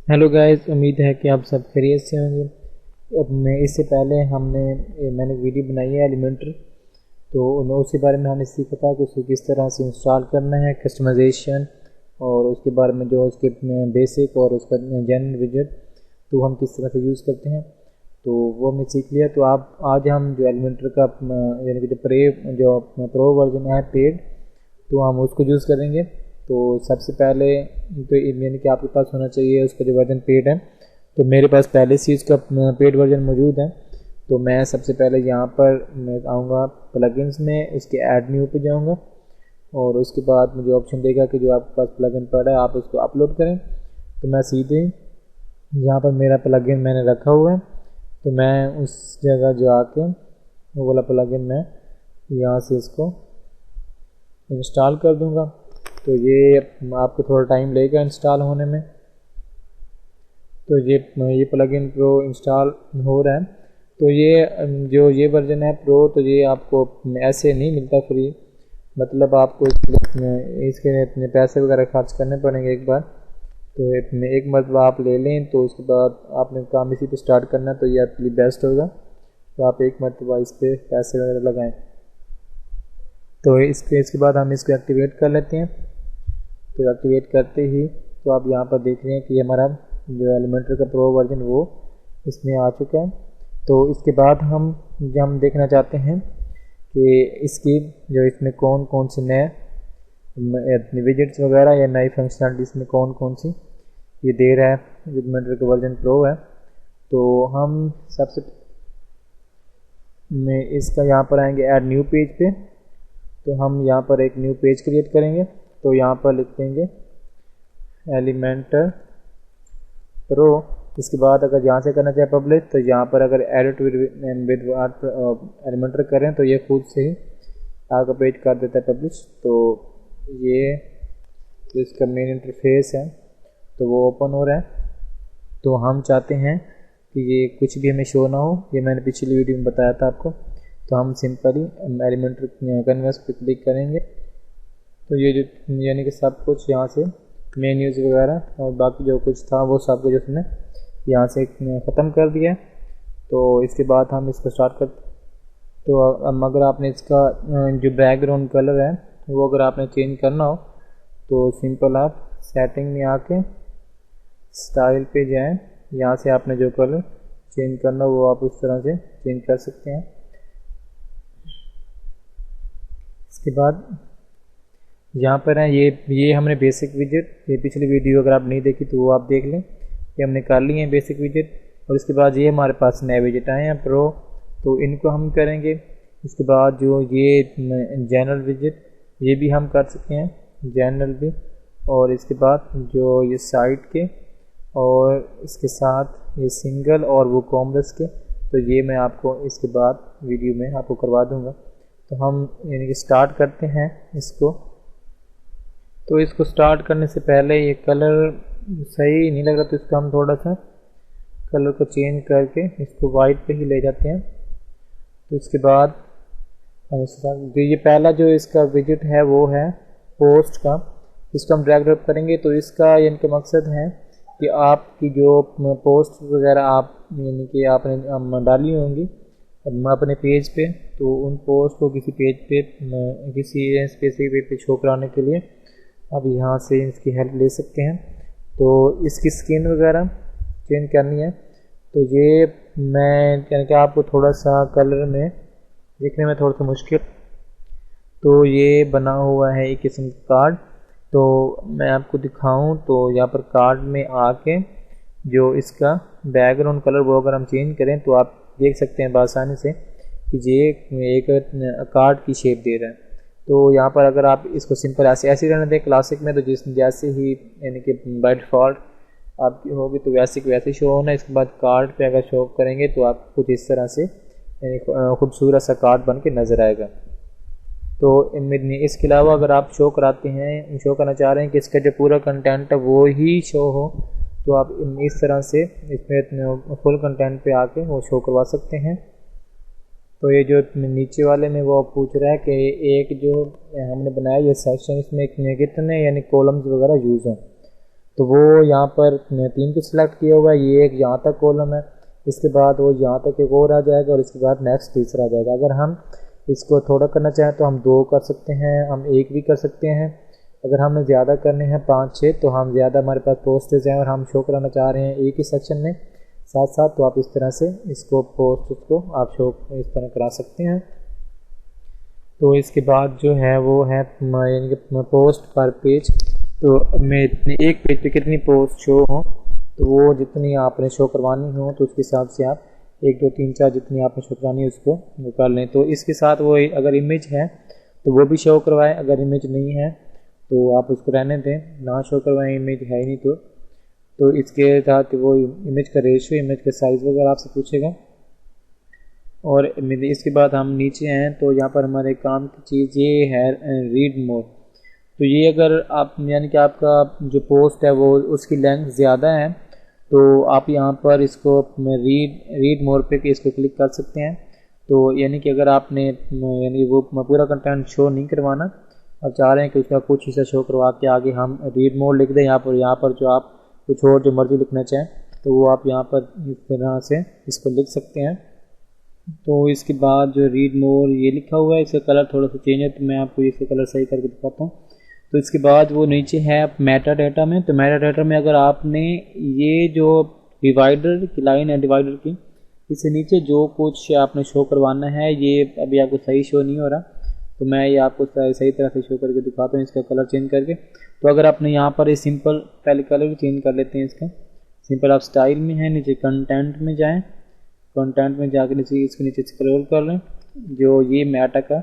Hello guys, उम्मीद है कि आप सब खैरियत से होंगे। अब मैं इससे पहले मैंने एक वीडियो बनाई है एलिमेंटर। तो उसी बारे में हमने सीखा था कि उसको किस तरह से इंस्टॉल करना है, कस्टमाइजेशन, और उसके बारे में जो उसके बेसिक और उसका जनरल विजेट तो हम किस तरह से यूज़ करते हैं, तो वो हमने सीख लिया। तो आप आज हम जो एलिमेंटर का यानी कि जो प्रो वर्जन है पेड, तो हम उसको यूज़ करेंगे। तो सबसे पहले तो यानी कि आपके पास होना चाहिए उसका जो वर्जन पेड है। तो मेरे पास पहले से इसका पेड वर्जन मौजूद है। तो मैं सबसे पहले यहाँ पर मैं आऊँगा प्लगइन्स में, उसके ऐड न्यू पे जाऊँगा और उसके बाद मुझे ऑप्शन देगा कि जो आपके पास प्लगइन पड़ा है आप उसको अपलोड करें। तो मैं सीधे यहाँ पर मेरा प्लगइन मैंने रखा हुआ है, तो मैं उस जगह जो आके वो वाला प्लगइन मैं यहाँ से इसको इंस्टॉल कर दूँगा। तो ये आपको थोड़ा टाइम लगेगा इंस्टॉल होने में। तो ये प्लगइन प्रो इंस्टॉल हो रहा है। तो ये वर्जन है प्रो, तो ये आपको ऐसे नहीं मिलता फ्री, मतलब आपको इसके इतने पैसे वगैरह खर्च करने पड़ेंगे एक बार। तो एक मरतबा आप ले लें तो उसके बाद आपने काम इसी पे स्टार्ट करना है, तो ये आपके लिए बेस्ट होगा। तो आप एक मरतबा इस पर पैसे वगैरह लगाएं। तो इसके बाद हम इसको एक्टिवेट कर लेते हैं। तो एक्टिवेट करते ही तो आप यहाँ पर देख रहे हैं कि हमारा जो एलिमेंटर का प्रो वर्जन वो इसमें आ चुका है। तो इसके बाद हम देखना चाहते हैं कि इसकी जो इसमें कौन कौन से नए विजेट्स वगैरह या नई फंक्शनलिटी इसमें कौन कौन सी ये दे रहा है। एलिमेंटर का वर्जन प्रो है, तो हम सबसे में इसका यहाँ पर आएंगे ऐड न्यू पेज पे। तो हम यहाँ पर एक न्यू पेज क्रिएट करेंगे। तो यहाँ पर लिख देंगे एलिमेंटर प्रो। इसके बाद अगर यहाँ से करना चाहे पब्लिश, तो यहाँ पर अगर एडिट विद एलिमेंटर करें तो ये खुद से ही आपका पेज कर देता है पब्लिश। तो ये तो इसका मेन इंटरफेस है, तो वो ओपन हो रहा है। तो हम चाहते हैं कि ये कुछ भी हमें शो ना हो, ये मैंने पिछली वीडियो में बताया था आपको। तो हम सिंपली एलिमेंटर कैनवास पे क्लिक करेंगे। तो ये जो यानी कि सब कुछ यहाँ से मेन्यूज़ वगैरह और बाकी जो कुछ था वो सब कुछ उसने यहाँ से ख़त्म कर दिया। तो इसके बाद हम इसको स्टार्ट करते। तो अगर आपने इसका जो बैकग्राउंड कलर है वो अगर आपने चेंज करना हो, तो सिंपल आप सेटिंग में आके स्टाइल पे जाएं। यहाँ से आपने जो कलर चेंज करना हो वो आप उस तरह से चेंज कर सकते हैं। इसके बाद यहाँ पर है ये हमने बेसिक विजेट, ये पिछली वीडियो अगर आप नहीं देखी तो वो आप देख लें, ये हमने कर लिए हैं बेसिक विजेट। और इसके बाद ये हमारे पास नए विजेट आए हैं प्रो, तो इनको हम करेंगे। इसके बाद जो ये जनरल विजेट ये भी हम कर सकते हैं, जनरल भी। और इसके बाद जो ये साइड के और इसके साथ ये सिंगल और वो कॉम्बस के, तो ये मैं आपको इसके बाद वीडियो में आपको करवा दूंगा। तो हम यानी कि स्टार्ट करते हैं इसको। तो इसको स्टार्ट करने से पहले ये कलर सही नहीं लग रहा, तो इसका हम थोड़ा सा कलर को चेंज करके इसको वाइट पे ही ले जाते हैं। तो इसके बाद हम जो ये पहला जो इसका विजिट है वो है पोस्ट का, इसको हम ड्रैग ड्रॉप करेंगे। तो इसका इनका मकसद है कि आपकी जो पोस्ट वगैरह आप यानी कि आपने डाली होंगी अपने पेज पे, तो उन पोस्ट को किसी पेज पे किसी स्पेसिफिक पेज पे शो कराने के लिए आप यहाँ से इसकी हेल्प ले सकते हैं। तो इसकी स्किन वगैरह चेंज करनी है, तो ये मैं यानी कि आपको थोड़ा सा कलर में देखने में थोड़ा सा मुश्किल, तो ये बना हुआ है एक किस्म का कार्ड। तो मैं आपको दिखाऊं तो यहाँ पर कार्ड में आके जो इसका बैकग्राउंड कलर वो अगर हम चेंज करें तो आप देख सकते हैं आसानी से कि ये एक कार्ड की शेप दे रहा है। तो यहाँ पर अगर आप इसको सिंपल ऐसे रहने दें क्लासिक में, तो जैसे ही यानी कि बाय डिफ़ॉल्ट आपकी होगी तो वैसे की वैसे शो होना। इसके बाद कार्ड पे अगर शो करेंगे तो आप कुछ इस तरह से खूबसूरत सा कार्ड बन के नज़र आएगा। तो इसके अलावा अगर आप शो कराते हैं, शो करना चाह रहे हैं कि इसका जो पूरा कंटेंट है वो ही शो हो, तो आप इस तरह से इसमें फुल कंटेंट पे आके वो शो करवा सकते हैं। तो ये जो नीचे वाले में वो पूछ रहा है कि एक जो हमने बनाया ये सेक्शन, इसमें कितने यानी कॉलम्स वगैरह यूज़ हों। तो वो यहाँ पर 3 को सिलेक्ट किया हुआ है, ये एक यहाँ तक कॉलम है, इसके बाद वो यहाँ तक एक और आ जाएगा और इसके बाद नेक्स्ट तीसरा आ जाएगा। अगर हम इसको थोड़ा करना चाहें तो हम 2 कर सकते हैं, हम 1 भी कर सकते हैं। अगर हमें ज़्यादा करने हैं 5-6 तो हम ज़्यादा हमारे पास पोस्टेज हैं और हम शो कराना चाह रहे हैं एक ही सेक्शन में साथ साथ, तो आप इस तरह से इसको पोस्ट को आप शो इस तरह करा सकते हैं। तो इसके बाद जो है वो है यानी कि पोस्ट पर पेज, तो मैं इतने एक पेज पे कितनी पोस्ट शो हो, तो वो जितनी आपने शो करवानी हो तो उसके हिसाब से आप 1 2 3 4 जितनी आपने शो करवानी है उसको वो कर लें। तो इसके साथ वो अगर इमेज है तो वो भी शो करवाएं, अगर इमेज नहीं है तो आप उसको रहने दें, ना शो करवाएं, इमेज है ही नहीं तो इसके साथ वो इमेज का रेशियो, इमेज का साइज़ वगैरह आपसे पूछेगा। और इसके बाद हम नीचे हैं तो यहाँ पर हमारे काम की चीज़ ये है रीड मोर। तो ये अगर आप यानी कि आपका जो पोस्ट है वो उसकी लेंथ ज़्यादा है तो आप यहाँ पर इसको रीड मोर पे इसको क्लिक कर सकते हैं। तो यानी कि अगर आपने यानी वो पूरा कंटेंट शो नहीं करवाना, आप चाह रहे हैं कि उसका कुछ हिस्सा शो करवा के आगे हम रीड मोर लिख दें यहाँ पर जो आप कुछ और जो मर्जी लिखना चाहें तो वो आप यहाँ पर इस तरह से इसको लिख सकते हैं। तो इसके बाद जो रीड मोर ये लिखा हुआ है इसका कलर थोड़ा सा चेंज है, तो मैं आपको इसका कलर सही करके दिखाता हूँ। तो इसके बाद वो नीचे है मेटा डाटा में, तो मेटा डाटा में अगर आपने ये जो डिवाइडर की लाइन है डिवाइडर की, इससे नीचे जो कुछ आपने शो करवाना है ये अभी आपको सही शो नहीं हो रहा, तो मैं ये आपको सही तरह से शो करके दिखाता हूँ इसका कलर चेंज करके। तो अगर आपने यहाँ पर ये सिंपल पहले कलर चेंज कर लेते हैं इसका, सिंपल आप स्टाइल में है, नीचे कंटेंट में जाएँ, कंटेंट में जाकर नीचे इसके नीचे स्क्रॉल कर लें, जो ये मेटा का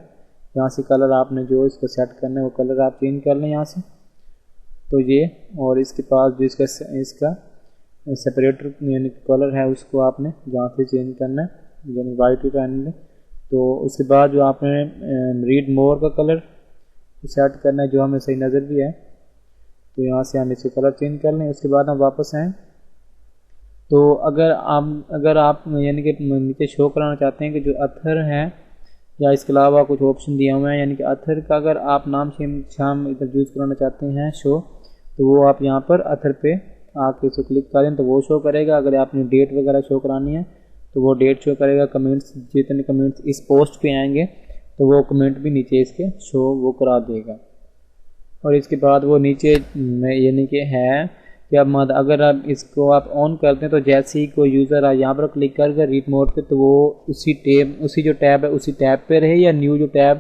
यहाँ से कलर आपने जो इसको सेट करना है वो कलर आप चेंज कर लें यहाँ से। तो ये और इसके पास जो इसका सेपरेटर यानी कलर है उसको आपने यहाँ से चेंज करना है, यानी वाइट ही रहने दें। तो उसके बाद जो आपने रीड मोर का कलर सेट करना है जो हमें सही नज़र भी है, तो यहाँ से हम इसका कलर चेंज कर लें। उसके बाद हम वापस आएँ तो अगर आप यानी कि नीचे शो कराना चाहते हैं कि जो अथर है या इसके अलावा कुछ ऑप्शन दिया हुआ है, यानी कि अथर का अगर आप नाम शाम इधर यूज़ कराना चाहते हैं शो, तो वो आप यहाँ पर अथर पे आके इसको क्लिक करें तो वो शो करेगा। अगर आपने डेट वगैरह शो करानी है तो वो डेट शो करेगा। कमेंट्स जितने कमेंट्स इस पोस्ट पे आएंगे तो वो कमेंट भी नीचे इसके शो वो करा देगा। और इसके बाद वो नीचे यानी कि है कि अब अगर आप इसको आप ऑन करते हैं तो जैसे ही कोई यूज़र यहाँ पर क्लिक करके रीड मोड पे तो वो उसी जो टैब है उसी टैब पे रहे या न्यू जो टैब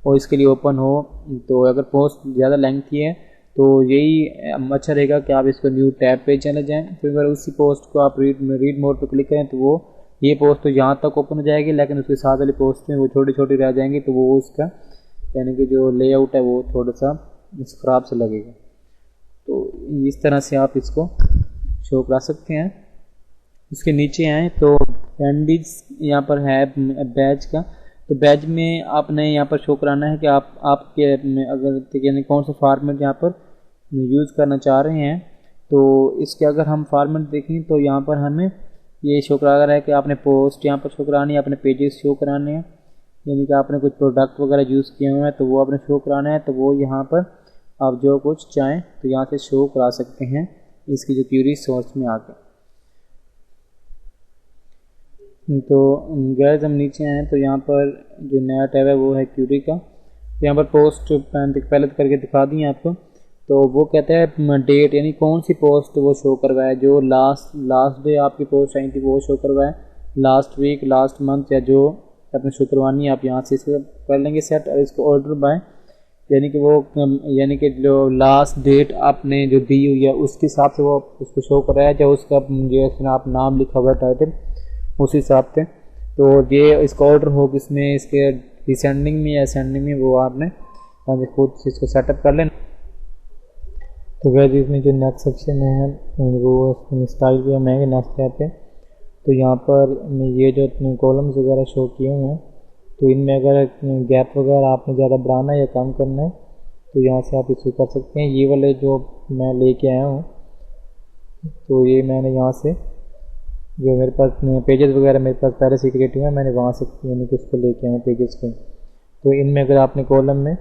और इसके लिए ओपन हो। तो अगर पोस्ट ज़्यादा लेंथी है तो यही अच्छा रहेगा कि आप इसको न्यू टैब पे चले जाएं। फिर अगर उसी पोस्ट को आप रीड मोड पे क्लिक करें तो वो ये पोस्ट तो यहाँ तक ओपन हो जाएगी, लेकिन उसके साथ वाली पोस्ट में वो छोटी छोटी रह जाएंगी, तो वो उसका यानी कि जो लेआउट है वो थोड़ा सा ख़राब से लगेगा। तो इस तरह से आप इसको शो करा सकते हैं। उसके नीचे आए तो कैंडीज यहाँ पर है बैज का, तो बैज में आपने यहाँ पर शो कराना है कि आपके अगर यानी कौन सा फॉर्मेट यहाँ पर यूज़ करना चाह रहे हैं। तो इसके अगर हम फॉर्मेट देखें तो यहाँ पर हमें ये शो करा रहा है कि आपने पोस्ट यहाँ पर शो करानी है, अपने पेजेस शो कराने हैं, यानी कि आपने कुछ प्रोडक्ट वगैरह यूज़ किए हुए हैं तो वो आपने शो कराना है। तो वो यहाँ पर आप जो कुछ चाहें तो यहाँ से शो करा सकते हैं इसकी जो क्यूरी सोर्स में आकर। तो गैस हम नीचे आए तो यहाँ पर जो नया टैब है वो है क्यूरी का। तो यहाँ पर पोस्ट पहले तो करके दिखा दी आपको। तो वो कहता है डेट, यानी कौन सी पोस्ट वो शो करवाए, जो लास्ट डे आपकी पोस्ट आई थी वो शो करवाए, लास्ट वीक, लास्ट मंथ, या जो अपने शो करवानी है आप यहाँ से इसको कर लेंगे सेट। और इसको ऑर्डर बाय यानी कि जो लास्ट डेट आपने जो दी हुई है उसके हिसाब से वो उसको शो कराया, जो उसका जो आप नाम लिखा हुआ है टाइटल उस हिसाब से। तो ये इसका ऑर्डर हो इसमें इसके डिसेंडिंग में या असेंडिंग में वो आपने खुद इसको सेटअप कर लेना। तो वैसे इसमें जो नेक्स्ट सेक्शन है वो स्टाइल भी हमें नेक्स्ट टैब पे। तो यहाँ पर ये जो कॉलम्स वगैरह शो किए हुए हैं तो इनमें अगर गैप वगैरह आपने ज़्यादा बढ़ाना है या कम करना है तो यहाँ से आप इसको कर सकते हैं। ये वाले जो मैं लेके आया हूँ तो ये मैंने यहाँ से जो मेरे पास पेजेस वगैरह मेरे पास पहले से क्रिएट हुए हैं मैंने वहाँ से यानी कि उसको लेके आया पेजेस को। तो इनमें अगर आपने कॉलम में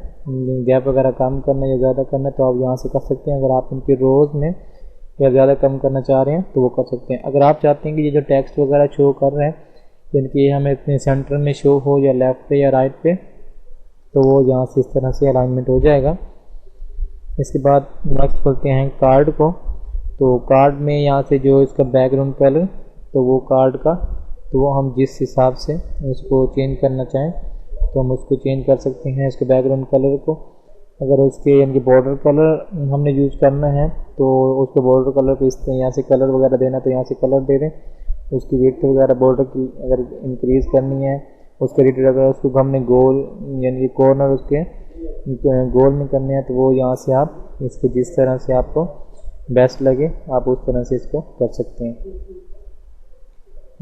गैप वगैरह कम करना है या ज़्यादा करना है तो आप यहाँ से कर सकते हैं। अगर आप इनके रोज़ में या ज़्यादा कम करना चाह रहे हैं तो वो कर सकते हैं। अगर आप चाहते हैं कि ये जो टेक्स्ट वगैरह शो कर रहे हैं यानी कि हमें इतने सेंटर में शो हो या लेफ़्ट पे या राइट पे, तो वो यहाँ से इस तरह से अलाइनमेंट हो जाएगा। इसके बाद नेक्स्ट खोलते हैं कार्ड को। तो कार्ड में यहाँ से जो इसका बैकग्राउंड कलर, तो वो कार्ड का, तो वो हम जिस हिसाब से उसको चेंज करना चाहें तो हम उसको चेंज कर सकते हैं इसके बैकग्राउंड कलर को। अगर उसके यानी कि बॉर्डर कलर हमने यूज़ करना है तो उसके बॉर्डर कलर को इस यहाँ से कलर वगैरह देना तो यहाँ से कलर दे दें। उसकी विड्थ वगैरह बॉर्डर की अगर इंक्रीज़ करनी है, उसके रिलेटेड अगर उसको हमने गोल यानी कि कॉर्नर उसके गोल में करने हैं तो वो यहाँ से आप इसको जिस तरह से आपको बेस्ट लगे आप उस तरह से इसको कर सकते हैं।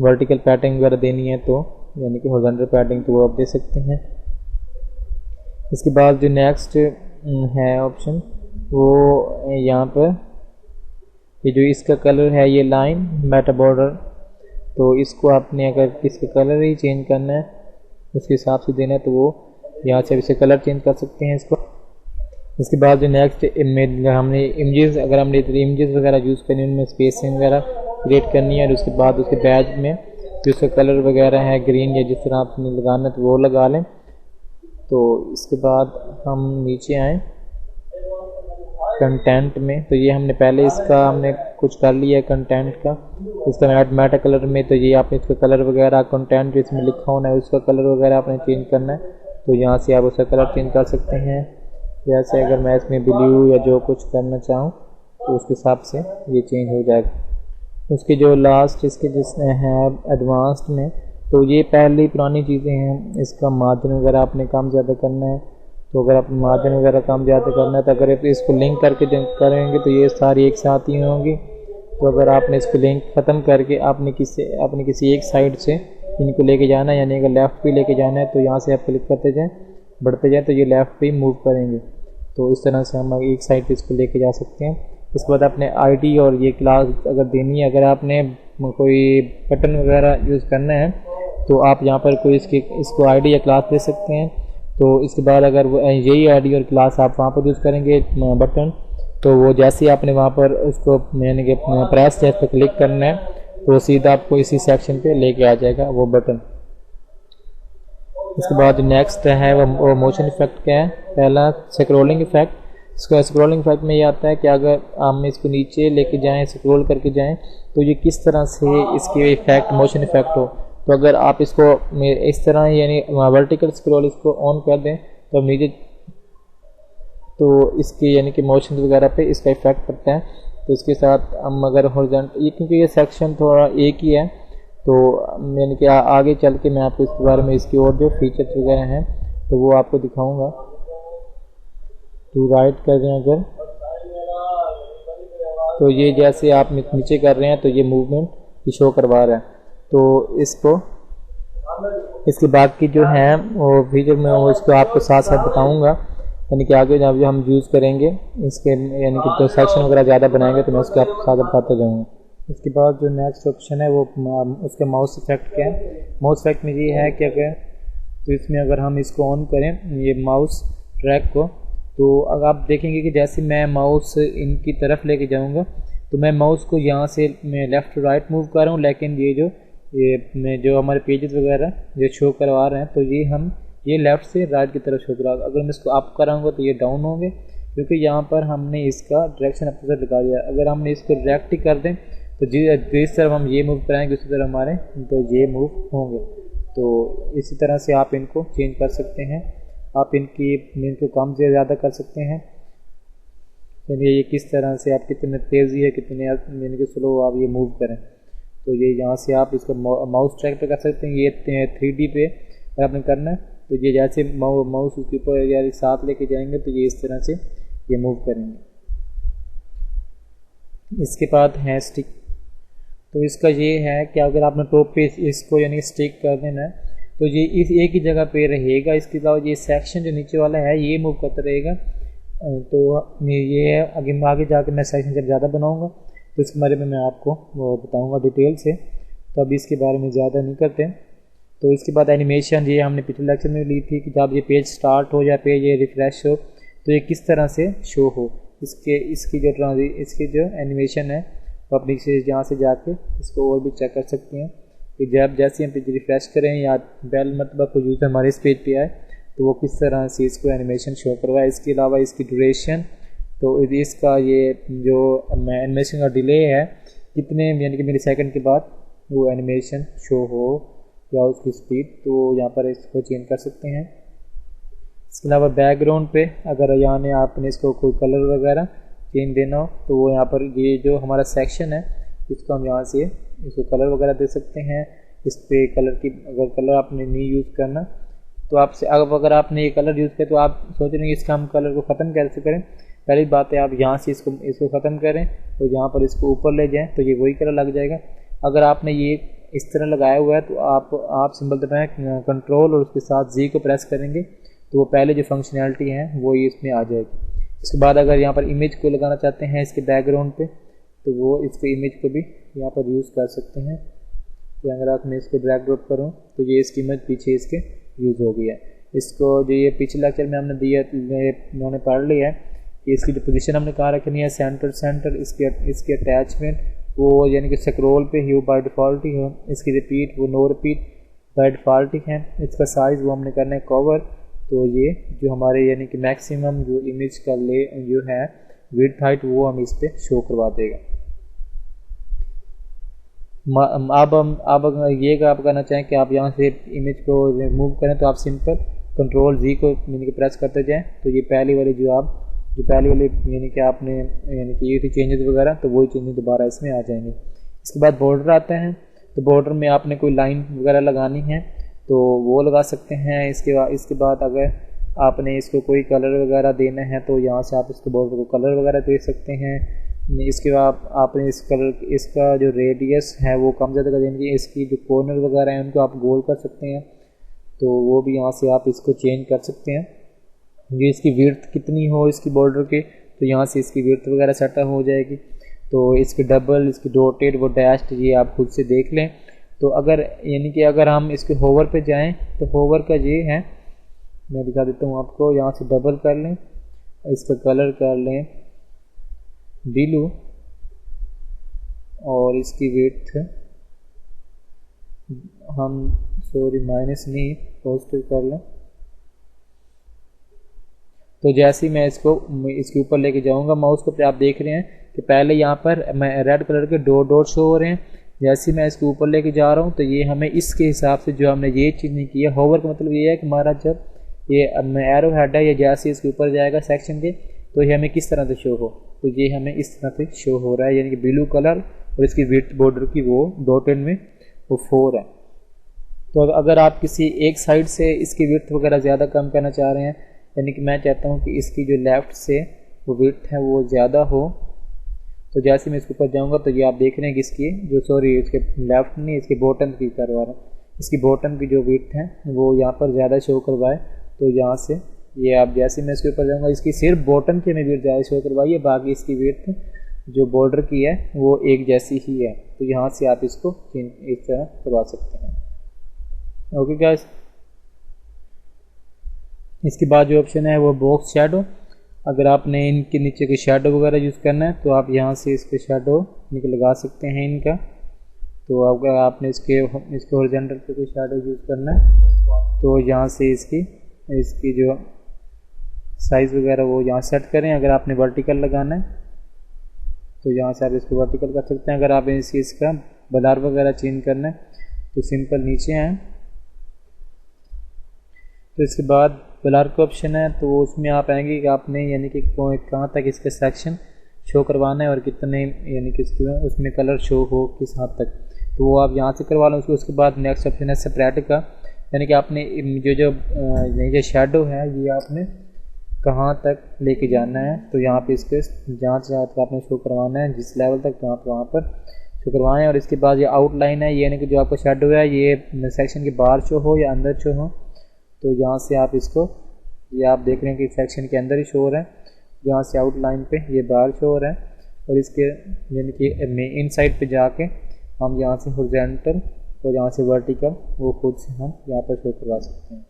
वर्टिकल पैटर्न वगैरह देनी है तो यानी कि हॉरिजॉन्टल पैटर्न तो वो आप दे सकते हैं। इसके बाद जो नेक्स्ट है ऑप्शन वो यहाँ पर ये जो इसका कलर है ये लाइन मेटा बॉर्डर, तो इसको आपने अगर इसका कलर ही चेंज करना है उसके हिसाब से देना है तो वो यहाँ से इसे कलर चेंज कर सकते हैं इसको। इसके बाद जो नेक्स्ट हमने इमेजेस, अगर हमने इमेजेस वगैरह यूज़ करनी है उनमें स्पेसिंग वगैरह क्रिएट करनी है और उसके बाद उसके बैज में जो उसका कलर वगैरह है ग्रीन या जिस तरह आपने लगाना है तो वो लगा लें। तो इसके बाद हम नीचे आए कंटेंट में, तो ये हमने पहले इसका हमने कुछ कर लिया है कंटेंट का, इसका मेटा कलर में, तो ये आपने इसका कलर वगैरह कंटेंट जो इसमें लिखा होना है उसका कलर वगैरह आपने चेंज करना है तो यहाँ से आप उसका कलर चेंज कर सकते हैं। जैसे अगर मैं इसमें ब्लू या जो कुछ करना चाहूँ तो उसके हिसाब से ये चेंज हो जाएगा। उसके जो लास्ट इसके जिसमें है एडवांस्ड में, तो ये पहले पुरानी चीज़ें हैं, इसका मार्जिन वगैरह आपने काम ज़्यादा करना है। तो अगर आप मार्जिन वगैरह काम ज़्यादा करना है तो अगर आप इसको लिंक करके करेंगे तो ये सारी एक साथ ही होंगी। तो अगर आपने इसको लिंक ख़त्म करके आपने किसी एक साइड से इनको लेके जाना है, यानी अगर लेफ़्ट पे लेके जाना है तो यहाँ से आप क्लिक करते जाएँ बढ़ते जाए तो ये लेफ़्ट पे मूव करेंगे। तो इस तरह से हम एक साइड पे इसको लेके जा सकते हैं। इसके बाद आपने आईडी और ये क्लास अगर देनी है, अगर आपने कोई बटन वगैरह यूज़ करना है तो आप यहाँ पर कोई इसको आईडी या क्लास दे सकते हैं। तो इसके बाद अगर यही आईडी और क्लास आप वहाँ पर यूज़ करेंगे बटन, तो वो जैसे ही आपने वहाँ पर उसको यानी कि प्रेस जैसे पर क्लिक करना है तो सीधा आपको इसी सेक्शन पे लेके आ जाएगा वो बटन। इसके बाद नेक्स्ट है वो मोशन इफेक्ट क्या है। पहला स्क्रॉलिंग इफेक्ट। स्क्रॉलिंग इफेक्ट में ये आता है कि अगर हम इसको नीचे लेके जाएं, स्क्रॉल करके जाएं, तो ये किस तरह से इसके इफेक्ट मोशन इफेक्ट हो। तो अगर आप इसको इस तरह यानी वर्टिकल स्क्रॉल इसको ऑन कर दें तो अब नीचे तो इसके यानी कि मोशन वगैरह पे इसका इफेक्ट पड़ता है। तो इसके साथ हम अगर हॉरिजॉन्टल, ये क्योंकि ये सेक्शन थोड़ा एक ही है तो यानी कि आगे चल के मैं आपको इसके बारे में इसकी और जो फीचर्स वगैरह हैं तो वो आपको दिखाऊंगा। तो राइट कर रहे हैं अगर तो ये जैसे आप नीचे कर रहे हैं तो ये मूवमेंट शो करवा रहा है। तो इसके बाद की जो है वो फीचर में वो इसको आपको साथ साथ बताऊंगा, यानी कि आगे जब हम यूज़ करेंगे इसके यानी कि जो सेक्शन वगैरह ज़्यादा बनाएंगे तो मैं उसके आपको साथ बताते जाऊँगा। इसके बाद जो नेक्स्ट ऑप्शन है वो उसका माउस इफेक्ट क्या है। माउस इफेक्ट में ये है कि अगर तो इसमें अगर हम इसको ऑन करें ये माउस ट्रैक को, तो अगर आप देखेंगे कि जैसे मैं माउस इनकी तरफ लेके जाऊंगा तो मैं माउस को यहाँ से मैं लेफ़्ट राइट मूव कर रहा हूँ, लेकिन ये जो हमारे पेजेस वगैरह जो शो करवा रहे हैं तो ये लेफ़्ट से राइट की तरफ शो करा। अगर मैं इसको अप कराऊंगा तो ये डाउन होंगे, क्योंकि यहाँ पर हमने इसका डायरेक्शन अपोजिट लगा दिया। अगर हमने इसको डायरेक्ट कर दें तो जिस तरफ हम ये मूव कराएंगे उसी तरह हमारे तो ये मूव होंगे। तो इसी तरह से आप इनको चेंज कर सकते हैं, आप इनको कम से ज़्यादा कर सकते हैं। यानी ये किस तरह से आप कितने तेज़ी है कितने यानी कि स्लो आप ये मूव करें, तो ये यहाँ से आप इसको माउस ट्रैक पे कर सकते हैं। ये 3D पे अगर आपने करना है तो ये जैसे माउस उसके ऊपर या साथ लेके जाएंगे तो ये इस तरह से ये मूव करेंगे। इसके बाद है स्टिक। तो इसका ये है कि अगर आपने टॉप पे इसको यानी स्टिक कर देना है तो ये इस एक ही जगह पे रहेगा। इसके अलावा ये सेक्शन जो नीचे वाला है ये मूव करता रहेगा। तो ये आगे जाकर मैं सेक्शन जब ज़्यादा बनाऊंगा तो इसके बारे में मैं आपको वो बताऊंगा डिटेल से, तो अभी इसके बारे में ज़्यादा नहीं करते। तो इसके बाद एनिमेशन, ये हमने पिछले लेक्चर में ली थी कि जब ये पेज स्टार्ट हो या पेज ये रिफ्रेश हो तो ये किस तरह से शो हो। इसकी जो एनिमेशन है वो अपनी से यहाँ से जाके इसको और भी चेक कर सकते हैं कि जब जैसे हम पेज रिफ़्रेश करें या पहले मरतबा कोई यूज़र हमारे इस पेज पे आए तो वो किस तरह से इसको एनिमेशन शो करवाए। इसके अलावा इसकी ड्यूरेशन, तो इसका ये जो एनिमेशन का डिले है कितने यानी कि मिली सेकंड के बाद वो एनिमेशन शो हो या उसकी स्पीड, तो यहाँ पर इसको चेंज कर सकते हैं। इसके अलावा बैकग्राउंड पे अगर यानी आपने इसको कोई कलर वगैरह चेंज देना हो तो वो यहाँ पर ये जो हमारा सेक्शन है इसको हम यहाँ से इसको कलर वगैरह दे सकते हैं। इस पे कलर की अगर कलर आपने नहीं यूज़ करना तो आपसे अगर आपने ये कलर यूज़ किया तो आप सोच रहे हैं इसका हम कलर को ख़त्म कैसे करें। पहली बात है आप यहाँ से इसको ख़त्म करें तो यहाँ पर इसको ऊपर ले जाएं तो ये वही कलर लग जाएगा। अगर आपने ये इस तरह लगाया हुआ है तो आप सिंबल दबाएं कंट्रोल और उसके साथ जी को प्रेस करेंगे तो वो पहले जो फंक्शनैलिटी है वो ये इसमें आ जाएगी। इसके बाद अगर यहाँ पर इमेज को लगाना चाहते हैं इसके बैकग्राउंड पे तो वो इसके इमेज को भी यहाँ पर यूज़ कर सकते हैं। तो अगर आप मैं इसको ड्रैग ड्रॉप करूँ तो ये इसकी इमेज पीछे इसके यूज़ हो गई है। इसको जो ये पिछले लेक्चर में हमने दिया उन्होंने पढ़ लिया है कि इसकी जो पोजीशन हमने कहाँ रखनी है सेंटर इसकी अटैचमेंट वो यानी कि स्क्रॉल पे ही वो बाय डिफ़ॉल्ट ही हो। इसकी रिपीट वो नो रिपीट बाय डिफ़ॉल्ट ही है। इसका साइज़ वो हमने करना है कवर, तो ये जो हमारे यानी कि मैक्सिमम जो इमेज का जो है विड्थ हाइट वो हम इस पर शो करवा देगा। अब ये आप करना चाहें कि आप यहाँ से इमेज को रिमूव करें तो आप सिंपल कंट्रोल जी को यानी कि प्रेस करते जाएं तो ये पहली वाली यानी कि आपने यानी कि ये थी चेंजेस वगैरह तो वही चेंजेस दोबारा इसमें आ जाएंगे। इसके बाद बॉर्डर आते हैं तो बॉर्डर में आपने कोई लाइन वगैरह लगानी है तो वो लगा सकते हैं। इसके बाद अगर आपने इसको कोई कलर वगैरह देना है तो यहाँ से आप इसको बॉर्डर को कलर वगैरह दे सकते हैं। इसके बाद आपने इसका जो रेडियस है वो कम ज़्यादा कर देंगे। इसकी जो कॉर्नर वगैरह हैं उनको आप गोल कर सकते हैं तो वो भी यहाँ से आप इसको चेंज कर सकते हैं। ये इसकी विड्थ कितनी हो इसकी बॉर्डर के तो यहाँ से इसकी विड्थ वगैरह सेट हो जाएगी। तो इसकी डबल, इसकी डॉटेड, वो डैश्ड ये आप खुद से देख लें। तो अगर यानी कि अगर हम इसके होवर पे जाएं तो होवर का ये है, मैं दिखा देता हूँ आपको। यहाँ से डबल कर लें, इसका कलर कर लें ब्लू और इसकी विड्थ हम माइनस नहीं पॉजिटिव कर लें। तो जैसे ही मैं इसके ऊपर लेके जाऊंगा माउस को तो आप देख रहे हैं कि पहले यहाँ पर मैं रेड कलर के डॉट शो हो रहे हैं। जैसे ही मैं इसके ऊपर लेके जा रहा हूँ तो ये हमें इसके हिसाब से जो हमने ये चीज़ नहीं की है। होवर का मतलब ये है कि हमारा जब ये एरो हेड है या जैसे इसके ऊपर जाएगा सेक्शन के तो ये हमें किस तरह से शो हो, तो ये हमें इस तरह से शो हो रहा है यानी कि ब्लू कलर और इसकी विड्थ बॉर्डर की वो डॉटेड में वो 4 है। तो अगर आप किसी एक साइड से इसकी विड्थ वगैरह ज़्यादा कम करना चाह रहे हैं यानी कि मैं चाहता हूँ कि इसकी जो लेफ़्ट से वो विड्थ है वो ज़्यादा हो तो जैसे मैं इसके ऊपर जाऊँगा तो ये आप देख रहे हैं कि इसकी इसके लेफ़्ट नहीं इसके बॉटम की करवा रहा हूँ। इसकी बॉटम की जो विड्थ है वो यहाँ पर ज़्यादा शो करवाए तो यहाँ से ये आप जैसे मैं इसके ऊपर जाऊँगा इसकी सिर्फ बॉटम की हमें विड्थ ज़्यादा शो करवाइए, बाकी इसकी विड्थ जो बॉर्डर की है वो एक जैसी ही है। तो यहाँ से आप इसको इस तरह करवा सकते हैं। ओके गाइस, इसके बाद जो ऑप्शन है वो बॉक्स शैडो। अगर आपने इनके नीचे कोई शैडो वगैरह यूज़ करना है तो आप यहाँ से इसके शैडो लगा सकते हैं इनका। तो अगर आपने इसके हॉरिजॉन्टल पे कोई शैडो यूज़ करना है तो यहाँ से इसकी जो साइज़ वगैरह वो यहाँ सेट करें। अगर आपने वर्टिकल लगाना है तो यहाँ से आप इसको वर्टिकल कर सकते हैं। अगर आप इसका ब्लर वगैरह चेंज करना है तो सिंपल नीचे हैं। तो इसके बाद ब्लर का ऑप्शन है तो उसमें आप आएंगे कि आपने यानी कि कहाँ तक इसका सेक्शन शो करवाना है और कितने यानी कि उसमें कलर शो हो किस हद तक, तो वो आप यहाँ से करवा लो। उसके बाद नेक्स्ट ऑप्शन है सेपरेट का, यानी कि आपने जो शेडो है ये आपने कहाँ तक लेके जाना है। तो यहाँ पे इसके जहाँ तक आपने शो करवाना है जिस लेवल तक तो आप वहाँ पर शो करवाएं। और इसके बाद ये आउटलाइन है यानी कि जो आपका शेडो है ये सेक्शन के बाहर शो हो या अंदर शो हो, तो यहाँ से आप इसको ये आप देख रहे हैं कि सेक्शन के अंदर ही शो हो रहा है, यहाँ से आउटलाइन पे ये बाहर शो हो रहा है। और इसके यानी कि इन साइड पे जाके हम यहाँ से हॉरिजॉन्टल और यहाँ से वर्टिकल वो खुद से हम यहाँ पर शो करवा सकते हैं।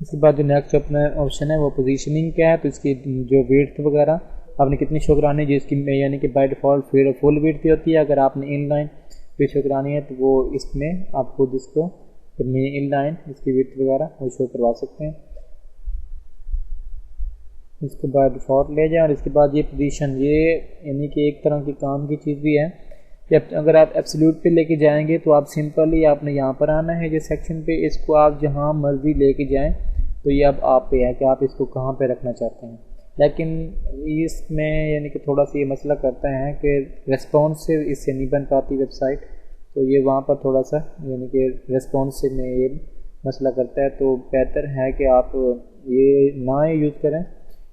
इसके बाद जो नेक्स्ट अपना ऑप्शन है वो पोजीशनिंग का है, तो इसकी जो विड्थ वगैरह आपने कितनी शो करानी है, जिसकी यानी कि बाय डिफ़ॉल्ट फिर फुल विड्थ होती है। अगर आपने इन लाइन पे शो करानी है तो वो इसमें आप खुद इसको इन लाइन इसकी विड्थ वगैरह वो शो करवा सकते हैं। इसके बाद डिफ़ॉल्ट ले जाएं और इसके बाद ये पोजीशन, ये यानी कि एक तरह की काम की चीज़ भी है कि अगर आप एब्सोल्यूट पे लेके जाएंगे तो आप सिंपली आपने यहाँ पर आना है जिस सेक्शन पे, इसको आप जहाँ मर्जी लेके जाएं तो ये अब आप पे है कि आप इसको कहाँ पे रखना चाहते हैं। लेकिन इसमें यानी कि थोड़ा सा ये मसला करता है कि रेस्पॉन्सिव इससे नहीं बन पाती वेबसाइट, तो ये वहाँ पर थोड़ा सा यानी कि रेस्पॉन्सिव में ये मसला करता है। तो बेहतर है कि आप ये ना ही यूज़ करें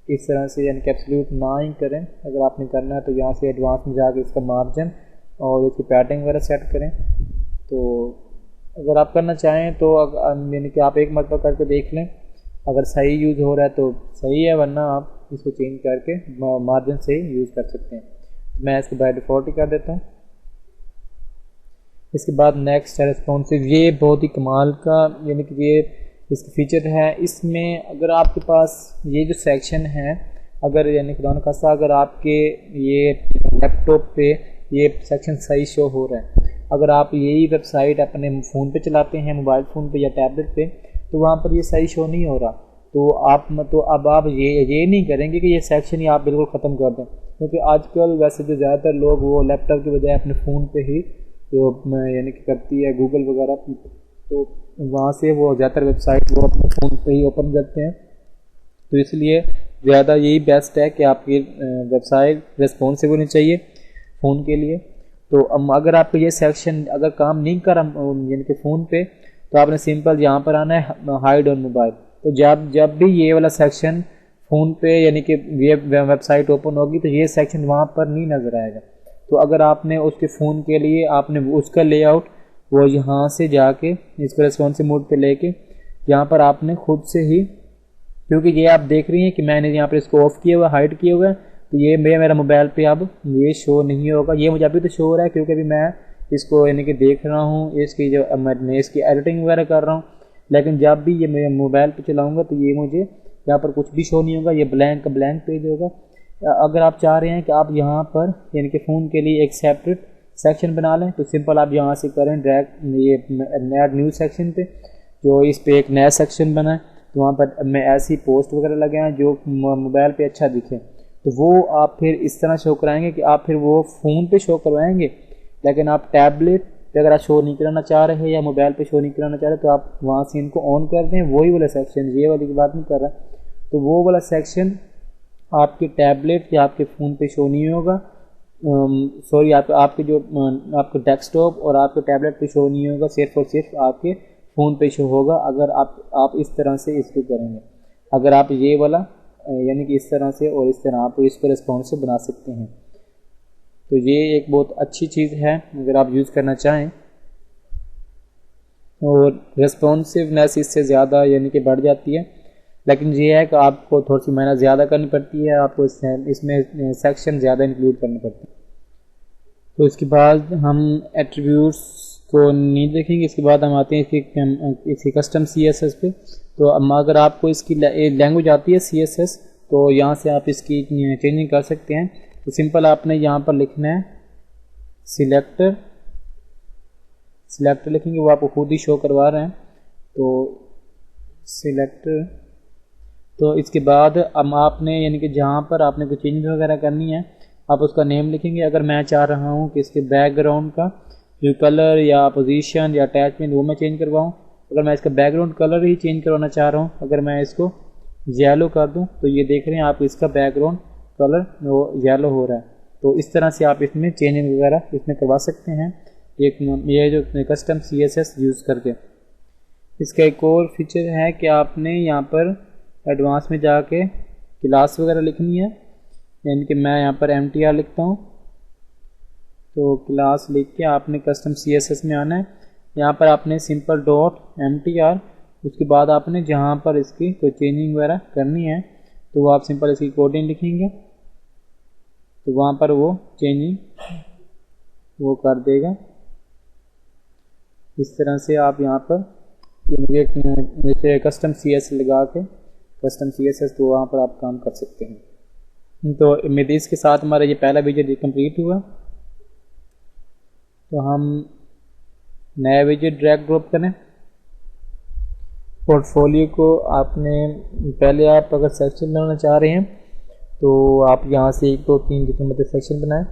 इस तरह से, यानी कि एब्सोल्यूट ना ही करें। अगर आपने करना है तो यहाँ से एडवांस में जाके इसका मार्जिन और इसकी पैडिंग वगैरह सेट करें। तो अगर आप करना चाहें तो यानी कि आप एक मरतबा करके देख लें, अगर सही यूज़ हो रहा है तो सही है, वरना आप इसको चेंज करके मार्जिन से ही यूज़ कर सकते हैं। मैं इसको बाय डिफ़ॉल्ट ही कर देता हूँ। इसके बाद नेक्स्ट है रेस्पॉन्सिव। ये बहुत ही कमाल का यानी कि ये इसका फीचर है। इसमें अगर आपके पास ये जो सेक्शन है, अगर यानी खुदा न खास्ता अगर आपके ये लैपटॉप पे ये सेक्शन सही शो हो रहा है, अगर आप यही वेबसाइट अपने फ़ोन पे चलाते हैं, मोबाइल फ़ोन पे या टैबलेट पे, तो वहाँ पर ये सही शो नहीं हो रहा, तो अब आप ये नहीं करेंगे कि ये सेक्शन ही आप बिल्कुल ख़त्म कर दें, क्योंकि आजकल वैसे जो ज़्यादातर लोग वो लैपटॉप की बजाय अपने फ़ोन पे ही जो यानी कि करती है गूगल वगैरह, तो वहाँ से वो ज़्यादातर वेबसाइट वो अपने फ़ोन पे ही ओपन करते हैं। तो इसलिए ज़्यादा यही बेस्ट है कि आपकी वेबसाइट रेस्पॉन्सिव होनी चाहिए फ़ोन के लिए। तो अगर आपका ये सेक्शन अगर काम नहीं कर यानी कि फ़ोन पे, तो आपने सिंपल यहाँ पर आना है हाइड ऑन मोबाइल। तो जब भी ये वाला सेक्शन फ़ोन पे यानी कि वेबसाइट ओपन होगी तो ये सेक्शन वहाँ पर नहीं नज़र आएगा। तो अगर आपने उसके फ़ोन के लिए आपने उसका लेआउट वो यहाँ से जाके इसको रेस्पॉन्सिव मोड पे लेके यहाँ पर आपने खुद से ही, क्योंकि ये आप देख रही हैं कि मैंने यहाँ पर इसको ऑफ़ किया हुआ हाइड किया हुआ है, तो ये मेरा मोबाइल पे अब ये शो नहीं होगा। ये मुझे अभी तो शो हो रहा है क्योंकि अभी मैं इसको यानी कि देख रहा हूँ, इसकी जो मैं इसकी एडिटिंग वगैरह कर रहा हूँ। लेकिन जब भी ये मैं मोबाइल पे चलाऊँगा तो ये मुझे यहाँ पर कुछ भी शो नहीं होगा, ये ब्लैंक का ब्लैंक पेज होगा। अगर आप चाह रहे हैं कि आप यहाँ पर यानी कि फ़ोन के लिए एक सेपरेट सेक्शन बना लें, तो सिंपल आप यहाँ से करें डायरेक्ट ये ऐड न्यू सेक्शन पे, जो इस पे एक नया सेक्शन बना है, तो वहाँ पर मैं ऐसी पोस्ट वगैरह लगे हैं जो मोबाइल पे अच्छा दिखे, तो वो आप फिर इस तरह शो कराएंगे कि आप फिर वो फ़ोन पे शो करवाएंगे। लेकिन आप टैबलेट पे अगर आप शो नहीं कराना चाह रहे हैं या मोबाइल पे शो नहीं कराना चाह रहे, तो आप वहाँ से इनको ऑन कर दें, वही वाला सेक्शन, ये वाली की बात नहीं कर रहा, तो वो वाला सेक्शन आपके टैबलेट या आपके फ़ोन पे शो नहीं होगा, सॉरी आपके जो आपके डेस्कटॉप और आपके टैबलेट पे शो नहीं होगा, सिर्फ और सिर्फ आपके फ़ोन पे शो होगा। अगर आप इस तरह से इसको करेंगे, अगर आप ये वाला यानी कि इस तरह से और इस तरह आप इसको रेस्पॉन्सिव बना सकते हैं, तो ये एक बहुत अच्छी चीज़ है अगर आप यूज़ करना चाहें। और रेस्पॉन्सिवनेस इससे ज़्यादा यानी कि बढ़ जाती है, लेकिन ये है कि आपको थोड़ी सी मेहनत ज़्यादा करनी पड़ती है, आपको इसमें सेक्शन ज़्यादा इंक्लूड करने पड़ते हैं। तो इसके बाद हम एट्रीब्यूट्स को नहीं देखेंगे, इसके बाद हम आते हैं इसकी कस्टम CSS पे। तो अगर आपको इसकी लैंग्वेज आती है CSS, तो यहाँ से आप इसकी चेंजिंग कर सकते हैं। तो सिंपल आपने यहाँ पर लिखना है सिलेक्टर लिखेंगे, वो आपको खुद ही शो करवा रहे हैं, तो सिलेक्टर। तो इसके बाद अब आपने यानी कि जहाँ पर आपने कोई चेंज वगैरह करनी है, आप उसका नेम लिखेंगे। अगर मैं चाह रहा हूँ कि इसके बैकग्राउंड का जो कलर या पोजीशन या अटैचमेंट वो मैं चेंज करवाऊँ, अगर मैं इसका बैकग्राउंड कलर ही चेंज करवाना चाह रहा हूँ, अगर मैं इसको येलो कर दूँ, तो ये देख रहे हैं आप इसका बैकग्राउंड कलर वो येलो हो रहा है। तो इस तरह से आप इसमें चेंजिंग वगैरह इसमें करवा सकते हैं ये जो कस्टम CSS यूज़ करके। इसका एक और फीचर है कि आपने यहाँ पर एडवांस में जाके क्लास वगैरह लिखनी है, यानी कि मैं यहाँ पर MTR लिखता हूँ, तो क्लास लिख के आपने कस्टम CSS में आना है। यहाँ पर आपने सिंपल .mtr, उसके बाद आपने जहाँ पर इसकी कोई चेंजिंग वगैरह करनी है तो वो आप सिंपल इसकी कोडिंग लिखेंगे, तो वहाँ पर वो चेंजिंग वो कर देगा। इस तरह से आप यहाँ पर यानी कि जैसे कस्टम CSS लगा के कस्टम CSS, तो वहाँ पर आप काम कर सकते हैं। तो उम्मीद इसके साथ हमारा ये पहला विजेट कंप्लीट हुआ। तो हम नया विजेट ड्रैग ड्रॉप करें। पोर्टफोलियो को आपने पहले, आप अगर सेक्शन बनाना चाह रहे हैं तो आप यहाँ से 1 2 3 जितने मतलब सेक्शन बनाएं।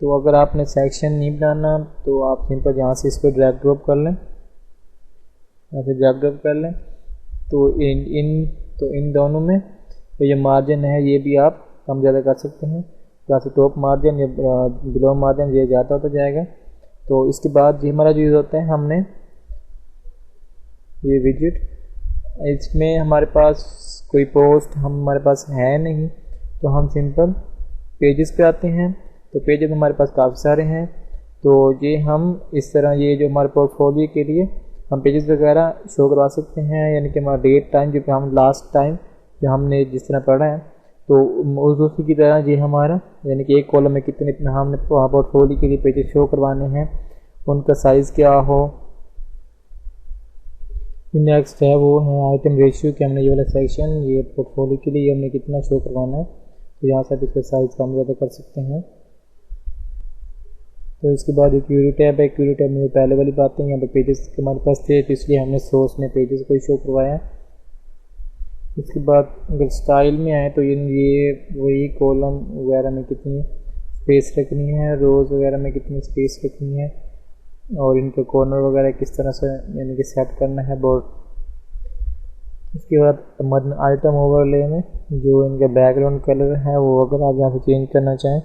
तो अगर आपने सेक्शन नहीं बनाना तो आप सिंपल यहाँ से इसको ड्रैग ड्रॉप कर लें, यहाँ से ड्रैग ड्रॉप कर लें। तो इन दोनों में तो ये मार्जिन है, ये भी आप कम ज़्यादा कर सकते हैं। यहाँ से टॉप मार्जिन या बिलो मार्जिन ये ज़्यादा होता जाएगा। तो इसके बाद ये हमारा जो यूज़ होता है, हमने ये विजिट, इसमें हमारे पास कोई पोस्ट हमारे पास है नहीं, तो हम सिंपल पेजेस पे आते हैं। तो पेजेस हमारे पास काफ़ी सारे हैं। तो ये हम इस तरह, ये जो हमारे पोर्टफोलियो के लिए हम पेजेस वगैरह शो करवा सकते हैं, यानी कि हमारा डेट टाइम जो कि हम लास्ट टाइम जो हमने जिस तरह पढ़ा है, तो उसी की तरह ये हमारा, यानी कि एक कॉलम में कितने हमने पोर्टफोलियो के लिए पेजेस शो करवाने हैं, उनका साइज़ क्या हो। नेक्स्ट है वो है आइटम रेशियो, कि हमने ये वाला सेक्शन, ये पोर्टफोलियो के लिए हमने कितना शो करवाना है। तो यहाँ से आप इसका साइज़ कम ज़्यादा कर सकते हैं। तो इसके बाद एक क्यूरी टैब है। क्यूरी टैब में पहले वाली बातें, यहाँ पर पेजेस हमारे पास थे, तो इसलिए हमने सोर्स में पेजेस को शो करवाया। इसके बाद अगर स्टाइल में आए तो ये वही कॉलम वगैरह में कितनी स्पेस रखनी है, रोज़ वगैरह में कितनी स्पेस रखनी है, और इनके कॉर्नर वगैरह किस तरह से यानी कि सेट करना है बोर्ड। इसके बाद आइटम ओवरले में जो इनका बैकग्राउंड कलर है, वो अगर आप यहाँ से चेंज करना चाहें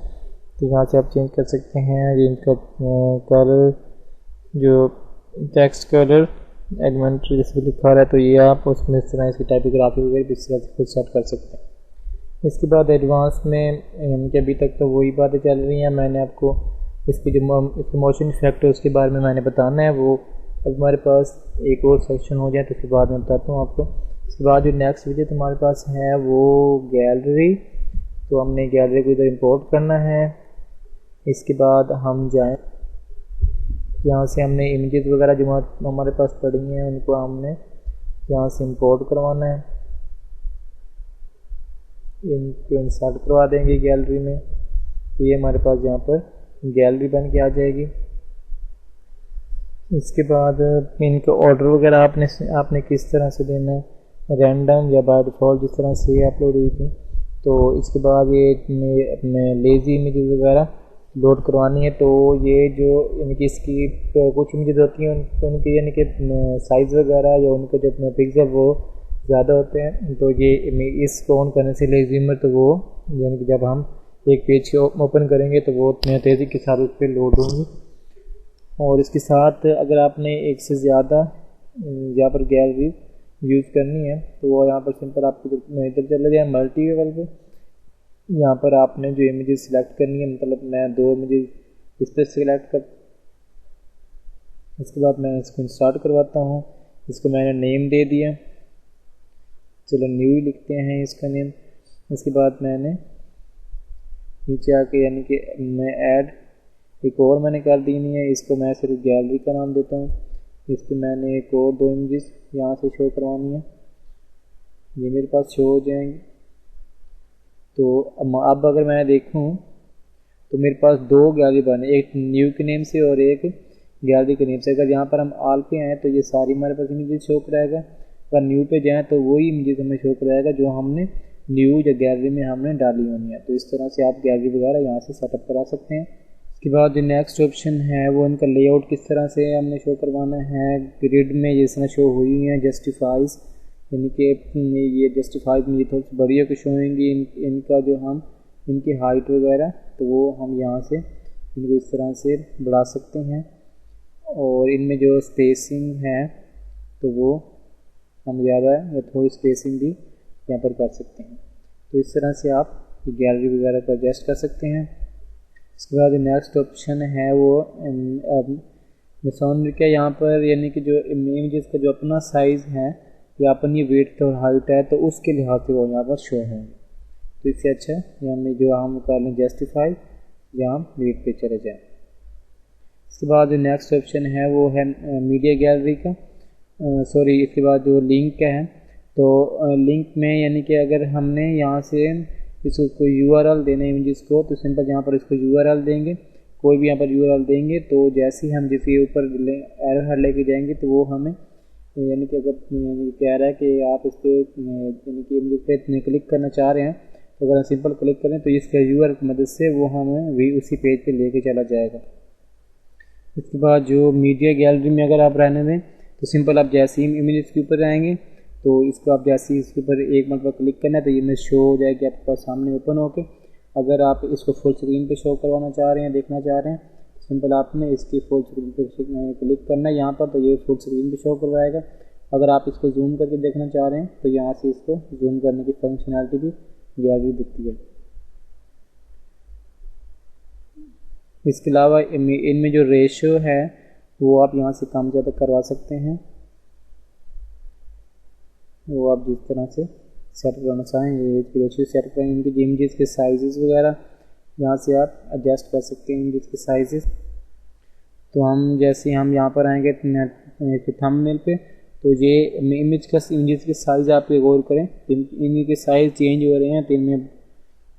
तो यहाँ से आप चेंज कर सकते हैं। ये इनका कलर, जो टेक्स्ट कलर एलिमेंट्री जैसे लिखा रहा है, तो ये आप उसमें इस तरह इसकी टाइपोग्राफी वगैरह इस तरह से खुद सेट कर सकते हैं। इसके बाद एडवांस में अभी तक तो वही बातें चल रही हैं। मैंने आपको इसकी जो मोशन इफेक्ट है उसके बारे में मैंने बताना है। वो अब हमारे पास एक और सेक्शन हो जाए तो उसके बाद मैं बताता हूँ आपको। इसके बाद जो नेक्स्ट विजेट हमारे पास है वो गैलरी। तो हमने गैलरी को इधर इंपोर्ट करना है। इसके बाद हम जाएं, यहाँ से हमने इमेजेस वगैरह जो हमारे पास पड़ी हैं उनको हमने यहाँ से इंपोर्ट करवाना है। इनको इंसर्ट करवा देंगे गैलरी में, तो ये हमारे पास यहाँ पर गैलरी बन के आ जाएगी। इसके बाद इनका ऑर्डर वगैरह आपने किस तरह से देना है, रैंडम या बाय डिफ़ॉल्ट जिस तरह से अपलोड हुई थी। तो इसके बाद ये अपने लेज़ी इमेजेस वगैरह लोड करवानी है। तो ये जो यानी कि इसकी कुछ इमेजेस होती हैं उनके यानी कि साइज़ वगैरह या उनके जो पिक्सल वो ज़्यादा होते हैं। तो ये इसको ऑन करने से लेज़ीमर, तो वो यानी कि जब हम एक पेज को ओपन करेंगे तो वो उतने तेज़ी के साथ उस पर लोड होंगी। और इसके साथ अगर आपने एक से ज़्यादा यहाँ पर गैलरी यूज़ करनी है तो वो यहाँ पर सिंपल आपको इधर चले जाए मल्टी लेवल पे। यहाँ पर आपने जो इमेजेस सिलेक्ट करनी है, मतलब मैं 2 इमेजेस इस पर सिलेक्ट कर, इसके बाद मैं इसको इंस्टार्ट करवाता हूँ। इसको मैंने नेम दे दिया, चलो न्यू ही लिखते हैं इसका नेम। इसके बाद मैंने नीचे आके यानी कि मैं ऐड एक और मैंने कर देनी है, इसको मैं सिर्फ गैलरी का नाम देता हूँ। इस पर मैंने एक और 2 इमेजेस यहाँ से शो करवानी है, ये मेरे पास शो हो जाएंगे। तो अब अगर मैं देखूँ तो मेरे पास 2 गैलरी बने, एक न्यू के नेम से और एक गैलरी के नेम से। अगर यहाँ पर हम आल पे आएँ तो ये सारी हमारे पास इमेजेस शो कराएगा। अगर न्यू पे जाएँ तो वही इमेजेस हमें शो कराएगा जो हमने न्यू या गैलरी में हमने डाली होनी है। तो इस तरह से आप गैलरी वगैरह यहाँ से सेटअप करा सकते हैं। इसके बाद जो नेक्स्ट ऑप्शन है वो इनका लेआउट किस तरह से हमने शो करवाना है। ग्रिड में जिस तरह शो हुई हैं जस्टिफाइज, यानी कि ये जस्टिफाइज में ये थोड़ी बड़ी होकर शो होंगी। इनका जो हम इनकी हाइट वगैरह तो वो हम यहाँ से इनको इस तरह से बढ़ा सकते हैं। और इनमें जो स्पेसिंग है तो वो हम ज़्यादा या थोड़ी स्पेसिंग भी यहाँ पर कर सकते हैं। तो इस तरह से आप गैलरी वगैरह को एडजस्ट कर सकते हैं। इसके बाद नेक्स्ट ऑप्शन है वो मिसोनरी का, यहाँ पर यानी कि जो इमेजेस का जो अपना साइज़ है या अपनी वेट और हाइट है तो उसके लिहाज से वो यहाँ पर शो होंगे। तो इससे अच्छा यानी जो हम कर लें जस्टिफाई या हम वेट पे चले जाएँ। इसके बाद जो नेक्स्ट ऑप्शन है वो है मीडिया गैलरी का। सॉरी इसके बाद जो लिंक है, तो लिंक में यानी कि अगर हमने यहाँ से इसको कोई URL देना है इमेजेस को, तो सिंपल यहाँ पर इसको URL देंगे, कोई भी यहाँ पर URL देंगे। तो जैसे ही हम जैसे ऊपर एरो हेड लेके जाएंगे तो वो हमें यानी कि अगर कह रहा है कि आप इस पर यानी कि इमेज पे क्लिक करना चाह रहे हैं, तो अगर हम सिंपल क्लिक करें तो इसके URL की मदद से वो हमें भी उसी पेज पे लेके चला जाएगा। इसके बाद जो मीडिया गैलरी में अगर आप रहने दें तो सिंपल आप जैसे ही इमेज के ऊपर आएंगे तो इसको आप जैसे ही इसके ऊपर एक मतलब क्लिक करना है तो ये इमेज शो हो जाएगी आपके पास सामने ओपन होके। अगर आप इसको फुल स्क्रीन पे शो करवाना चाह रहे हैं, देखना चाह रहे हैं, सिंपल आपने इसकी फुल स्क्रीन पे क्लिक करना है यहाँ पर, तो ये फुल स्क्रीन पे शो करवाएगा। अगर आप इसको जूम करके देखना चाह रहे हैं तो यहाँ से इसको जूम करने की फंक्शनैलिटी भी गैलरी दिखती है। इसके अलावा इनमें जो रेशियो है वो आप यहाँ से कम ज़्यादा करवा सकते हैं, वो आप जिस तरह से सेट करना चाहें ये रेशियो सेट करें। इनके इमेजेस के साइजेस वगैरह यहाँ से आप एडजस्ट कर सकते हैं इमेजेस के साइजेस। तो हम जैसे हम यहाँ पर आएंगे थंबनेल पे, तो ये इमेजेस के साइज़ आप गौर करें, इनके साइज़ चेंज हो रहे हैं। तो इनमें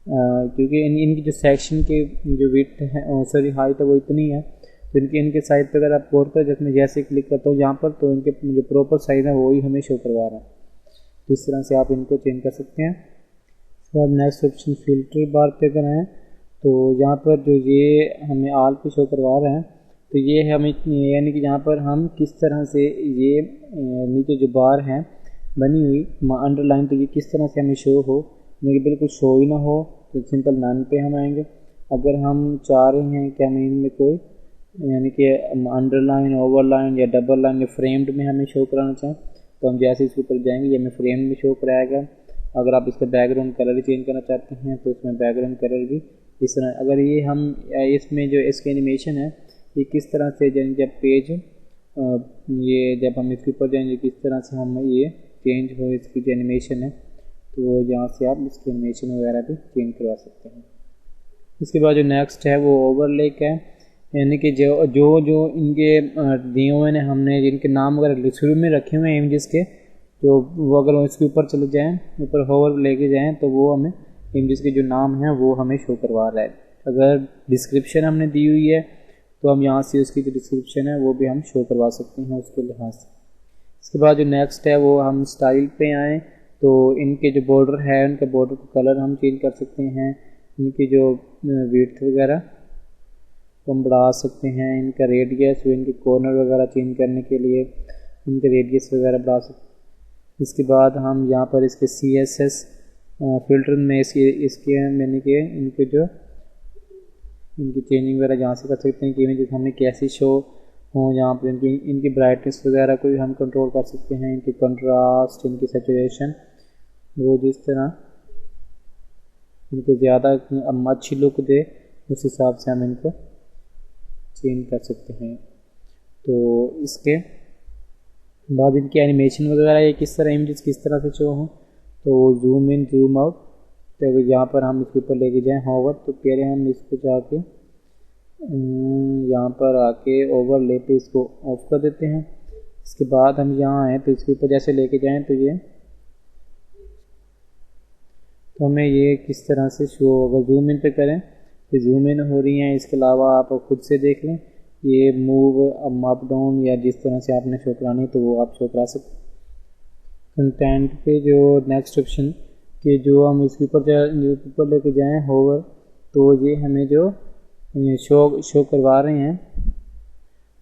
क्योंकि इनकी जो सेक्शन के जो विड्थ है सॉरी हाइट है वो इतनी है, तो इनके साइज़ पर अगर आप गौर करें, जिसमें जैसे क्लिक करता हूँ यहाँ पर, तो इनके जो प्रॉपर साइज़ है वही हमें शो करवा रहा है। तो इस तरह से आप इनको चेंज कर सकते हैं। उसके बाद नेक्स्ट ऑप्शन फिल्टर बार पे अगर हैं तो यहाँ पर जो ये हमें आल पे शो करवा रहे हैं, तो ये हमें यानी कि यहाँ पर हम किस तरह से ये नीचे जो बार हैं बनी हुई अंडरलाइन, तो ये किस तरह से हमें शो हो, यानी बिल्कुल शो ही ना हो, तो सिंपल नन पे हम आएंगे। अगर हम चाह रहे हैं कि हमें इनमें कोई यानी कि अंडरलाइन, ओवरलाइन या डबल लाइन या फ्रेम्ड में हमें शो कराना चाहें, तो हम जैसे इसके ऊपर जाएंगे ये हमें फ्रेम में शो कराएगा। अगर आप इसका बैकग्राउंड कलर चेंज करना चाहते हैं तो इसमें बैकग्राउंड कलर भी इस तरह, अगर ये हम इसमें जो इसके एनिमेशन है ये किस तरह से जब पेज ये जब हम इसके ऊपर जाएंगे किस तरह से हम ये चेंज हो इसकी जो एनिमेशन है, तो यहाँ से आप इसकी एनिमेशन वगैरह भी चेंज करवा सकते हैं। इसके बाद जो नेक्स्ट है वो ओवरले का है, यानी कि जो इनके दिए हुए ने हमने जिनके नाम वगैरह शुरू में रखे हुए हैं इमेजेस के, जो वो अगर इसके ऊपर चले जाएं, ऊपर होवर लेके जाएं, तो वो हमें इमेजेस के जो नाम हैं वो हमें शो करवा रहा है। अगर डिस्क्रिप्शन हमने दी हुई है तो हम यहाँ से उसकी जो डिस्क्रिप्शन है वो भी हम शो करवा सकते हैं उसके लिहाज से। इसके बाद जो नेक्स्ट है वो हम स्टाइल पे आएँ, तो इनके जो बॉर्डर है उनके बॉर्डर का कलर हम चेंज कर सकते हैं, इनकी जो विड्थ वगैरह तो हम बढ़ा सकते हैं, इनका रेडियस, इनके कॉर्नर वगैरह चेंज करने के लिए इनके रेडियस वगैरह बढ़ा सकते हैं। इसके बाद हम यहाँ पर इसके CSS फिल्टर में इसके यानी कि इनके जो इनकी चेंजिंग वगैरह यहाँ से कर सकते हैं कि इमेज हमें कैसी शो हो। यहाँ पर इनकी ब्राइटनेस वगैरह को भी हम कंट्रोल कर सकते हैं, इनकी कंट्रास्ट, इनकी सैचुरेशन, वो जिस तरह इनको ज़्यादा अच्छी लुक दे उस हिसाब से हम इनको चेंज कर सकते हैं। तो इसके बाद इनकी एनिमेशन वगैरह ये किस तरह इमेजेस किस तरह से शो हों, तो जूम इन जूम आउट, तो अगर यहाँ पर हम इसके ऊपर लेके जाएं होवर, तो पहले हम इसको जाके यहाँ पर आके ओवरले पे इसको ऑफ कर देते हैं। इसके बाद हम यहाँ आए तो इसके ऊपर जैसे लेके जाएं तो ये तो हमें ये किस तरह से शो, अगर जूम इन पे करें तो जूम इन हो रही हैं। इसके अलावा आप खुद से देख लें, ये मूव अप डाउन या जिस तरह से आपने शो करानी तो वो आप शो करा सकते। कंटेंट पे जो नेक्स्ट ऑप्शन कि जो हम इसके ऊपर लेके जाएं होवर, तो ये हमें जो शो करवा रहे हैं,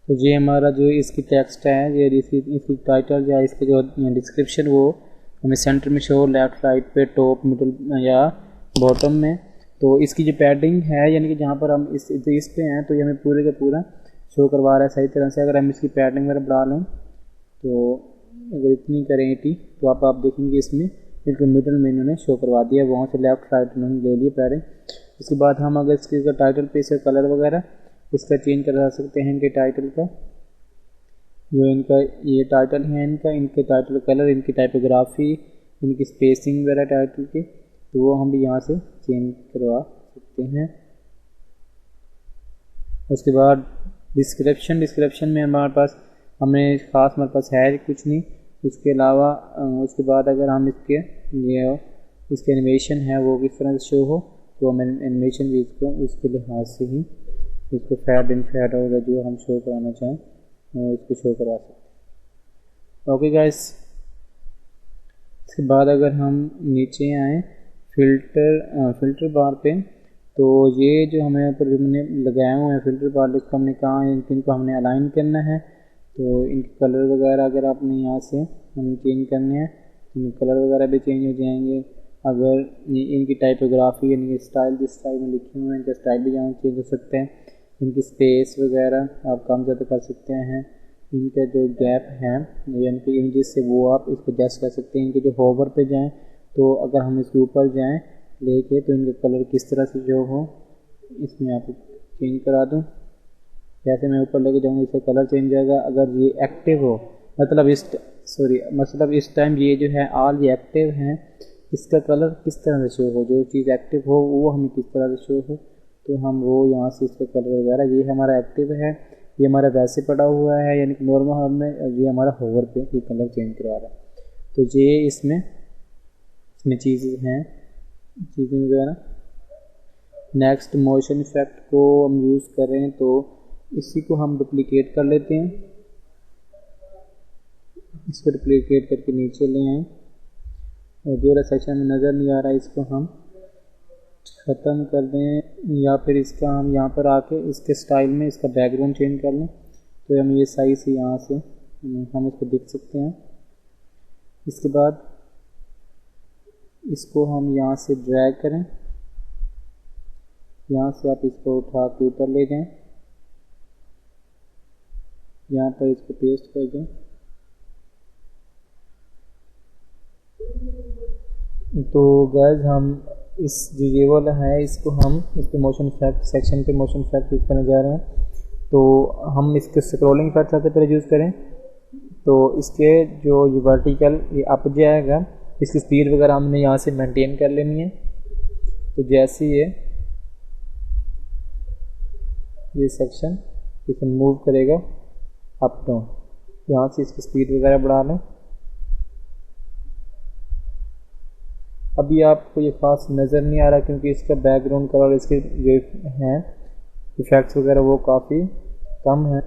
तो ये हमारा जो इसकी टेक्स्ट है, ये इसकी टाइटल या इसके जो डिस्क्रिप्शन वो हमें सेंटर में शो, लेफ्ट राइट पे, टॉप मिडल या बॉटम में। तो इसकी जो पैडिंग है यानी कि जहाँ पर हम इस पे हैं तो ये हमें पूरे का पूरा शो करवा रहा है सही तरह से। अगर हम इसकी पैडिंग वगैरह बढ़ा लें तो अगर इतनी करें 80, तो आप देखेंगे इसमें बिल्कुल मिडल में इन्होंने शो करवा दिया, वहाँ से लेफ्ट राइट इन्होंने ले लिए पैडिंग। उसके बाद हम अगर इसके टाइटल पे इसका कलर वगैरह इसका चेंज करा सकते हैं, इनके टाइटल का जो इनका ये टाइटल है इनके टाइटल कलर, इनकी टाइपोग्राफी, इनकी स्पेसिंग वगैरह टाइटल की, तो वो हम भी यहाँ से चेंज करवा सकते हैं। उसके बाद डिस्क्रिप्शन में हमारे पास हमें ख़ास हमारे पास है कुछ नहीं। उसके अलावा उसके बाद अगर हम इसके एनिमेशन है वो किस तरह से शो हो, तो हम एनिमेशन भी इसको उसके लिहाज से ही इसको फेड इन फेड आउट जो हम शो कराना चाहें इसको शो करवा सकते हैं। ओके गाइस, इसके बाद अगर हम नीचे आएँ फिल्टर बार पे, तो ये जो हमें ऊपर हमने लगाए हुए हैं फिल्टर बार, इसको हमने कहा इनको हमने अलाइन करना है। तो इनके कलर वगैरह अगर आपने यहाँ से हम चेंज करने हैं तो कलर वगैरह भी चेंज हो जाएंगे। अगर इनकी टाइपोग्राफी यानी स्टाइल जिस स्टाइल में लिखे हुए हैं इनका स्टाइल भी यहाँ चेंज हो सकते हैं। इनकी स्पेस वगैरह आप कम ज़्यादा कर सकते हैं। इनका जो गैप है यानी कि इमेजेस से वो आप इसको एडजस्ट कर सकते हैं। इनके जो होवर पे जाएं तो अगर हम इसके ऊपर जाएं लेके तो इनका कलर किस तरह से जो हो इसमें आप चेंज करा दूं। जैसे मैं ऊपर लेके जाऊंगा इसका कलर चेंज जाएगा। अगर ये एक्टिव हो मतलब इस टाइम ये जो है ऑल ये एक्टिव हैं, इसका कलर किस तरह से शो हो, जो चीज़ एक्टिव हो वो हमें किस तरह से शो हो, तो हम वो यहाँ से इसका कलर वगैरह ये हमारा एक्टिव है, ये हमारा वैसे पड़ा हुआ है यानी कि नॉर्मल हमने ये हमारा होवर पे ये कलर चेंज करवा रहा है। तो ये इसमें चीज़ें हैं चीज़ें वगैरह। नेक्स्ट मोशन इफेक्ट को हम यूज़ कर रहे हैं तो इसी को हम डुप्लीकेट कर लेते हैं। इसको डुप्लीकेट करके नीचे ले आए और जो वाला सेक्शन में नज़र नहीं आ रहा है इसको हम ख़त्म कर दें, या फिर इसका हम यहाँ पर आके इसके स्टाइल में इसका बैकग्राउंड चेंज कर लें तो हम ये सही से यहाँ से हम इसको देख सकते हैं। इसके बाद इसको हम यहाँ से ड्रैग करें, यहाँ से आप इसको उठा के ऊपर ले जाएं, यहाँ पर इसको पेस्ट कर दें। तो गाइस हम इस जो ये वाला है इसको हम इस पे मोशन इफेक्ट सेक्शन पे मोशन इफेक्ट यूज़ करने जा रहे हैं। तो हम इसके स्क्रॉलिंग इफेक्ट सबसे पहले यूज़ करें तो इसके जो ये वर्टिकल ये अप जाएगा, इसकी स्पीड वगैरह हमने यहाँ से मेंटेन कर लेनी है। तो जैसे ये सेक्शन इसे मूव करेगा अप डाउन, यहाँ से इसकी स्पीड वगैरह बढ़ा लें। अभी आपको ये खास नज़र नहीं आ रहा क्योंकि इसका बैकग्राउंड कलर इसके जो हैं इफ़ेक्ट्स वगैरह वो काफ़ी कम है।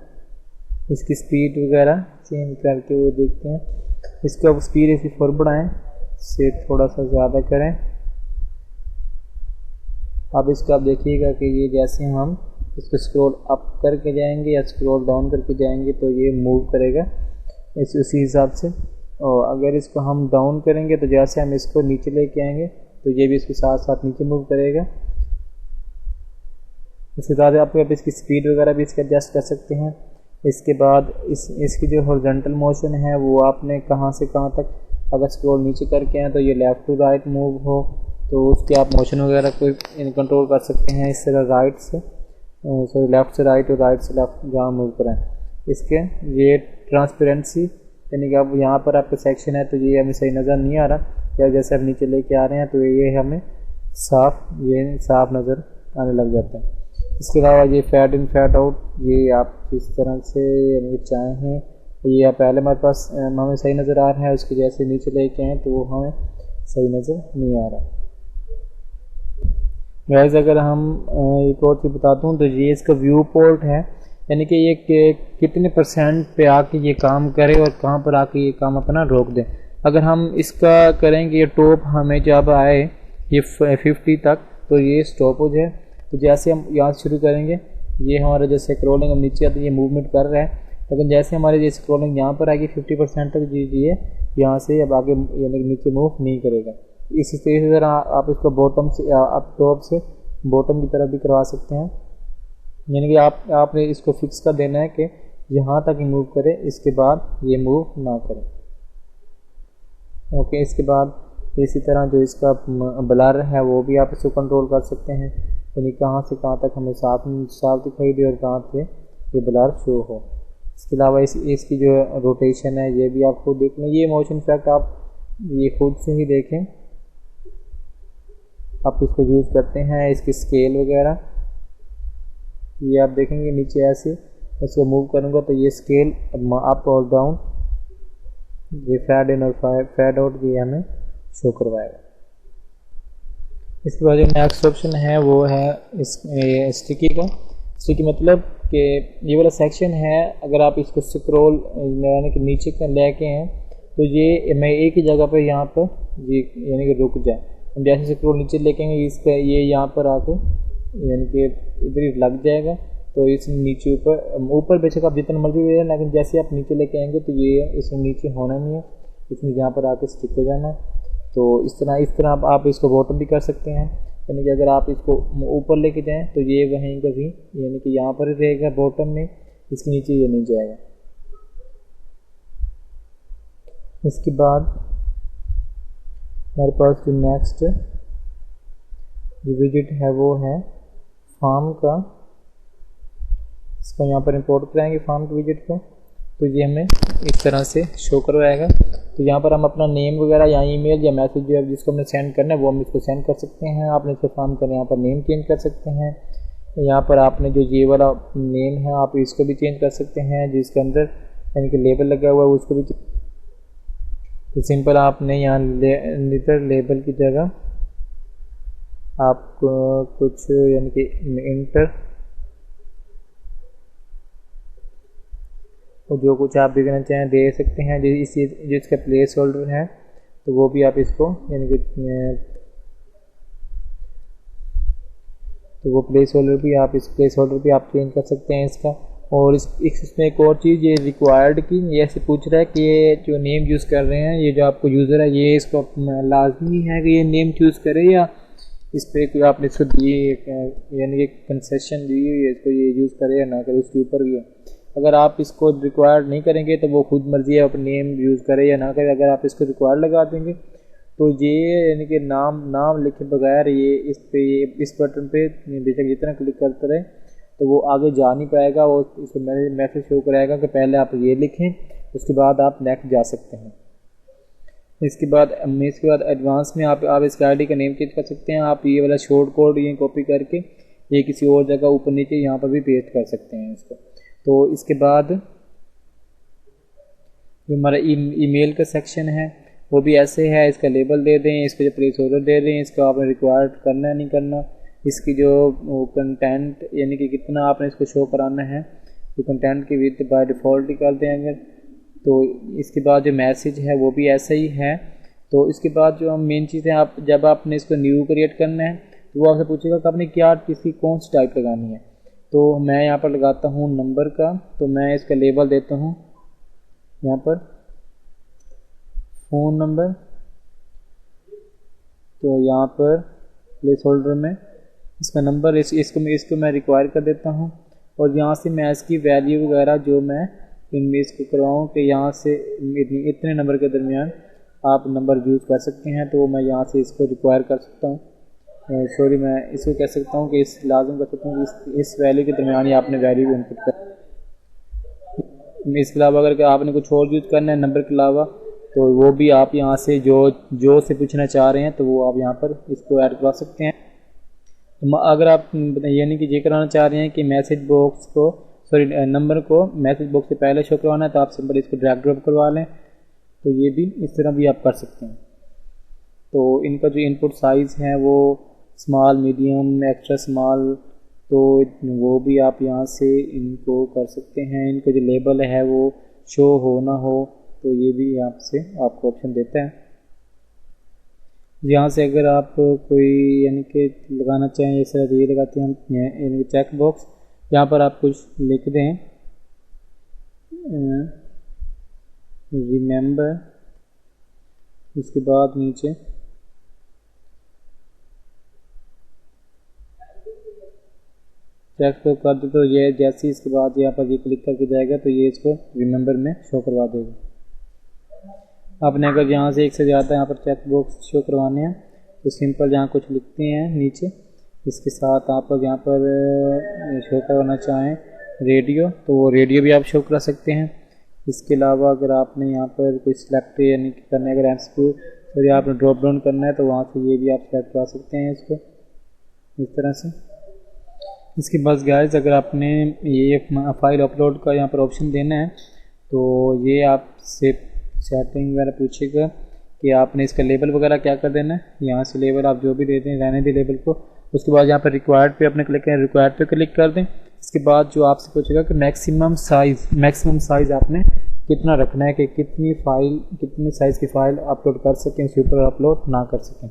इसकी स्पीड वगैरह चेंज करके वो देखते हैं। इसको अब स्पीड इसकी फॉर बढ़ाएँ से थोड़ा सा ज़्यादा करें। अब इसको आप देखिएगा कि ये जैसे हम इसको स्क्रॉल अप करके जाएंगे या स्क्रॉल डाउन करके जाएंगे तो ये मूव करेगा उसी हिसाब से। और अगर इसको हम डाउन करेंगे तो जैसे हम इसको नीचे लेके आएंगे तो ये भी इसके साथ साथ नीचे मूव करेगा। इसके बाद आप इसकी स्पीड वगैरह भी इसका एडजस्ट कर सकते हैं। इसके बाद इसकी जो हॉरिजॉन्टल मोशन है वो आपने कहाँ से कहाँ तक, अगर स्क्रॉल नीचे करके आए तो ये लेफ़्ट टू राइट मूव हो तो उसके आप मोशन वगैरह को कंट्रोल कर सकते हैं। इस तरह राइट से लेफ़्ट से राइट और राइट से लेफ़्ट जहाँ मूव करें। इसके ये ट्रांसपेरेंसी यानी कि अब यहाँ पर आपका सेक्शन है तो ये हमें सही नज़र नहीं आ रहा, या जैसे आप नीचे लेके आ रहे हैं तो ये हमें साफ नज़र आने लग जाता है। इसके अलावा ये फेड इन फेड आउट ये आप किस तरह से यानी चाहें, ये आप पहले हमारे पास हमें सही नज़र आ रहा है, उसके जैसे नीचे लेके आएँ तो वो हमें सही नज़र नहीं आ रहा। वैसे अगर हम एक और चीज़ बता दूँ तो ये इसका व्यू पोर्ट है, यानी कि ये कितने परसेंट पे आके ये काम करे और कहाँ पर आके ये काम अपना रोक दें। अगर हम इसका करेंगे ये टॉप हमें जब आए ये 50 तक तो ये स्टॉप हो जाए। तो जैसे हम यहाँ से शुरू करेंगे ये हमारा जैसे स्क्रॉलिंग हम नीचे आते ये मूवमेंट कर रहा है, लेकिन जैसे हमारे ये स्क्रॉलिंग यहाँ पर आएगी 50% तक ये यहाँ से अब आगे यानी नीचे मूव नहीं करेगा। इसी तरह आप इसको बॉटम से आप टॉप से बॉटम की तरफ भी करवा सकते हैं, यानी कि आपने इसको फिक्स कर देना है कि यहाँ तक ही मूव करे, इसके बाद ये मूव ना करे। ओके, इसके बाद इसी तरह जो इसका ब्लर है वो भी आप इसको कंट्रोल कर सकते हैं, यानी कहाँ से कहाँ तक हमें साफ दिखाई दे और कहाँ से ये ब्लर शो हो। इसके अलावा इसकी जो रोटेशन है ये भी आप खुद देख लें। ये मोशन इफेक्ट आप ये खुद से ही देखें, आप इसको यूज़ करते हैं। इसकी स्केल वगैरह ये आप देखेंगे नीचे ऐसे इसको मूव करूँगा तो ये स्केल अप और डाउन, ये फेड इन और फेड आउट ये हमें शो करवाएगा। इसके बाद जो नेक्स्ट ऑप्शन है वो है स्टिकी का। स्टिकी मतलब कि ये वाला सेक्शन है, अगर आप इसको स्क्रॉल यानी कि नीचे का लेके हैं तो ये मैं एक ही जगह पर यहाँ पर ये यानी कि रुक जाए। हम जैसे स्क्रॉल नीचे लेके आएंगे इसका ये यहाँ पर आके यानी कि इधर ही लग जाएगा। तो इस नीचे ऊपर बेशक आप जितना मर्जी ले, लेकिन जैसे आप नीचे लेके आएंगे तो ये इसमें नीचे होना नहीं है, इसमें यहाँ पर आके स्टिक हो जाना। तो इस तरह आप इसको बॉटम भी कर सकते हैं, यानी कि अगर आप इसको ऊपर लेके जाएं तो ये वहीं कभी यानी कि यहाँ पर रहेगा बॉटम में, इसके नीचे ये नहीं जाएगा। इसके बाद हमारे पास जो नेक्स्ट जो विजिट है वो है फार्म का। इसको यहाँ पर इंपोर्ट कराएंगे फार्म के विजिट को, तो ये हमें इस तरह से शो करवाएगा। तो यहाँ पर हम अपना नेम वगैरह या ईमेल या मैसेज जो है जिसको हमने सेंड करना है वो हम इसको सेंड कर सकते हैं। आपने इसको फार्म करना, यहाँ पर नेम चेंज कर सकते हैं। यहाँ पर आपने जो ये वाला नेम है आप इसको भी चेंज कर सकते हैं, जिसके अंदर यानी कि लेबल लगा हुआ है उसको भी। तो सिंपल आपने यहाँ लेबल की जगह आप कुछ यानी कि इंटर और जो कुछ आप भी देना चाहें दे सकते हैं। जो इसका प्लेस होल्डर है तो वो भी आप इसको यानी कि तो वो प्लेस होल्डर भी आप चेंज कर सकते हैं इसका। और इसमें एक और चीज़ ये रिक्वायर्ड की ये ऐसे पूछ रहा है कि ये जो नेम यूज़ कर रहे हैं ये जो आपको यूज़र है ये इसको लाजमी है कि ये नेम चूज़ करे या इस पर कोई आपने इसको दिए यानी कि कंसेशन दी हुई है इसको ये यूज़ करे या ना करे, उसके ऊपर भी है। अगर आप इसको रिक्वायर्ड नहीं करेंगे तो वो खुद मर्जी है अपने नेम यूज़ करे या ना करे। अगर आप इसको रिक्वायर्ड लगा देंगे तो ये यानी कि नाम लिखे बगैर ये इस बटन पे बेशक जितना क्लिक करते रहे तो वो आगे जा नहीं पाएगा। वो इसको मैसेज शो कराएगा कि पहले आप ये लिखें, उसके बाद आप नेक्स्ट जा सकते हैं। इसके बाद एडवांस में आप इसके आईडी का नेम चेंज कर सकते हैं। आप ये वाला शॉर्ट कोड ये कॉपी करके ये किसी और जगह ऊपर नीचे यहाँ पर भी पेस्ट कर सकते हैं इसको। तो इसके बाद जो हमारा ईमेल का सेक्शन है वो भी ऐसे है, इसका लेबल दे दें, इसको जो प्लेस होल्डर दे दें, इसको आपने रिक्वायर्ड करना है नहीं करना, इसकी जो कंटेंट यानी कि कितना आपने इसको शो कराना है तो कंटेंट की विड्थ बाय डिफ़ॉल्ट ही कर दें अगर। तो इसके बाद जो मैसेज है वो भी ऐसा ही है। तो इसके बाद जो मेन चीज़ है, आप जब आपने इसको न्यू क्रिएट करना है तो वो आपसे पूछेगा कि आपने क्या किसी कौन सी टाइप लगानी है। तो मैं यहाँ पर लगाता हूँ नंबर का, तो मैं इसका लेबल देता हूँ यहाँ पर फ़ोन नंबर। तो यहाँ पर प्लेस होल्डर में इसका नंबर इसको मैं रिक्वायर कर देता हूँ। और यहाँ से मैं इसकी वैल्यू वगैरह जो मैं इनमें इसको करवाऊँ कि यहाँ से इतने नंबर के दरमियान आप नंबर यूज़ कर सकते हैं। तो मैं यहाँ से इसको रिक्वायर कर सकता हूँ, सॉरी मैं इसको कह सकता हूँ कि लाजम कर सकता हूँ कि इस वैल्यू के दरमियान ही आपने वैल्यू इनपुट कर। इसके अलावा अगर आपने कुछ और यूज़ करना है नंबर के अलावा तो वो भी आप यहाँ से जो से पूछना चाह रहे हैं तो वो आप यहाँ पर इसको ऐड करवा सकते हैं। अगर आप यानी कि ये कराना चाह रहे हैं कि मैसेज बॉक्स को नंबर को मैसेज बॉक्स से पहले शो करवाना है तो आप सिंपल इसको ड्रैग ड्रॉप करवा लें, तो ये भी इस तरह भी आप कर सकते हैं। तो इनका जो इनपुट साइज़ है वो स्मॉल, मीडियम, एक्स्ट्रा स्मॉल, तो वो भी आप यहाँ से इनको कर सकते हैं। इनका जो लेबल है वो शो हो ना हो तो ये भी यहाँ से आपको ऑप्शन देता है। यहाँ से अगर आप कोई यानी कि लगाना चाहें जैसे ये लगाते हैं हम यानी कि चेक बॉक्स, यहाँ पर आप कुछ लिख दें रिमेंबर, इसके बाद नीचे चेक कर दो तो ये जैसे इसके बाद यहाँ पर ये क्लिक करके जाएगा तो ये इसको रिमेंबर में शो करवा देगा। आपने अगर यहाँ से एक से ज़्यादा यहाँ पर चेक बॉक्स शो करवाने हैं तो सिंपल यहाँ कुछ लिखते हैं नीचे, इसके साथ आप लोग यहाँ पर शो करवाना चाहें रेडियो तो वो रेडियो भी आप शो करा सकते हैं। इसके अलावा अगर आपने यहाँ पर कोई सिलेक्ट यानी कि करना है अगर एमसीक्यू तो या आपने ड्रॉप डाउन करना है तो वहाँ से ये भी आप सेलेक्ट करा सकते हैं इसको इस तरह से। इसके बाद गाइस अगर आपने ये फाइल अपलोड का यहाँ पर ऑप्शन देना है तो ये आपसे सेटिंग वगैरह पूछेगा कि आपने इसका लेबल वगैरह क्या कर देना है। यहाँ से लेबल आप जो भी देते हैं रहने दें लेबल को। उसके बाद यहाँ पर रिक्वायर्ड पे अपने क्लिक करें, रिक्वायर्ड पे क्लिक कर दें। इसके बाद जो आपसे पूछेगा कि मैक्सिमम साइज़ आपने कितना रखना है कि कितनी साइज़ की फ़ाइल अपलोड कर सकें, उसके ऊपर अपलोड ना कर सकें।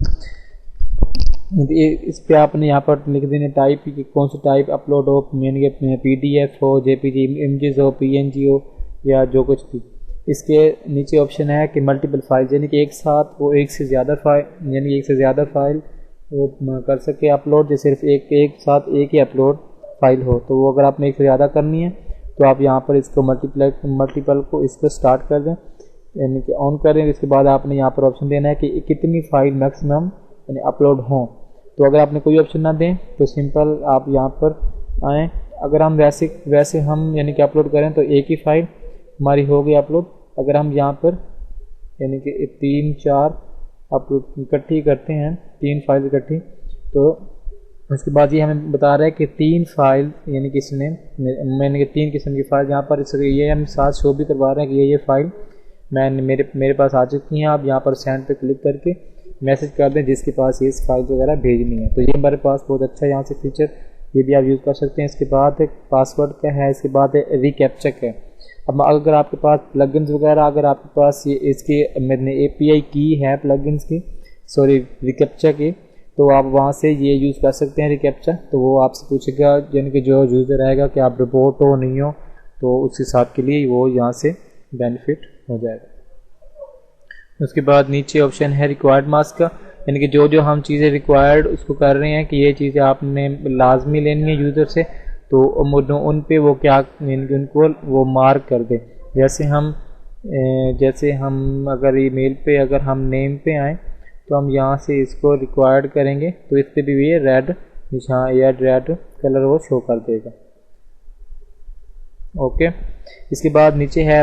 इस पे आपने यहाँ पर लिख देने टाइप कि कौन सा टाइप अपलोड हो, यानी कि PDF हो, JPG इमेजेस हो, PNG हो या जो कुछ भी। इसके नीचे ऑप्शन है कि मल्टीपल फाइल, यानी कि एक साथ वो एक से ज़्यादा फाइल वो कर सके अपलोड, जैसे सिर्फ एक साथ एक ही अपलोड फाइल हो। तो वो अगर आपने एक से ज़्यादा करनी है तो आप यहाँ पर इसको मल्टीपल को इसको स्टार्ट कर दें, यानी कि ऑन करें। इसके बाद आपने यहाँ पर ऑप्शन देना है कि कितनी फाइल मैक्सिमम यानी अपलोड हों। तो अगर आपने कोई ऑप्शन ना दें तो सिंपल आप यहाँ पर आएँ। अगर हम वैसे हम यानी कि अपलोड करें तो एक ही फाइल हमारी हो गई अपलोड। अगर हम यहाँ पर यानी कि 3-4 अपलोड इकट्ठी करते हैं, 3 फाइल इकट्ठी, तो उसके बाद ये हमें बता रहा है कि 3 फाइल यानी कि इसने मैंने कि 3 किस्म की फ़ाइल यहाँ पर ये हम साथ शो भी करवा रहे हैं कि ये फाइल मेरे पास आ चुकी हैं। आप यहाँ पर सेंड पे क्लिक करके मैसेज कर दें जिसके पास ये फाइल वगैरह भेजनी है। तो ये हमारे पास बहुत अच्छा है यहाँ से फीचर, ये भी आप यूज़ कर सकते हैं। इसके बाद एक पासवर्ड का है, इसके बाद रिकैप्चा है। अब अगर आपके पास प्लगइन्स वगैरह, अगर आपके पास ये इसकी मैंने API की है प्लगइन्स की, सॉरी रिकैप्चा की, तो आप वहाँ से ये यूज़ कर सकते हैं रिकैप्चा। तो वो आपसे पूछेगा यानी कि जो यूज़र रहेगा कि आप रिपोर्ट हो नहीं हो, तो उस हिसाब के लिए वो यहाँ से बेनिफिट हो जाएगा। उसके बाद नीचे ऑप्शन है रिक्वायर्ड मास्क का, यानी कि जो हम चीज़ें रिक्वायर्ड उसको कर रहे हैं कि ये चीज़ें आपने लाजमी लेनी है यूज़र से, तो उन पे वो क्या यानी कि उनको वो मार्क कर दे। जैसे हम अगर ईमेल पे अगर हम नेम पे आएँ तो हम यहाँ से इसको रिक्वायर्ड करेंगे तो इस पर भी ये रेड निशान या रेड कलर वो शो कर देगा। ओके, इसके बाद नीचे है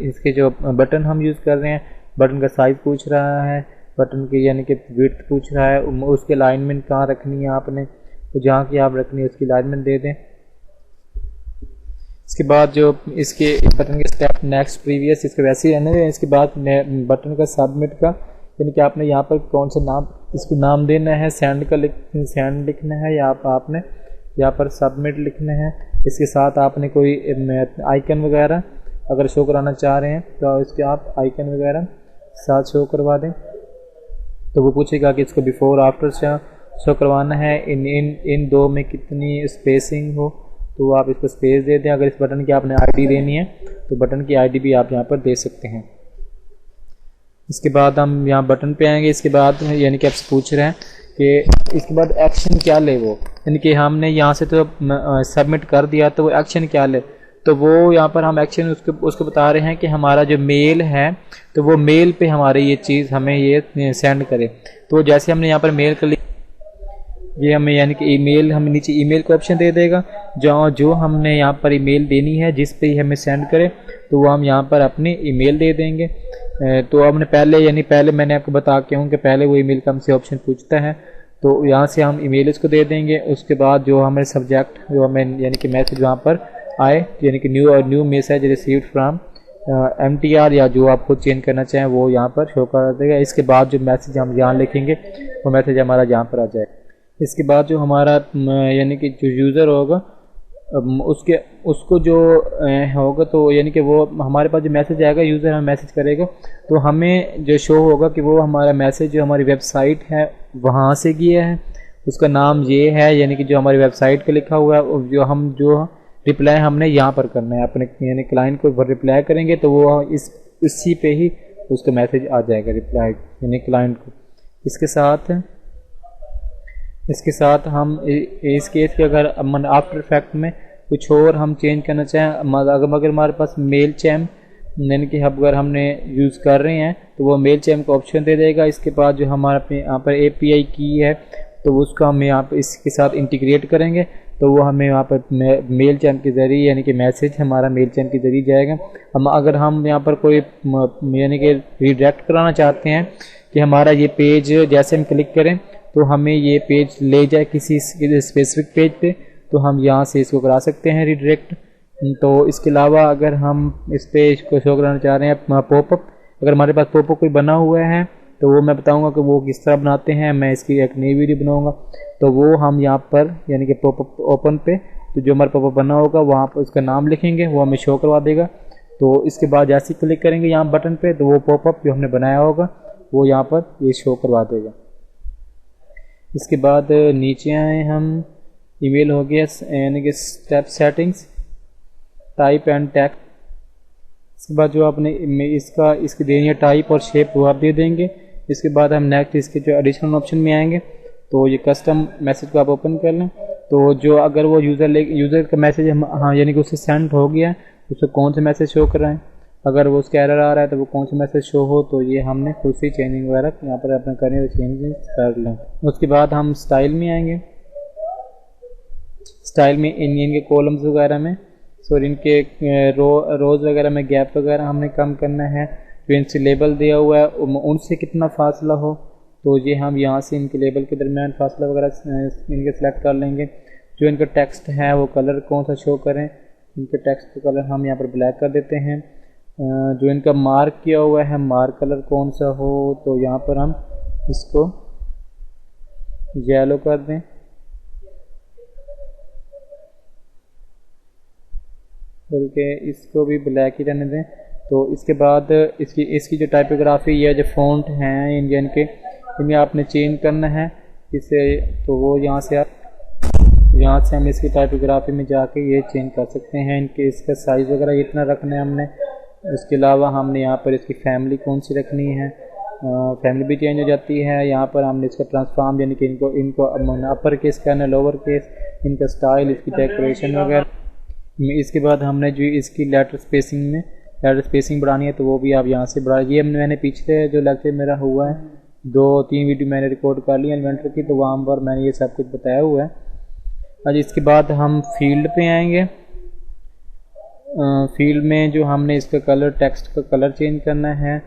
इसके जो बटन हम यूज़ कर रहे हैं, बटन का साइज़ पूछ रहा है, बटन की यानी कि विड्थ पूछ रहा है, उसके अलाइनमेंट कहाँ रखनी है आपने, तो जहाँ की आप रखनी है उसकी अलाइनमेंट दे दें। इसके बाद जो इसके बटन के स्टेप नेक्स्ट प्रीवियस इसके वैसे ही रहने दें। इसके बाद बटन का सबमिट का, यानी कि आपने यहाँ पर कौन सा नाम इसको नाम देना है, सेंड लिखना है या आपने यहाँ पर सबमिट लिखना है। इसके साथ आपने कोई आइकन वगैरह अगर शो कराना चाह रहे हैं तो इसके आप आइकन वगैरह साथ शो करवा दें। तो वो पूछेगा कि इसको बिफोर आफ्टर शो करवाना है, इन दो में कितनी स्पेसिंग हो, तो आप इसको स्पेस दे दें। अगर इस बटन की आपने ID देनी है तो बटन की ID भी आप यहाँ पर दे सकते हैं। इसके बाद हम यहाँ बटन पे आएंगे। इसके बाद यानी कि आपसे पूछ रहे हैं कि इसके बाद एक्शन क्या ले, वो यानी कि हमने यहाँ से तो सबमिट कर दिया तो वो एक्शन क्या ले, तो वो यहाँ पर हम एक्शन उसको बता रहे हैं कि हमारा जो मेल है तो वो मेल पे हमारे ये चीज़ हमें ये सेंड करे। तो जैसे हमने यहाँ पर मेल कर लिया, ये हमें यानी कि ईमेल हमें नीचे ईमेल का ऑप्शन दे देगा, जो हमने यहाँ पर ईमेल देनी है जिस पे हमें सेंड करे तो वो हम यहाँ पर अपनी ईमेल दे देंगे। तो हमने पहले मैंने आपको बता के हूँ कि पहले वो ईमेल का हमसे ऑप्शन पूछता है, तो यहाँ से हम ईमेल इसको दे देंगे। उसके बाद जो हमें सब्जेक्ट जो हमें यानी कि मैसेज वहाँ पर आए, यानी कि new message received from MTR या जो आप खुद चेंज करना चाहें वो यहाँ पर शो कर देगा। इसके बाद जो मैसेज हम यहाँ लिखेंगे वो मैसेज हमारा यहाँ पर आ जाएगा। इसके बाद जो हमारा यानी कि जो यूज़र होगा उसको जो होगा तो यानी कि वो हमारे पास जो मैसेज आएगा, यूज़र हमें मैसेज करेगा तो हमें जो शो होगा कि वो हमारा मैसेज जो हमारी वेबसाइट है वहाँ से गया है, उसका नाम ये है, यानी कि जो हमारी वेबसाइट पे लिखा हुआ है, जो रिप्लाई हमने यहाँ पर करना है अपने यानी क्लाइंट को रिप्लाई करेंगे तो वो इसी पे ही उसका मैसेज आ जाएगा रिप्लाई यानी क्लाइंट को। इसके साथ हम इस केस के अगर आफ्टर इफेक्ट में कुछ और हम चेंज करना चाहें, अगर हमारे पास मेल चैम यानी कि अगर हमने यूज़ कर रहे हैं तो वो मेल चैम का ऑप्शन दे देगा। इसके बाद जो हमारा अपने यहाँ पर API की है तो उसको हम यहाँ पर इसके साथ इंटीग्रेट करेंगे तो वो हमें यहाँ पर मेल चैम के ज़रिए यानी कि मैसेज हमारा मेल चैम के ज़रिए जाएगा। अगर हम यहाँ पर कोई यानी कि रिडायरेक्ट कराना चाहते हैं कि हमारा ये पेज जैसे हम क्लिक करें तो हमें ये पेज ले जाए किसी स्पेसिफिक पेज पे, तो हम यहाँ से इसको करा सकते हैं रिडायरेक्ट। तो इसके अलावा अगर हम इस पे इसको शो कराना चाह रहे हैं पॉपअप, अगर हमारे पास पॉपअप कोई बना हुआ है तो वो मैं बताऊंगा कि वो किस तरह बनाते हैं, मैं इसकी एक नई वीडियो बनाऊंगा। तो वो हम यहाँ पर यानी कि पॉपअप ओपन पे, तो जो हमारा पॉपअप बना होगा वहाँ पर उसका नाम लिखेंगे, वो हमें शो करवा देगा। तो इसके बाद जैसे ही क्लिक करेंगे यहाँ बटन पे, तो वो पॉपअप जो हमने बनाया होगा वो यहाँ पर ये शो करवा देगा। इसके बाद नीचे आए हम, ईमेल हो गया यानी कि step settings, type and text. इसके बाद जो आपने इसकी देनी है टाइप और शेप वो आप दे देंगे। इसके बाद हम नेक्स्ट इसके जो एडिशनल ऑप्शन में आएंगे, तो ये कस्टम मैसेज को आप ओपन कर लें। तो जो अगर वो यूज़र का मैसेज हम यानी कि उससे सेंड हो गया है, उसको कौन से मैसेज शो कर रहे हैं, अगर वो उसका एरर आ रहा है तो वो कौन सा मैसेज शो हो, तो ये हमने खुद से चेंजिंग वगैरह यहाँ पर अपने करनी है तो चेंजिंग कर लें। उसके बाद हम स्टाइल में आएंगे। स्टाइल में इनके कॉलम्स वगैरह में सॉरी इनके रोज वगैरह में गैप वगैरह हमने कम करना है। जो इनसे लेबल दिया हुआ है उनसे कितना फासला हो, तो ये हम यहाँ से इनके लेबल के दरमियान फासला वगैरह इनके सेलेक्ट कर लेंगे। जो इनका टेक्स्ट है वो कलर कौन सा शो करें, इनके टेक्स्ट का कलर हम यहाँ पर ब्लैक कर देते हैं। जो इनका मार्क किया हुआ है मार्क कलर कौन सा हो, तो यहाँ पर हम इसको येलो कर दें। बल्कि इसको भी ब्लैक ही रहने दें। तो इसके बाद इसकी जो टाइपोग्राफी या जो फ़ॉन्ट हैं इंडियन के, इन्हें आपने चेंज करना है इसे। तो वो यहाँ से हम इसकी टाइपोग्राफी में जाके ये चेंज कर सकते हैं। इनके इसका साइज़ वगैरह इतना रखना है हमने। इसके अलावा हमने यहाँ पर इसकी फैमिली कौन सी रखनी है, फैमिली भी चेंज हो जाती है। यहाँ पर हमने इसका ट्रांसफॉर्म यानी कि इनको अपर केस करना है, लोअर केस, इनका स्टाइल, इसकी डेकोरेशन वगैरह। इसके बाद हमने जो इसकी लेटर स्पेसिंग बढ़ानी है, तो वो भी आप यहाँ से बढ़ा। ये मैंने पिछले जो लेक्चर मेरा हुआ है 2-3 वीडियो मैंने रिकॉर्ड कर ली एलिमेंट्री की, तो वहाँ पर मैंने ये सब कुछ बताया हुआ है। आज इसके बाद हम फील्ड पे आएंगे। फील्ड में जो हमने इसका कलर, टेक्स्ट का कलर चेंज करना है,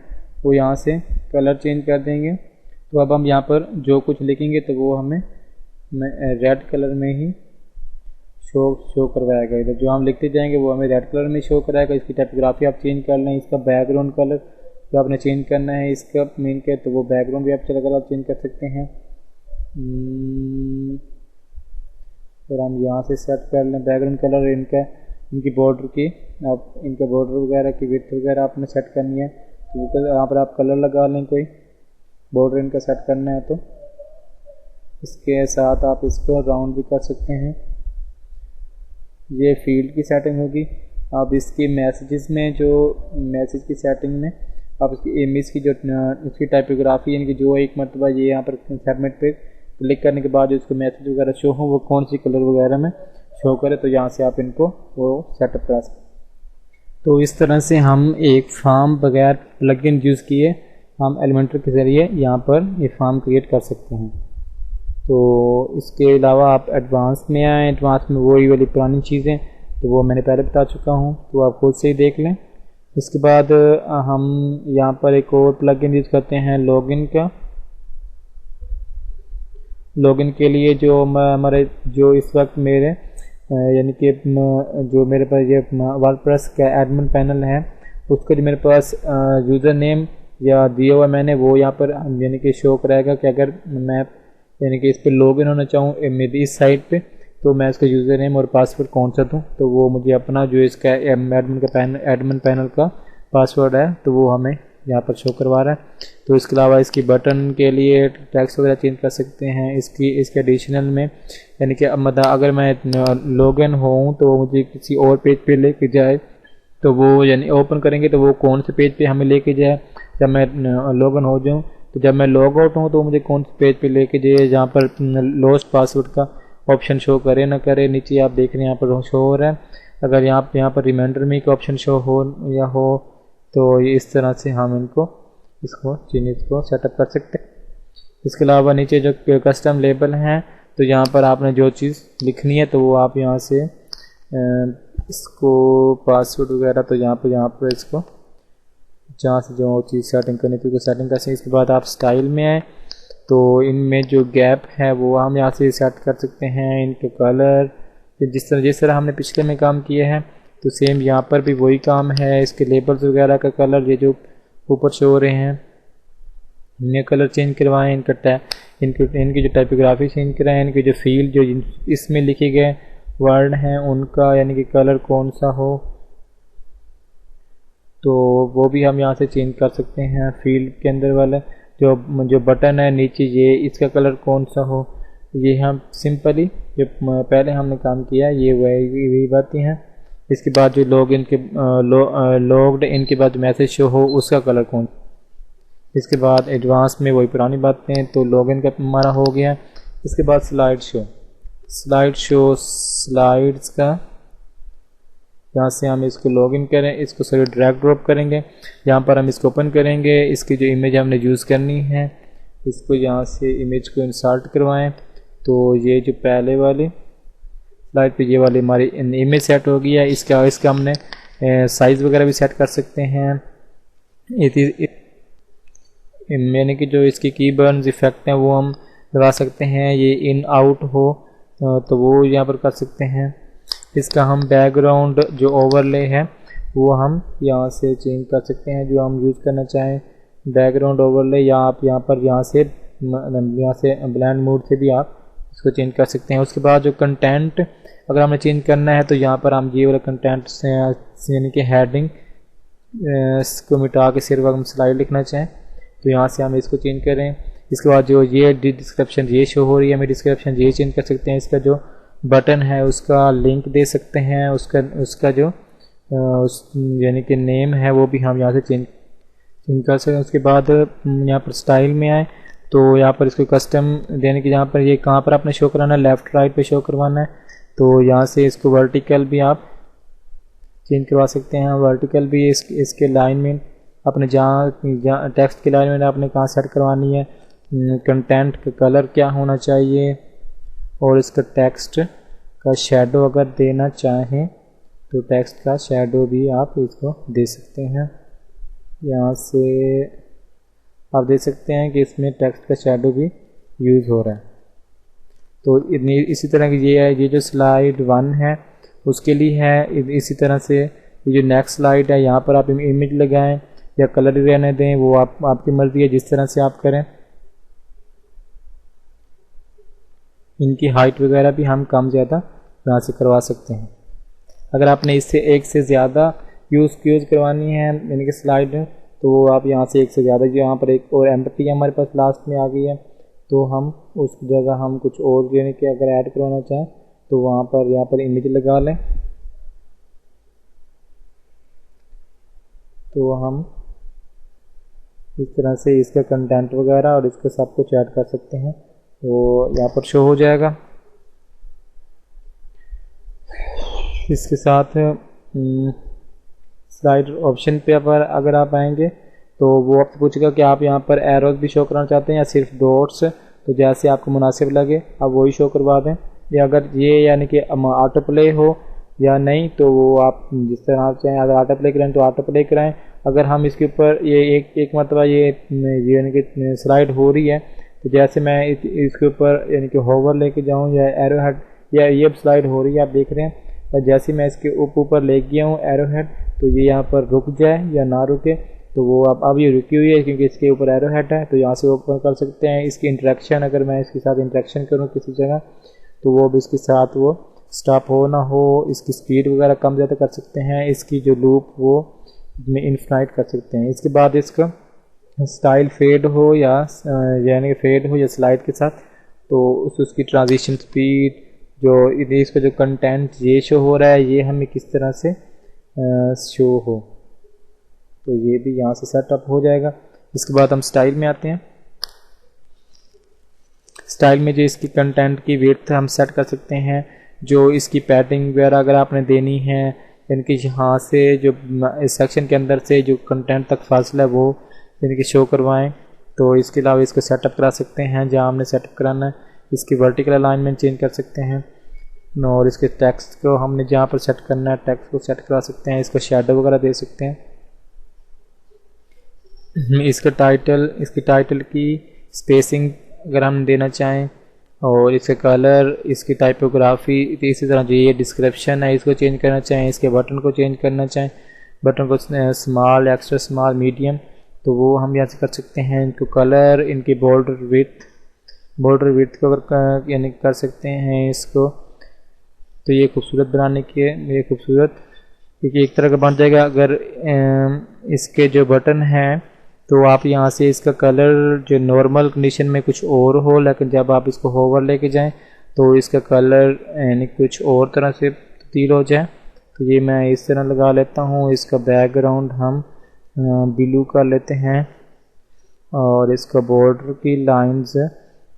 वो यहाँ से कलर चेंज कर देंगे। तो अब हम यहाँ पर जो कुछ लिखेंगे तो वो हमें रेड कलर में ही शो करवाएगा। इधर जो हम लिखते जाएंगे वो हमें रेड कलर में शो कराएगा। इसकी टाइपोग्राफी आप चेंज कर लें। इसका बैकग्राउंड कलर जो आपने चेंज करना है इसका मेन के, तो वो बैकग्राउंड भी आप कलर आप चेंज कर सकते हैं। और हम यहाँ से सेट कर लें बैकग्राउंड कलर। इनकी बॉर्डर की आप इनका बॉर्डर वगैरह की विड्थ वगैरह आपने सेट करनी है, तो यहाँ पर आप कलर लगा लें। कोई बॉर्डर इनका सेट करना है तो इसके साथ आप इसको राउंड भी कर सकते हैं। ये फील्ड की सेटिंग होगी। आप इसकी मैसेजेस में जो मैसेज की सेटिंग में आप इसकी इमेज की जो इसकी टाइपोग्राफी यानी कि जो एक मरतबा ये यहाँ पर सबमिट पे क्लिक करने के बाद जो इसको मैसेज वगैरह शो हो वो कौन सी कलर वगैरह में शो करे, तो यहाँ से आप इनको वो सेटअप करा सकते। तो इस तरह से हम एक फॉर्म बगैर प्लगइन यूज़ किए हम एलिमेंट्री के ज़रिए यहाँ पर ये फॉर्म क्रिएट कर सकते हैं। तो इसके अलावा आप एडवांस में आए। एडवांस में वही वाली पुरानी चीज़ें तो वो मैंने पहले बता चुका हूँ, तो आप खुद से ही देख लें। इसके बाद हम यहाँ पर एक और प्लगइन यूज़ करते हैं लॉगिन का। लॉगिन के लिए जो हमारे जो इस वक्त मेरे यानी कि जो मेरे पास ये वर्डप्रेस का एडमिन पैनल है, उसका जो मेरे पास यूज़र नेम या दिया हुआ मैंने वो यहाँ पर यानी कि शो कराएगा कि अगर मैं यानी कि इस पर लॉगिन होना चाहूँ मेरी इस साइट पे, तो मैं इसका यूज़र नेम और पासवर्ड कौन सा दूँ, तो वो मुझे अपना जो इसका एडमिन पैनल का पासवर्ड है तो वो हमें यहाँ पर शो करवा रहा है। तो इसके अलावा इसकी बटन के लिए टेक्स्ट वगैरह चेंज कर सकते हैं। इसके एडिशनल में यानी कि मतलब अगर मैं लॉगिन हूँ तो वो मुझे किसी और पेज पे लेके जाए, तो वो यानी ओपन करेंगे तो वो कौन से पेज पे हमें लेके जाए। जब मैं लॉगिन हो जाऊँ तो जब मैं लॉग आउट हूँ तो मुझे कौन से पेज पे लेके जाए जहाँ पर लॉस्ट पासवर्ड का ऑप्शन शो करे ना करे। नीचे आप देख रहे हैं यहाँ पर शो हो रहा है। अगर यहाँ पर रिमाइंडर में एक ऑप्शन शो हो या हो तो इस तरह से हम इसको सेटअप कर सकते हैं। इसके अलावा नीचे जो कस्टम लेबल हैं, तो यहाँ पर आपने जो चीज़ लिखनी है तो वो आप यहाँ से इसको पासवर्ड वगैरह तो यहाँ पर इसको जहाँ से जो चीज़ सेटिंग करनी थी वो सेटिंग कर सकते हैं। इसके बाद आप स्टाइल में आए तो इनमें जो गैप है वो हम यहाँ से सेट कर सकते हैं। इनके कलर जिस तरह हमने पिछले में काम किया है तो सेम यहाँ पर भी वही काम है। इसके लेबल्स वगैरह का कलर ये जो ऊपर शो हो रहे हैं इनमें कलर चेंज करवाएं, इनकी जो टाइपोग्राफी चेंज कराएं, इनकी जो फील्ड जो इसमें लिखे गए वर्ड हैं उनका यानी कि कलर कौन सा हो तो वो भी हम यहाँ से चेंज कर सकते हैं। फील्ड के अंदर वाला जो बटन है नीचे ये इसका कलर कौन सा हो, ये हम सिंपली जो पहले हमने काम किया ये वही बातें हैं। इसके बाद जो लॉग्ड इनके बाद मैसेज शो हो उसका कलर कौन। इसके बाद एडवांस में वही पुरानी बातें, तो लॉगिन का हमारा हो गया। इसके बाद स्लाइड्स का यहाँ से हम इसको लॉगिन करें, इसको सभी ड्रैग ड्रॉप करेंगे, यहाँ पर हम इसको ओपन करेंगे। इसकी जो इमेज हमने यूज़ करनी है इसको यहाँ से इमेज को इंसर्ट करवाएं। तो ये जो पहले वाली स्लाइड पे ये वाली हमारी इमेज सेट हो गई है। इसका हमने साइज़ वगैरह भी सेट कर सकते हैं। यानी कि जो इसकी कीबर्ड्स इफेक्ट हैं वो हम लगा सकते हैं। ये इन आउट हो तो वो यहाँ पर कर सकते हैं। इसका हम बैकग्राउंड जो ओवरले है वो हम यहाँ से चेंज कर सकते हैं जो हम यूज़ करना चाहें। बैकग्राउंड ओवरले या आप यहाँ से ब्लेंड मोड से भी आप इसको चेंज कर सकते हैं। उसके बाद जो कंटेंट अगर हमें चेंज करना है तो यहाँ पर हम ये वाला कंटेंट से यानी कि हेडिंग इसको मिटा के सिर्फ हम स्लाइड लिखना चाहें तो यहाँ से हम इसको चेंज करें। इसके बाद जो ये डिस्क्रिप्शन ये शो हो रही है हमें डिस्क्रिप्शन ये चेंज कर सकते हैं। इसका जो बटन है उसका लिंक दे सकते हैं, उसका जो यानी कि नेम है वो भी हम यहाँ से चेंज कर सकते हैं। उसके बाद यहाँ पर स्टाइल में आए तो यहाँ पर इसको कस्टम देने की यहाँ पर ये कहाँ पर आपने शो कराना है, लेफ़्ट राइट पे शो करवाना है तो यहाँ से इसको वर्टिकल भी आप चेंज करवा सकते हैं। वर्टिकल भी इसके लाइन में अपने जहाँ टेक्स्ट की लाइन में आपने कहाँ सेट करवानी है, कंटेंट का कलर क्या होना चाहिए और इसका टेक्स्ट का शैडो अगर देना चाहें तो टेक्स्ट का शैडो भी आप इसको दे सकते हैं। यहाँ से आप देख सकते हैं कि इसमें टेक्स्ट का शैडो भी यूज़ हो रहा है। तो इसी तरह की ये जो स्लाइड 1 है उसके लिए है। इसी तरह से ये जो नेक्स्ट स्लाइड है यहाँ पर आप इमेज लगाएं या कलर रहने दें वो आपकी मर्ज़ी है, जिस तरह से आप करें। इनकी हाइट वगैरह भी हम कम ज़्यादा यहाँ से करवा सकते हैं। अगर आपने इससे एक से ज़्यादा यूज़ करवानी है यानी कि स्लाइड तो आप यहाँ से एक से ज़्यादा, जो यहाँ पर एक और एम्प्टी हमारे पास लास्ट में आ गई है तो हम उस जगह हम कुछ और यानी कि अगर ऐड करवाना चाहें तो वहाँ पर यहाँ पर इमेज लगा लें तो हम इस तरह से इसका कंटेंट वगैरह और इसका सब कुछ ऐड कर सकते हैं तो यहाँ पर शो हो जाएगा। इसके साथ स्लाइड ऑप्शन पे पर अगर आप आएंगे तो वो आपसे पूछेगा कि आप यहाँ पर एरोज भी शो करना चाहते हैं या सिर्फ डॉट्स, तो जैसे आपको मुनासिब लगे आप वही शो करवा दें। या अगर ये यानी कि ऑटो प्ले हो या नहीं तो वो आप जिस तरह आप चाहें, अगर ऑटो प्ले कराएं तो ऑटो प्ले कराएं। अगर हम इसके ऊपर ये एक मतलब ये यानी कि स्लाइड हो रही है तो जैसे मैं इसके ऊपर यानी कि होवर लेके जाऊँ या एरो हेड, या ये स्लाइड हो रही है आप देख रहे हैं, और जैसे मैं इसके ऊपर ले गया हूँ एरो हेड तो ये यहाँ पर रुक जाए या ना रुके तो वो अब ये रुकी हुई है क्योंकि इसके ऊपर एरो हेड है तो यहाँ से ओपन कर सकते हैं। इसकी इंटरेक्शन अगर मैं इसके साथ इंटरेक्शन करूँ किसी जगह तो वो भी इसके साथ वो स्टॉप हो ना हो, इसकी स्पीड वगैरह कम ज़्यादा कर सकते हैं। इसकी जो लूप वो में इन्फिनाइट कर सकते हैं। इसके बाद इसका स्टाइल फेड हो या यानी फेड हो या स्लाइड के साथ तो उसकी ट्रांजिशन स्पीड जो इसका जो कंटेंट ये शो हो रहा है ये हमें किस तरह से शो हो तो ये भी यहाँ से सेटअप हो जाएगा। इसके बाद हम स्टाइल में आते हैं। स्टाइल में जो इसकी कंटेंट की विड्थ हम सेट कर सकते हैं, जो इसकी पैडिंग वगैरह अगर आपने देनी है यानी कि यहाँ से जो इस सेक्शन के अंदर से जो कंटेंट तक फासला है वो यानी कि शो करवाएं तो इसके अलावा इसको सेटअप करा सकते हैं जहाँ हमने सेटअप कराना है। इसकी वर्टिकल अलाइनमेंट चेंज कर सकते हैं और इसके टेक्स्ट को हमने जहाँ पर सेट करना है टेक्स्ट को सेट करा सकते हैं। इसको शेडो वगैरह दे सकते हैं। इसकी टाइटल की स्पेसिंग अगर हम देना चाहें और इसका कलर, इसकी टाइपोग्राफी, इसी तरह जो ये डिस्क्रिप्शन है इसको चेंज करना चाहें, इसके बटन को चेंज करना चाहें, बटन को स्मॉल, एक्स्ट्रा स्मॉल, मीडियम, तो वो हम यहाँ से कर सकते हैं। इनको कलर, इनकी बॉर्डर विड्थ को अगर यानी कर सकते हैं इसको, तो ये खूबसूरत बनाने की है, ये खूबसूरत क्योंकि एक तरह का बन जाएगा। अगर इसके जो बटन हैं तो आप यहाँ से इसका कलर जो नॉर्मल कंडीशन में कुछ और हो, लेकिन जब आप इसको होवर लेके जाएं तो इसका कलर यानी कुछ और तरह से तब्दील हो जाए। तो ये मैं इस तरह लगा लेता हूँ। इसका बैकग्राउंड हम ब्लू कर लेते हैं और इसका बॉर्डर की लाइंस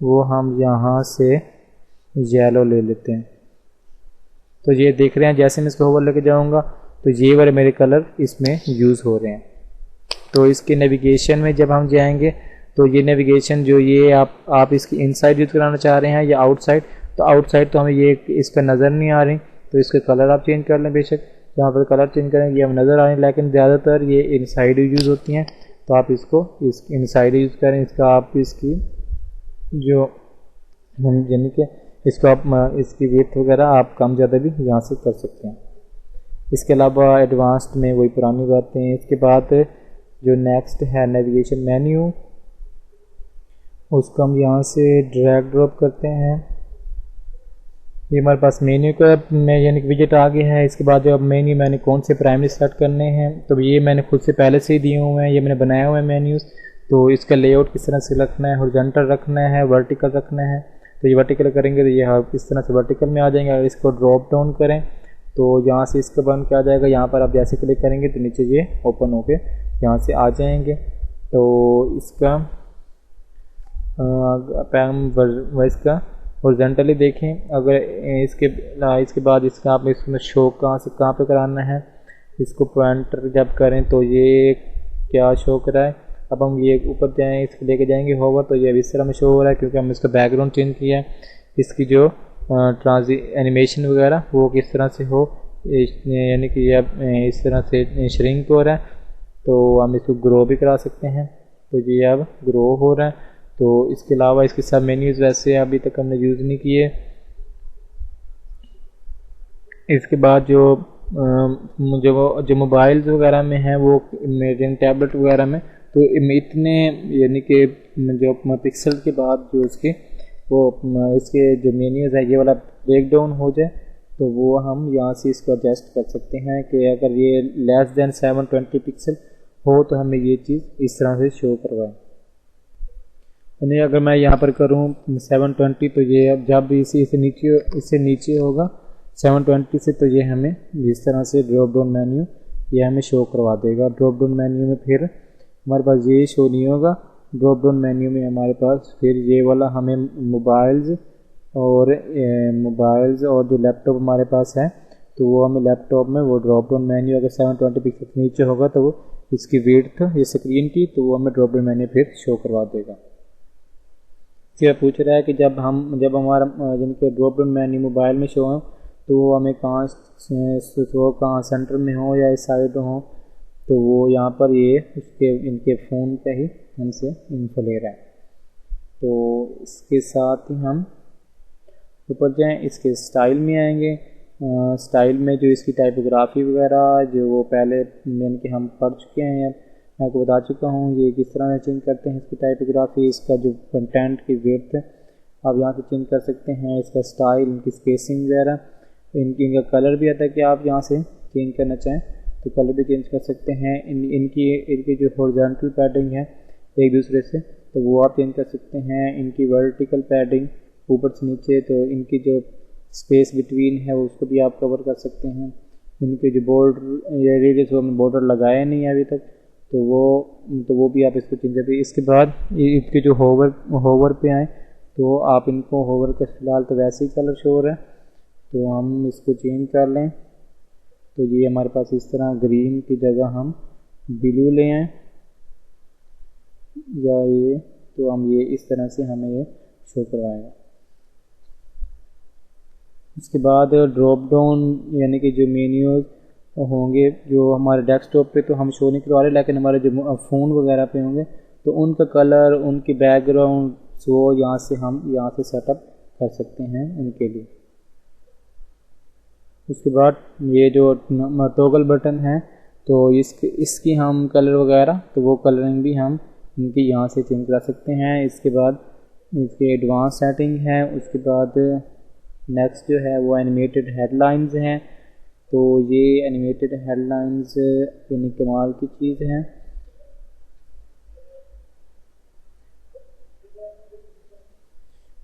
वो हम यहाँ से येलो ले लेते हैं। तो ये देख रहे हैं जैसे मैं इसको होवर लेके जाऊँगा तो ये वाले मेरे कलर इसमें यूज़ हो रहे हैं। तो इसके नेविगेशन में जब हम जाएंगे तो ये नेविगेशन जो ये आप इसकी इनसाइड यूज़ कराना चाह रहे हैं या आउटसाइड, तो आउटसाइड तो हमें ये इसका नज़र नहीं आ रही, तो इसके कलर आप चेंज कर लें। बेशक यहाँ पर कलर चेंज करेंगे ये हमें नज़र आ रही, लेकिन ज़्यादातर ये इनसाइड यूज़ होती हैं, तो आप इसको इनसाइड यूज़ करें। इसका आप इसकी जो यानी कि इसको आप इसकी विड्थ वगैरह आप कम ज़्यादा भी यहाँ से कर सकते हैं। इसके अलावा एडवांस्ड में वही पुरानी बातें हैं। इसके बाद जो नेक्स्ट है नेविगेशन मेन्यू, उसको हम यहाँ से ड्रैग ड्रॉप करते हैं। ये हमारे पास मेन्यू का यानी कि विजिट आ गया है। इसके बाद जो अब मेन्यू मैंने कौन से प्राइमरी सेट करने हैं, तो ये मैंने खुद से पहले से ही दिए हुए हैं, ये मैंने बनाए हुए हैं मेन्यूज़। तो इसका लेआउट किस तरह से रखना है, हॉरिजॉन्टल रखना है, वर्टिकल रखना है, तो ये वर्टिकल करेंगे तो ये इस तरह से वर्टिकल में आ जाएंगे। अगर इसको ड्रॉप डाउन करें तो यहाँ से इसका बन के आ जाएगा। यहाँ पर आप जैसे क्लिक करेंगे तो नीचे ये ओपन होके यहाँ से आ जाएंगे। तो इसका इसका हॉरिजॉन्टली देखें। अगर इसके बाद इसका आप इसमें शो कहाँ पे कराना है, इसको पॉइंटर जब करें तो ये क्या शो कराए। अब हम ये ऊपर जाएँ, इसको लेके जाएंगे होवर, तो ये इस तरह में शो हो रहा है क्योंकि हम इसका बैकग्राउंड चेंज किया है। इसकी जो एनिमेशन वगैरह वो किस तरह से हो, यानी कि ये इस तरह से श्रिंक हो रहा है, तो हम इसको ग्रो भी करा सकते हैं। तो ये अब ग्रो हो रहा है। तो इसके अलावा इसके सब मेन्यूज़ वैसे अभी तक हमने यूज़ नहीं किए। इसके बाद जो मोबाइल्स वगैरह में है वो मेरे टैबलेट वगैरह में, तो इतने यानी कि जो पिक्सल के बाद जो इसके जो मेन्यूज़ है ये वाला ब्रेक डाउन हो जाए, तो वो हम यहाँ से इसको एडजस्ट कर सकते हैं कि अगर ये लेस देन 720 पिक्सल हो तो हमें ये चीज़ इस तरह से शो करवाए। यानी अगर मैं यहाँ पर करूँ 720 तो ये अब जब भी इससे नीचे होगा 720 से, तो ये हमें इस तरह से ड्रॉप डाउन मेन्यू ये हमें शो करवा देगा। ड्रॉप डाउन मेन्यू में फिर हमारे पास ये शो नहीं होगा। ड्रॉप डाउन मेन्यू में हमारे पास फिर ये वाला हमें मोबाइल्स और जो लैपटॉप हमारे पास है तो वो हमें लैपटॉप में वो ड्रॉप डाउन मेन्यू अगर 720 पिक्सल नीचे होगा तो वो इसकी विड्थ ये स्क्रीन की, तो वो हमें ड्रॉप डाउन मेन्यू फिर शो करवा देगा। फिर पूछ रहा है कि जब हमारा जिनके ड्रॉप डाउन मेन्यू मोबाइल में शो हो तो वो हमें कहाँ सेंटर में हो या इस साइड हो, तो वो यहाँ पर ये इनके फ़ोन पे ही हमसे इन्फो ले रहा है। तो इसके साथ ही हम ऊपर जाएं, इसके स्टाइल में आएंगे। स्टाइल में जो इसकी टाइपोग्राफी वगैरह जो वो पहले यानी कि हम पढ़ चुके हैं, मैं आपको बता चुका हूँ ये किस तरह से चेंज करते हैं इसकी टाइपोग्राफी। इसका जो कंटेंट की विड्थ आप यहाँ से चेंज कर सकते हैं। इसका स्टाइल, इनकी स्पेसिंग वगैरह, इनका कलर भी आता है कि आप यहाँ से चेंज करना चाहें तो कलर भी चेंज कर सकते हैं। इनकी जो हॉरिजॉन्टल पैडिंग है एक दूसरे से, तो वो आप चेंज कर सकते हैं। इनकी वर्टिकल पैडिंग ऊपर से नीचे, तो इनकी जो स्पेस बिटवीन है उसको भी आप कवर कर सकते हैं। इनके जो बॉर्डर या रेडियस वो हमने बॉर्डर लगाया नहीं है अभी तक, तो वो भी आप इसको चेंज करते हैं। इसके बाद इसके जो होवर पे आए तो आप इनको होवर का फ़िलहाल तो वैसे ही कलर शो हो रहा है, तो हम इसको चेंज कर लें। तो ये हमारे पास इस तरह ग्रीन की जगह हम ब्लू ले आएँ या ये, तो हम ये इस तरह से हमें ये शो करवाएगा। इसके बाद ड्रॉप डाउन यानी कि जो मेन्यूज़ होंगे जो हमारे डेस्कटॉप पे तो हम शो नहीं करवा रहे, लेकिन हमारे जो फ़ोन वगैरह पे होंगे तो उनका कलर, उनकी बैकग्राउंड वो यहाँ से हम सेटअप कर सकते हैं उनके लिए। उसके बाद ये जो टॉगल बटन है तो इसकी हम कलर वगैरह तो वो कलरिंग भी हम इनकी यहाँ से चेंज करा सकते हैं। इसके बाद इसके एडवांस सेटिंग है। उसके बाद नेक्स्ट जो है वो एनिमेटेड हेडलाइंस हैं। तो ये एनिमेटेड हेडलाइंस यानी कमाल की चीज़ है।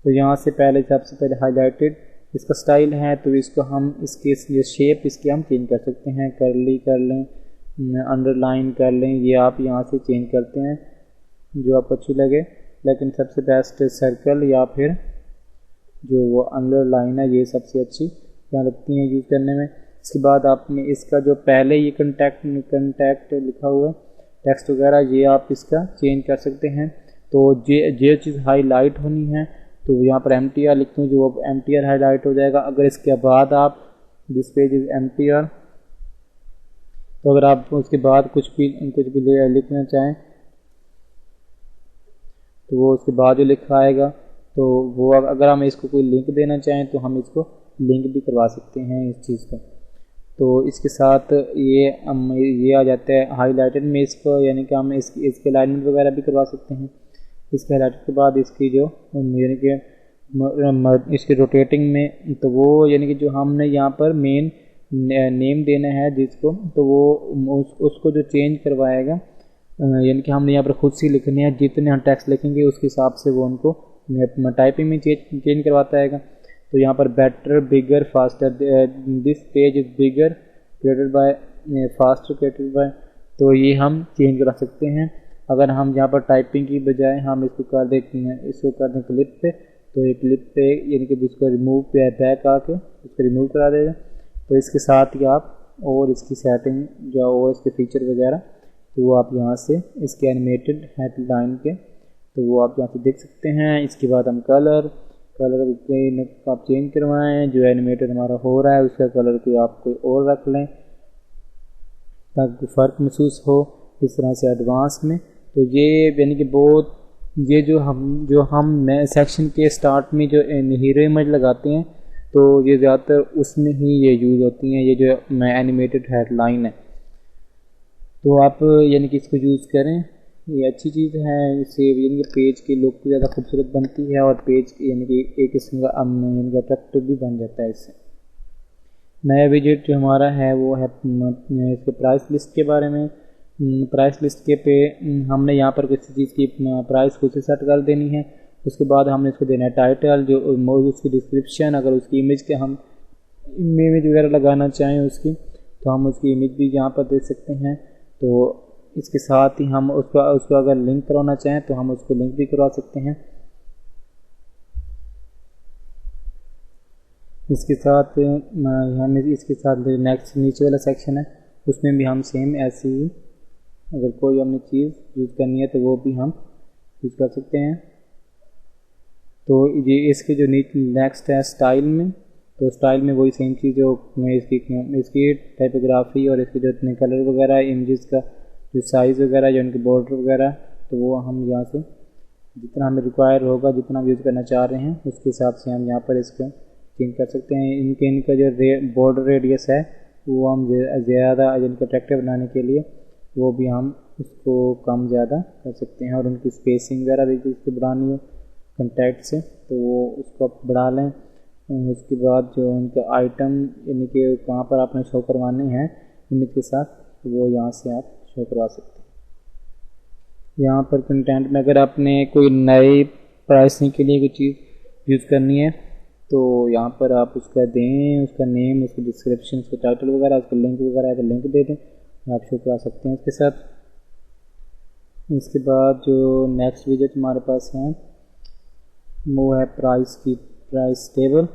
तो यहाँ से पहले सबसे पहले हाईलाइटेड इसका स्टाइल है, तो इसको हम इसके ये शेप इसकी हम चेंज कर सकते हैं, कर्ली कर लें, अंडरलाइन कर लें, ये आप यहाँ से चेंज करते हैं जो आपको अच्छी लगे। लेकिन सबसे बेस्ट सर्कल या फिर जो वो अंडरलाइन है ये सबसे अच्छी यहाँ लगती हैं यूज़ करने में। इसके बाद आपने इसका जो पहले ये कंटैक्ट लिखा हुआ है टेक्स्ट वगैरह ये आप इसका चेंज कर सकते हैं। तो ये चीज़ हाईलाइट होनी है तो यहाँ पर MTR लिखते हैं जो अब MTR हाईलाइट हो जाएगा। अगर इसके बाद आप दिस पेज इज MTR तो अगर आप उसके बाद कुछ भी लिखना चाहें तो वो उसके बाद जो लिखा आएगा तो वो अगर हम इसको कोई लिंक देना चाहें तो हम इसको लिंक भी करवा सकते हैं इस चीज़ का। तो इसके साथ ये आ जाता है हाईलाइटेड में इसको, यानी कि हम इसके अलाइनमेंट वगैरह भी करवा सकते हैं। इसके हाईलाइटेड के बाद इसकी जो यानी कि इसके रोटेटिंग में तो वो यानी कि जो हमने यहाँ पर मेन नेम देना है जिसको तो वो उसको जो चेंज करवाएगा यानी कि हमने यहाँ पर खुद से लिखने हैं, जितने हम टेक्स्ट लिखेंगे उसके हिसाब से वो उनको टाइपिंग में चेंज करवाता है। तो यहाँ पर better, bigger, faster, this page is bigger created by, faster created by, तो ये हम चेंज करा सकते हैं। अगर हम यहाँ पर टाइपिंग की बजाय हम इसको कर देते हैं, इसको कर दें क्लिप पे, तो ये क्लिप पे यानी कि इसको रिमूव पे बैक आके इसको रिमूव करा देगा। तो इसके साथ ही आप और इसकी सेटिंग जो और इसके फीचर वगैरह तो वो आप यहाँ से इसके एनिमेटेड हेडलाइन के तो वो आप यहाँ से देख सकते हैं। इसके बाद हम कलर आप चेंज करवाएं, जो एनिमेटेड हमारा हो रहा है उसका कलर कोई आप कोई और रख लें ताकि फ़र्क महसूस हो इस तरह से एडवांस में। तो ये यानी कि बहुत ये जो हम नए सेक्शन के स्टार्ट में जो हीरो इमेज लगाते हैं तो ये ज़्यादातर उसमें ही ये यूज़ होती हैं, ये जो एनिमेटेड हेडलाइन है। तो आप यानी कि इसको यूज़ करें, ये अच्छी चीज़ है। इससे यानी कि पेज की लुक ज़्यादा खूबसूरत बनती है और पेज यानी कि एक किस्म का यानी कि अट्रैक्टिव भी बन जाता है इससे। नया विजेट जो हमारा है वो है इसके प्राइस लिस्ट के बारे में। प्राइस लिस्ट के पे हमने यहाँ पर किसी चीज़ की प्राइस खुद से सेट कर देनी है। उसके बाद हमने इसको देना है टाइटल, जो उसकी डिस्क्रिप्शन, अगर उसकी इमेज के हम इमेज वगैरह लगाना चाहें उसकी तो हम उसकी इमेज भी यहाँ पर दे सकते हैं। तो इसके साथ ही हम उसको अगर लिंक करवाना चाहें तो हम उसको लिंक भी करवा सकते हैं। इसके साथ हम इसके साथ नेक्स्ट नीचे वाला सेक्शन है उसमें भी हम सेम ऐसे ही अगर कोई हमने चीज़ यूज़ करनी है तो वो भी हम यूज़ कर सकते हैं। तो ये इसके जो नेक्स्ट है स्टाइल में, तो स्टाइल में वही सेम चीज़ जो इसकी टाइपोग्राफी और इसके जो इतने कलर वगैरह, इमेजेस का जो साइज़ वगैरह, जो इनके बॉर्डर वगैरह, तो वो हम यहाँ से जितना हमें रिक्वायर होगा, जितना हम यूज़ करना चाह रहे हैं उसके हिसाब से हम यहाँ पर इसको चेंज कर सकते हैं। इनका जो बॉर्डर रेडियस है वो हम ज़्यादा इनका अट्रैक्टिव बनाने के लिए वो भी हम उसको कम ज़्यादा कर सकते हैं। और उनकी स्पेसिंग वगैरह भी उसको बढ़ानी हो कंटैक्ट से तो वो उसको आप बढ़ा लें। उसके बाद जो उनके आइटम यानी कि कहाँ पर आपने शो करवाने हैं इमेज के साथ तो वो यहाँ से आप शो करवा सकते हैं। यहाँ पर कंटेंट में अगर आपने कोई नई प्राइसिंग के लिए कोई चीज़ यूज़ करनी है तो यहाँ पर आप उसका दें, उसका नेम, उसकी डिस्क्रिप्शन, उसका टाइटल वगैरह, उसका लिंक वगैरह है तो लिंक दे दें, आप शो करा सकते हैं इसके साथ। इसके बाद जो नेक्स्ट विजेट हमारे पास है वो है प्राइस टेबल।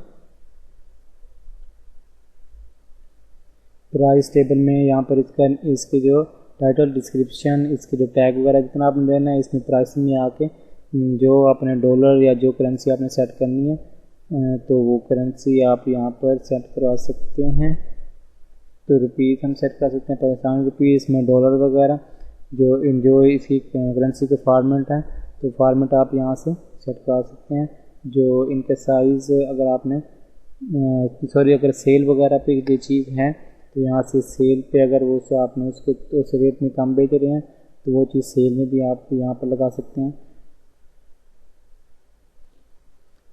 प्राइस टेबल में यहाँ पर इसके जो टाइटल, डिस्क्रिप्शन, इसके जो टैग वगैरह जितना आपने देना है इसमें प्राइसिंग में आके जो अपने डॉलर या जो करेंसी आपने सेट करनी है तो वो करेंसी आप यहाँ पर सेट करवा सकते हैं। तो रुपीज़ हम सेट कर सकते हैं, पाकिस्तानी रुपीज़, इसमें डॉलर वगैरह जो इसकी करेंसी के फॉर्मेट है तो फॉर्मेट आप यहाँ से सेट करा सकते हैं। जो इनका साइज़ अगर आपने सॉरी अगर सेल वगैरह पे ये चीज़ है तो यहाँ से सेल पे अगर वो से आपने उसके तो उस रेट में कम बेच रहे हैं तो वो चीज़ सेल में भी आप यहाँ पर लगा सकते हैं।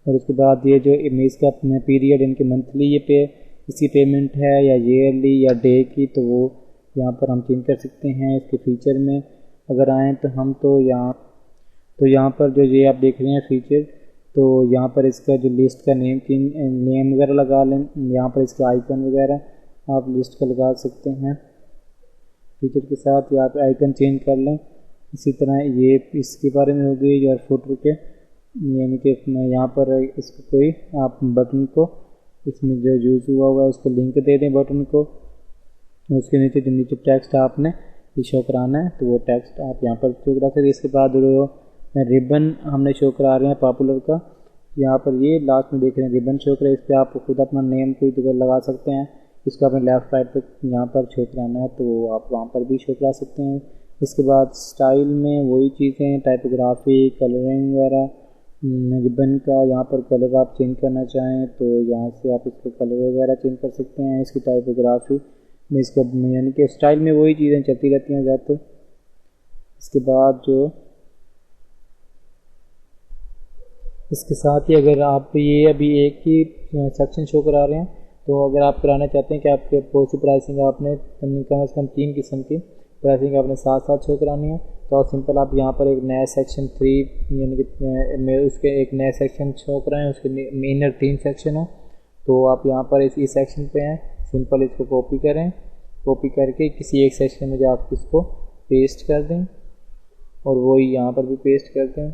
और उसके बाद ये जो इमेज का पीरियड इनके मंथली ये पे इसकी पेमेंट है या ईयरली या डे की, तो वो यहाँ पर हम चेंज कर सकते हैं। इसके फीचर में अगर आएँ तो हम तो यहाँ पर जो ये आप देख रहे हैं फीचर, तो यहाँ पर इसका जो लिस्ट का नेम वगैरह लगा लें, यहाँ पर इसके आइकन वगैरह आप लिस्ट का लगा सकते हैं फीचर के साथ, यहाँ पे आइकन चेंज कर लें। इसी तरह ये इसके बारे में हो गई जो फुटर के, यानी कि यहाँ पर इसको कोई आप बटन को इसमें जो यूज़ हुआ है उसको लिंक दे दें बटन को, उसके नीचे जो नीचे टेक्स्ट आपने शो कराना है तो वो टेक्स्ट आप यहाँ पर शो करा सकते। इसके बाद जो रिबन हमने शो करा रहे हैं पॉपुलर का, यहाँ पर ये लास्ट में देख रहे हैं रिबन शो करा, इस पर आप खुद अपना नेम कोई तो लगा सकते हैं। इसको अपने लेफ़्ट राइट पे यहाँ पर शो कराना है तो आप वहाँ पर भी शो करा सकते हैं। इसके बाद स्टाइल में वही चीज़ें, टाइपोग्राफी, कलरिंग वगैरह, रिबन का यहाँ पर कलर आप चेंज करना चाहें तो यहाँ से आप इसको कलर वगैरह चेंज कर सकते हैं। इसकी टाइपोग्राफी में इसका यानी कि स्टाइल में वही चीज़ें चलती रहती हैं ज़्यादातर। इसके बाद जो इसके साथ ही अगर आप ये अभी एक ही सेक्शन शो करा रहे हैं तो अगर आप कराना चाहते हैं कि आपके पॉलिसी प्राइसिंग आपने कम से कम 3 किस्म की प्राइसिंग आपने साथ साथ शो करानी है तो सिंपल आप यहाँ पर एक नया सेक्शन 3 यानी कि उसके एक नया सेक्शन शो कराएं, उसके इनर 3 सेक्शन हो तो आप यहाँ पर इस सेक्शन पे हैं, सिंपल इसको कॉपी करें, कॉपी करके किसी एक सेक्शन में आप इसको पेस्ट कर दें और वही यहाँ पर भी पेस्ट कर दें,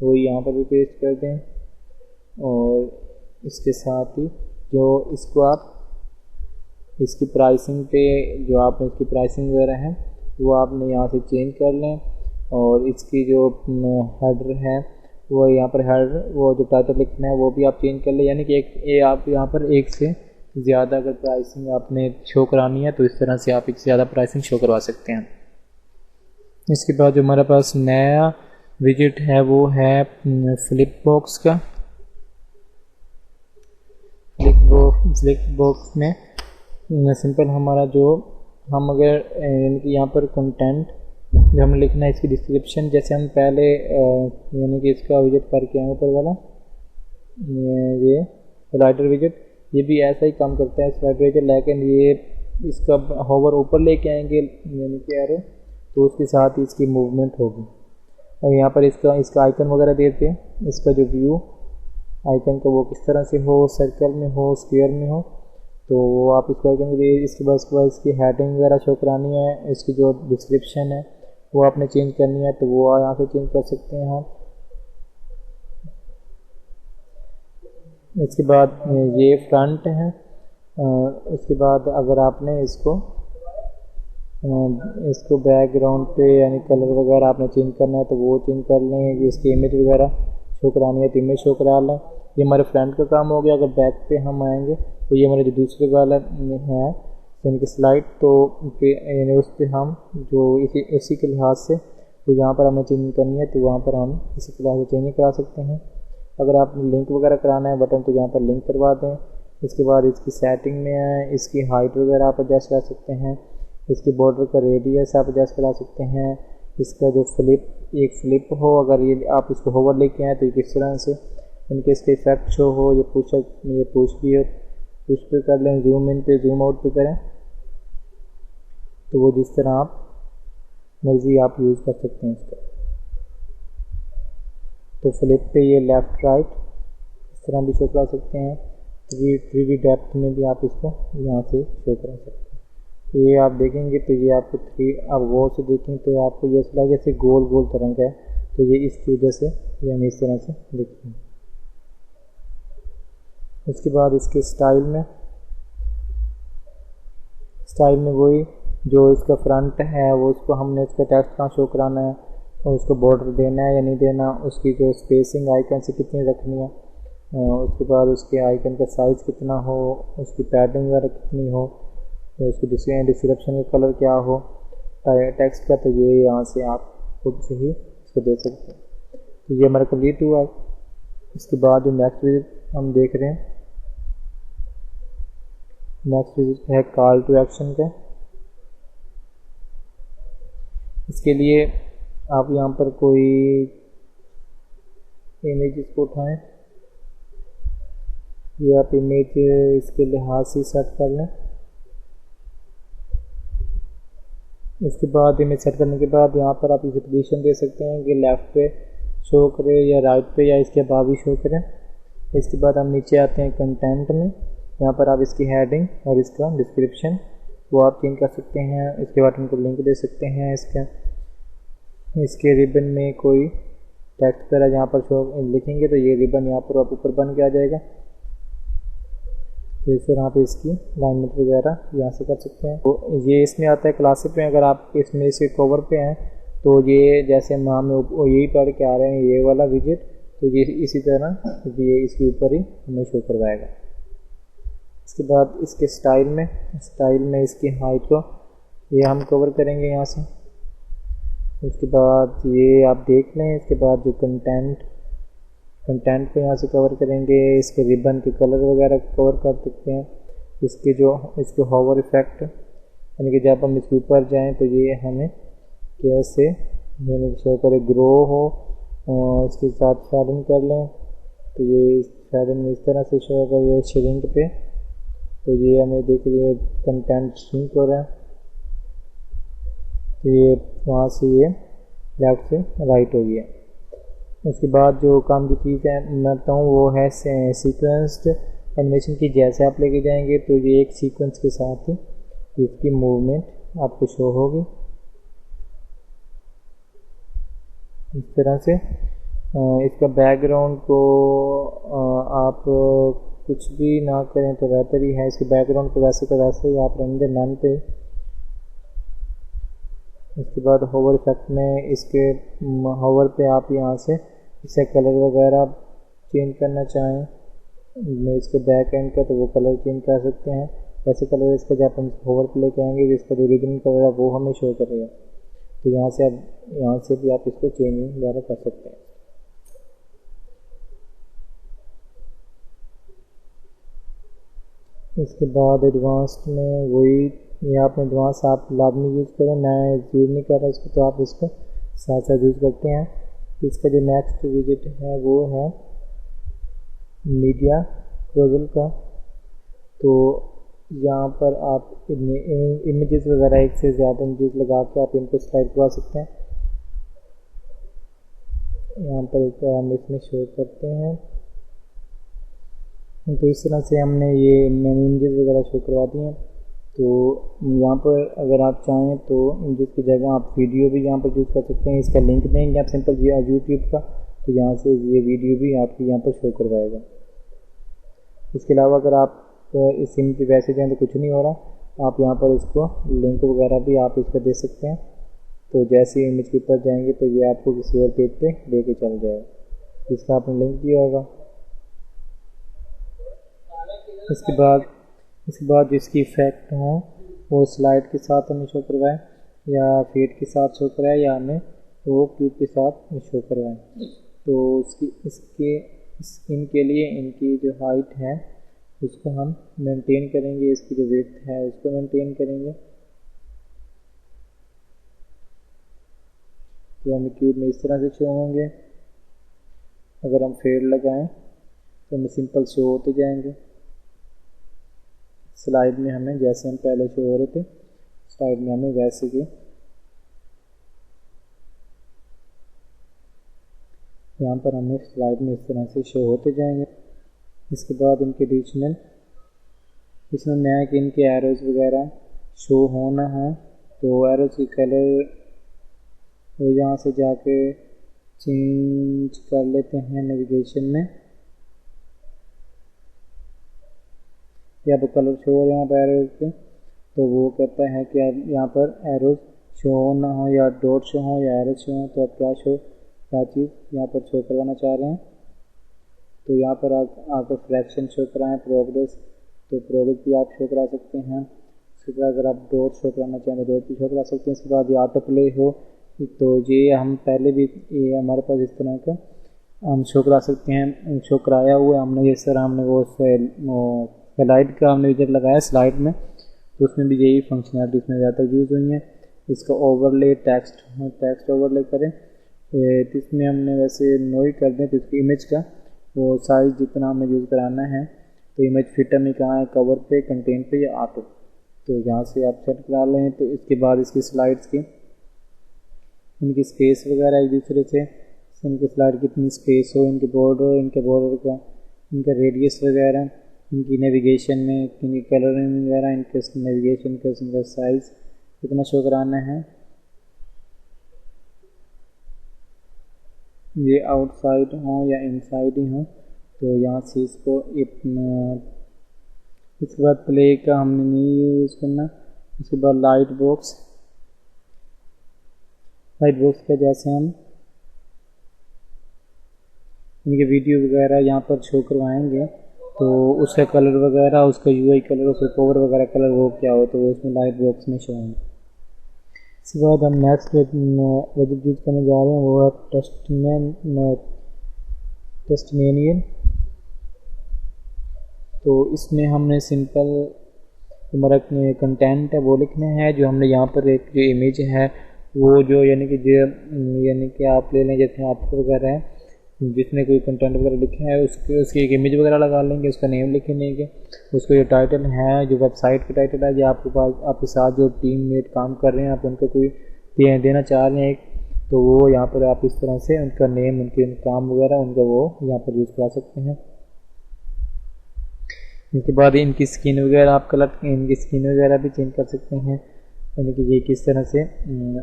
वही यहाँ पर भी पेस्ट कर दें। और इसके साथ ही जो इसको आप इसकी प्राइसिंग पे जो आपने इसकी प्राइसिंग वगैरह है वो आपने यहाँ से चेंज कर लें और इसकी जो हेडर है वो यहाँ पर हेडर वो जो टाइटल लिखना है वो भी आप चेंज कर लें, यानी कि आप यहाँ पर एक से ज़्यादा अगर प्राइसिंग आपने शो करानी है तो इस तरह से आप एक से ज़्यादा प्राइसिंग शो करवा सकते हैं। इसके बाद जो हमारे पास नया विजिट है वो है फ्लिप बॉक्स का। फ्लिप बॉक्स में सिंपल हमारा जो हम अगर यानी कि यहाँ पर कंटेंट जो हमें लिखना है इसकी डिस्क्रिप्शन, जैसे हम पहले यानी कि इसका विजिट करके आए ऊपर वाला ये स्लाइडर विजिट, ये भी ऐसा ही काम करता है स्लाइडर विजिट, लेकिन ये इसका होवर ऊपर लेके आएंगे यानी कि एरो तो उसके साथ ही इसकी मूवमेंट होगी। और यहाँ पर इसका आइकन वगैरह देते हैं, इसका जो व्यू आइकन का वो किस तरह से हो, सर्कल में हो, स्क्वायर में हो, तो वो आप इसको आइकन दे। इसके बाद इसकी हेडिंग वगैरह शो करानी है, इसकी जो डिस्क्रिप्शन है वो आपने चेंज करनी है तो वो यहाँ से चेंज कर सकते हैं हम। इसके बाद ये फ्रंट है। उसके बाद अगर आपने इसको बैकग्राउंड पे यानी कलर वगैरह आपने चेंज करना है तो वो चेंज कर लें। इसकी इमेज वगैरह शो करानी है तो इमेज शो करा लें। ये हमारे फ्रंट का काम हो गया। अगर बैक पे हम आएंगे तो ये हमारे जो दूसरे वाला है यानी कि स्लाइड, तो यानी उस पर हम जो इसी के लिहाज से तो यहाँ पर हमें चेंज करनी है तो वहाँ पर हम इसी के लिहाज से चेंज करा सकते हैं। अगर आपने लिंक वगैरह कराना है बटन तो यहाँ पर लिंक करवा दें। इसके बाद इसकी सेटिंग में है, इसकी हाइट वगैरह आप एडजस्ट कर सकते हैं, इसकी बॉर्डर का रेडियस आप एडजस्ट करा सकते हैं। इसका जो फ्लिप हो, अगर ये आप इसको होवर लेके आए तो ये किस तरह से इनके इसके इफेक्ट शो हो, ये पुश भी हो, पुश पे कर लें, जूम इन पे जूम आउट पे करें तो वो जिस तरह आप मर्जी आप यूज़ कर सकते हैं इसका। तो फ्लिप पे ये लेफ़्ट राइट इस तरह भी शो करा सकते हैं। 3D डेप्थ में भी आप इसको यहाँ से शो करा सकते हैं। ये आप देखेंगे तो ये आपको आप गौर से देखें तो आपको ये लगा जैसे गोल गोल तरंग है, तो ये इस वजह से ये हम इस तरह से देखते हैं। उसके बाद इसके स्टाइल में वही जो इसका फ्रंट है वो उसको हमने इसका टेक्स्ट कहाँ शो कराना है और उसको बॉर्डर देना है या नहीं देना, उसकी जो स्पेसिंग आइकन से कितनी रखनी है, उसके बाद उसके आइकन का साइज़ कितना हो, उसकी पैडिंग वगैरह कितनी हो, तो उसकी डिस्क्रिप्शन का कलर क्या हो टेक्स्ट का, तो ये यहाँ से आप खुद से ही इसको दे सकते हैं। तो ये हमारा कंप्लीट हुआ। इसके बाद जो नेक्स्ट विजिट हम देख रहे हैं, नेक्स्ट विजिट है कॉल टू एक्शन का। इसके लिए आप यहाँ पर कोई इमेज को उठाएं, ये आप इमेज इसके लिहाज से सेट कर लें। इसके बाद इमेज सेट करने के बाद यहाँ पर आप इसे पोजीशन दे सकते हैं कि लेफ़्ट पे शो करे या राइट पे या इसके अबाव भी शो करें। इसके बाद हम नीचे आते हैं कंटेंट में, यहाँ पर आप इसकी हेडिंग और इसका डिस्क्रिप्शन वो आप चेंज कर सकते हैं। इसके बाद उनको लिंक दे सकते हैं। इसके रिबन में कोई टेक्स्ट वगैरह यहाँ पर शो लिखेंगे तो ये रिबन यहाँ पर आप ऊपर बन के आ जाएगा। तो इस तरह आप इसकी अलाइनमेंट वगैरह यहाँ से कर सकते हैं। तो ये इसमें आता है क्लासेस पे। अगर आप इसमें इसके कवर पे हैं तो ये जैसे हम यही पढ़ के आ रहे हैं ये वाला विजिट, तो ये इसी तरह ये इसके ऊपर ही हमें शो करवाएगा। इसके बाद इसके स्टाइल में इसकी हाइट को ये हम कवर करेंगे यहाँ से। उसके बाद ये आप देख लें। इसके बाद जो कंटेंट को यहाँ से कवर करेंगे। इसके रिबन के कलर वगैरह कवर कर सकते हैं। इसके हॉवर इफेक्ट, यानी कि जब हम इसके ऊपर जाएं तो ये हमें कैसे शो करे, ग्रो हो। इसके साथ शेडिंग कर लें तो ये शेडिंग इस तरह से शो होगा। ये श्रिंक पे तो ये हमें देख रही कंटेंट श्रिंक हो रहा है, तो ये वहाँ से ये लेफ्ट से राइट हो गया। उसके बाद जो काम की चीज़ है मैं बताऊँ वो है सीक्वेंस्ड एनिमेशन की। जैसे आप लेके जाएंगे तो ये एक सीक्वेंस के साथ ही इसकी मूवमेंट आपको शो होगी इस तरह से। इसका बैकग्राउंड को आप कुछ भी ना करें तो बेहतर ही है। इसके बैकग्राउंड को वैसे का वैसे ही आप रहने दें नन पे। इसके बाद होवर इफेक्ट में इसके होवर पे आप यहाँ से इसे कलर वगैरह चेंज करना चाहें मैं इसके बैक एंड का तो वो कलर चेंज कर सकते हैं। वैसे कलर इसका जब हम होवर पे लेके आएंगे तो इसका जो ओरिजिनल कलर है वो हमें शो करेगा। तो यहाँ से भी आप इसको चेंज वगैरह कर सकते हैं। इसके बाद एडवांस्ड में वही ये आप एडवांस आप लाजमी यूज़ करें। मैं यूज़ नहीं कर रहा इसको, तो आप इसको साथ साथ यूज़ करते हैं। तो इसका जो नेक्स्ट विजिट है वो है मीडिया क्रोजल का। तो यहाँ पर आप इमेजेस वगैरह एक से ज़्यादा इमेजेस लगा के आप इनको स्लाइड करवा सकते हैं। यहाँ पर हम इसमें शो करते हैं। तो इस तरह से हमने ये मैंने इमेजेस वगैरह शो करवा दी हैं। तो यहाँ पर अगर आप चाहें तो इमेजेस की जगह आप वीडियो भी यहाँ पर यूज़ कर सकते हैं। इसका लिंक देंगे आप सिंपल यूट्यूब का, तो यहाँ से ये वीडियो भी आपकी यहाँ पर शो करवाएगा। इसके अलावा अगर आप इस सिम पे वैसे जाएँ तो कुछ नहीं हो रहा, आप यहाँ पर इसको लिंक वगैरह भी आप इसका दे सकते हैं। तो जैसे इमेज के ऊपर जाएंगे तो ये आपको किसी और पेज पे लेके चल जाएगा जिसका आपने लिंक दिया होगा। इसके बाद जिसकी इफेक्ट हो वो स्लाइड के साथ हमें शो करवाएं या फेड के साथ शो कराएं या हमें वो क्यूब के साथ शो करवाएं। तो इनके लिए इनकी जो हाइट है उसको हम मेंटेन करेंगे, इसकी जो विड्थ है उसको मेंटेन करेंगे। तो हमें क्यूब में इस तरह से शो होंगे। अगर हम फेड लगाएं तो हमें सिंपल शो होते जाएंगे। स्लाइड में हमें जैसे हम पहले शो हो रहे थे स्लाइड में हमें वैसे के यहाँ पर हमें स्लाइड में इस तरह से शो होते जाएंगे। इसके बाद इनके एडिशनल इसमें मैं कि इनके एरोज वगैरह शो होना है तो एरोज की कलर वो यहाँ से जाके चेंज कर लेते हैं नेविगेशन में। या तो कलर शो हो रहे हैं यहाँ पर एरोज के, तो वो कहता है कि अब यहाँ पर एरोज शो ना हो या डॉट शो हो या एरोज शो हो, तो आप क्या चीज़ यहाँ पर शो करवाना चाह रहे हैं। तो यहाँ पर आप फ्रैक्शन शो कराएं प्रोग्रेस, तो प्रोग्रेस भी आप शो करा सकते हैं। इसके बाद अगर आप डॉट शो कराना चाहें तो डॉट भी शो करा सकते हैं। इसके बाद ये ऑटो प्ले हो तो ये हम पहले भी ये हमारे पास इस तरह का हम शो करा सकते हैं। शो कराया हुआ है हमने, जिस तरह हमने वो स्लाइड का हमने विजेट लगाया स्लाइड में, तो उसमें भी यही फंक्शनलिटी इसमें ज़्यादा यूज़ हुई है। इसका ओवरले टेक्स्ट ओवरले करें तो इसमें हमने वैसे नो ही कर दें तो इसकी इमेज का वो साइज़ जितना हमें यूज़ कराना है, तो इमेज फिटर में कहाँ है, कवर पे, कंटेंट पे या ऑटो, तो यहाँ से आप सेट करा लें। तो इसके बाद इसकी स्लाइड्स की इनकी स्पेस वगैरह एक दूसरे से, इनकी स्लाइड कितनी स्पेस हो, इनके बॉर्डर का, इनका रेडियस वगैरह, इनकी नेविगेशन में, इनकी कलरिंग वगैरह, इनके नेविगेशन का, इनका साइज़ कितना शो कराना है। ये आउटसाइड हो या इनसाइड ही हो, तो यहाँ से इसको इसके बाद प्ले का हमने नहीं यूज़ करना। उसके बाद लाइट बॉक्स का जैसे हम इनके वीडियो वगैरह यहाँ पर शो करवाएंगे, तो उसका कलर वगैरह, उसका यूआई कलर, उसका कवर वगैरह कलर वो क्या हो, तो वो इसमें लाइट बॉक्स में शो होंगे। इसके बाद हम नेक्स्ट विजेट यूज करने जा रहे हैं, वो है टेस्टमेनियल। तो इसमें हमने सिंपल हमारा कंटेंट है वो लिखना है। जो हमने यहाँ पर एक जो इमेज है वो जो यानी कि आप ले लें, जैसे आप वगैरह है जिसने कोई कंटेंट वगैरह लिखा है उसकी एक इमेज वगैरह लगा लेंगे, उसका नेम लिख लेंगे, उसका जो टाइटल है, जो वेबसाइट का टाइटल है, जो आपके पास आपके साथ जो टीम मेट काम कर रहे हैं, आप उनको कोई देना चाह रहे हैं तो वो यहाँ पर आप इस तरह से उनका नेम, उनके काम वगैरह उनका वो यहाँ पर यूज़ करा सकते हैं। इसके बाद इनकी स्किन वगैरह आप इनकी स्किन वगैरह भी चेंज कर सकते हैं, यानी कि ये किस तरह से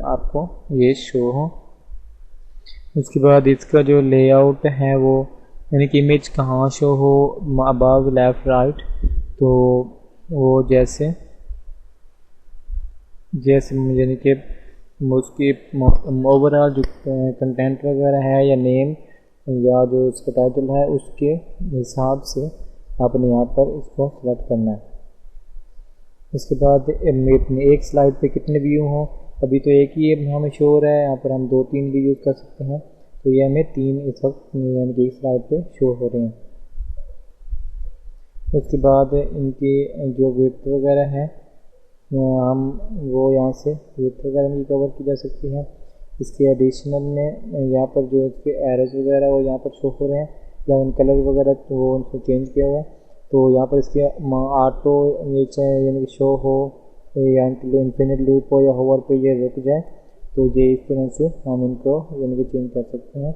आपको ये शो हो। उसके बाद इसका जो लेआउट है वो यानी कि इमेज कहाँ शो हो, अबव, लेफ्ट, राइट, तो वो जैसे यानी कि उसकी ओवरऑल जो कंटेंट वगैरह है या नेम या जो उसका टाइटल है उसके हिसाब से आपने यहाँ पर इसको सेलेक्ट करना है। इसके बाद अपने एक स्लाइड पे कितने व्यू हों, अभी तो एक ही हमें शो हो रहा है, यहाँ पर हम 2-3 भी यूज़ कर सकते हैं, तो ये हमें 3 इस वक्त यानी कि एक स्लाइड पे शो हो रहे हैं। उसके बाद इनकी जो विड्थ वगैरह है हम वो यहाँ से विड्थ वगैरह भी कवर की जा सकती है। इसके एडिशनल में यहाँ पर जो इसके एरोज वगैरह वो यहाँ पर शो हो रहे हैं, या उन कलर वगैरह तो वो उनको चेंज किया हुआ है, तो यहाँ पर इसके ऑटो ये चाहे यानी कि शो हो या इन्फिनिट लूप हो या होवर पे ये रुक जाए, तो ये इस तरह से हम इनको यानी कि चेंज कर सकते हैं।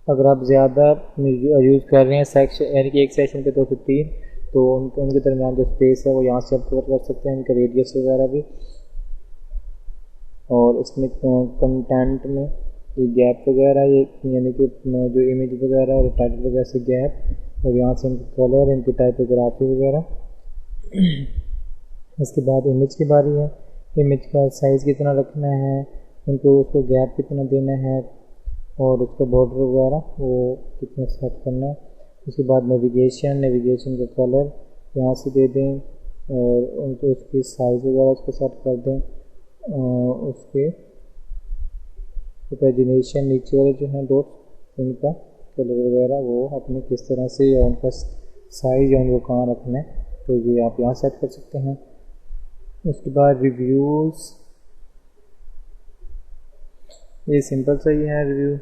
अगर आप ज़्यादा यूज़ कर रहे हैं सेक्शन यानी कि एक सेक्शन पे 2 से 3, तो उनके दरमियान जो स्पेस है वो यहाँ से आप कवर कर सकते हैं, इनका रेडियस वगैरह भी। और इसमें कंटेंट में ये गैप वगैरह, ये यानी कि जो इमेज वगैरह और टाइटल वगैरह से गैप, और यहाँ से इनके कलर, इनकी टाइपोग्राफी वगैरह। इसके बाद इमेज की बारी है, इमेज का साइज़ कितना रखना है, उसको गैप कितना देना है, और उसका बॉर्डर वगैरह वो कितना सेट करना है। उसके बाद नेविगेशन का कलर यहाँ से दे दें, और उनको उसकी साइज़ वगैरह उसको सेट कर दें। उसके पैजिनेशन नीचे वाले जो हैं डॉट उनका कलर वगैरह वो अपने किस तरह से या उनका साइज़ या उनको कहाँ रखना है, तो ये आप यहाँ सेट कर सकते हैं। उसके बाद रिव्यूज़, ये सिंपल सा ही है रिव्यू,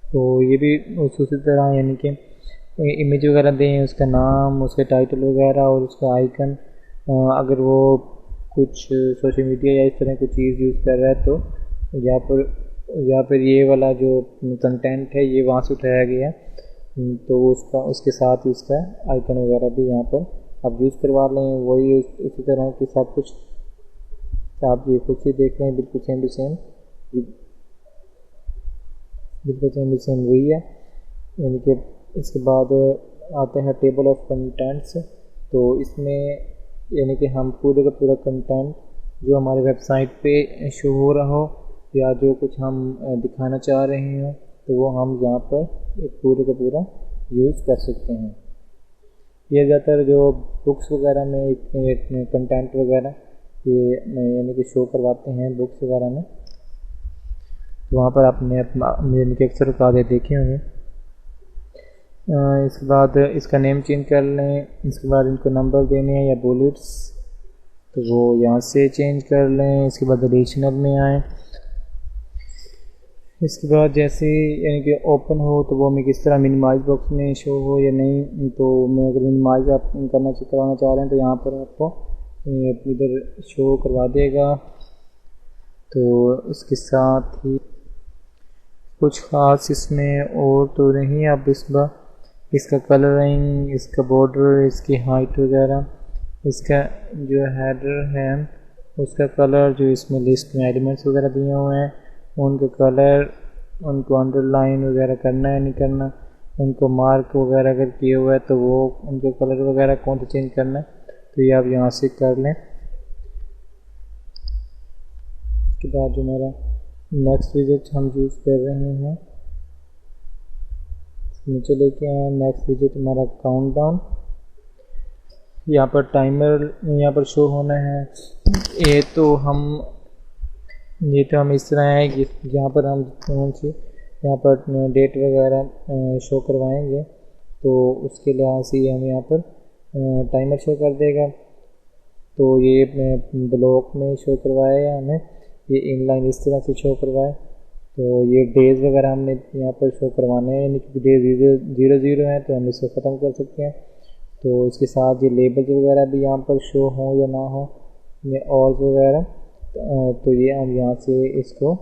तो ये भी उसी तरह यानी कि इमेज वगैरह दें, उसका नाम, उसके टाइटल वगैरह और उसका आइकन। अगर वो कुछ सोशल मीडिया या इस तरह की चीज़ यूज़ कर रहा है तो यहाँ पर ये वाला जो कंटेंट है ये वहाँ से उठाया गया है, तो उसके साथ ही उसका आइकन वगैरह भी यहाँ पर आप यूज़ करवा लें। वही इसी तरह की सब कुछ आप ये खुद से देख रहे हैं, बिल्कुल सेम टू सेम वही है। यानी कि इसके बाद आते हैं टेबल ऑफ कंटेंट्स, तो इसमें यानी कि हम पूरे का पूरा कंटेंट जो हमारे वेबसाइट पे शो हो रहा हो या जो कुछ हम दिखाना चाह रहे हो, तो वो हम यहाँ पर एक पूरे का पूरा यूज़ कर सकते हैं। ये ज़्यादातर जो बुक्स वगैरह में एक कंटेंट वगैरह ये यानी कि शो करवाते हैं बुक्स वगैरह में। तो वहाँ पर आपने इनके अक्सर कागज देखे होंगे। इसके बाद इसका नेम चेंज कर लें। इसके बाद इनको नंबर देने हैं या बुलेट्स, तो वो यहाँ से चेंज कर लें। इसके बाद एडिशनल में आए। इसके बाद जैसे यानी कि ओपन हो तो वो मैं किस तरह मिनिमाइज बॉक्स में शो हो या नहीं, तो मैं अगर मिनिमाइज आप करवाना चाह रहे हैं तो यहाँ पर आपको इधर शो करवा देगा। तो इसके साथ ही कुछ ख़ास इसमें और तो नहीं। अब इसका कलरिंग, इसका बॉर्डर, इसकी हाइट वगैरह, इसका जो हेडर है उसका कलर, जो इसमें लिस्ट में एलिमेंट्स वगैरह दिए हुए हैं उनका कलर, उनको अंडरलाइन वगैरह करना है नहीं करना, उनको मार्क वगैरह अगर किए हुआ है तो वो उनके कलर वगैरह कौन सा चेंज करना है, तो ये आप यहाँ से कर लें। इसके बाद जो मेरा नेक्स्ट विजिट हम यूज़ कर रहे हैं, नीचे लेके आए। नेक्स्ट विजिट हमारा काउंटडाउन, यहाँ पर टाइमर यहाँ पर शो होना है। ये तो हम इस तरह है कि जहाँ पर हम कौन सी यहाँ पर डेट वगैरह शो करवाएंगे तो उसके लिहाज से हम यहाँ पर टाइमर शो कर देगा। तो ये ब्लॉक में शो करवाया या हमें ये इनलाइन इस तरह से शो करवाए। तो ये डेज़ वगैरह हमने यहाँ पर शो करवाने हैं, यानी कि डेज 0 हैं तो हम इसको ख़त्म कर सकते हैं। तो इसके साथ ये लेबल्स वगैरह भी यहाँ पर शो हों या ना हो, ये और वगैरह, तो ये हम यहाँ से इसको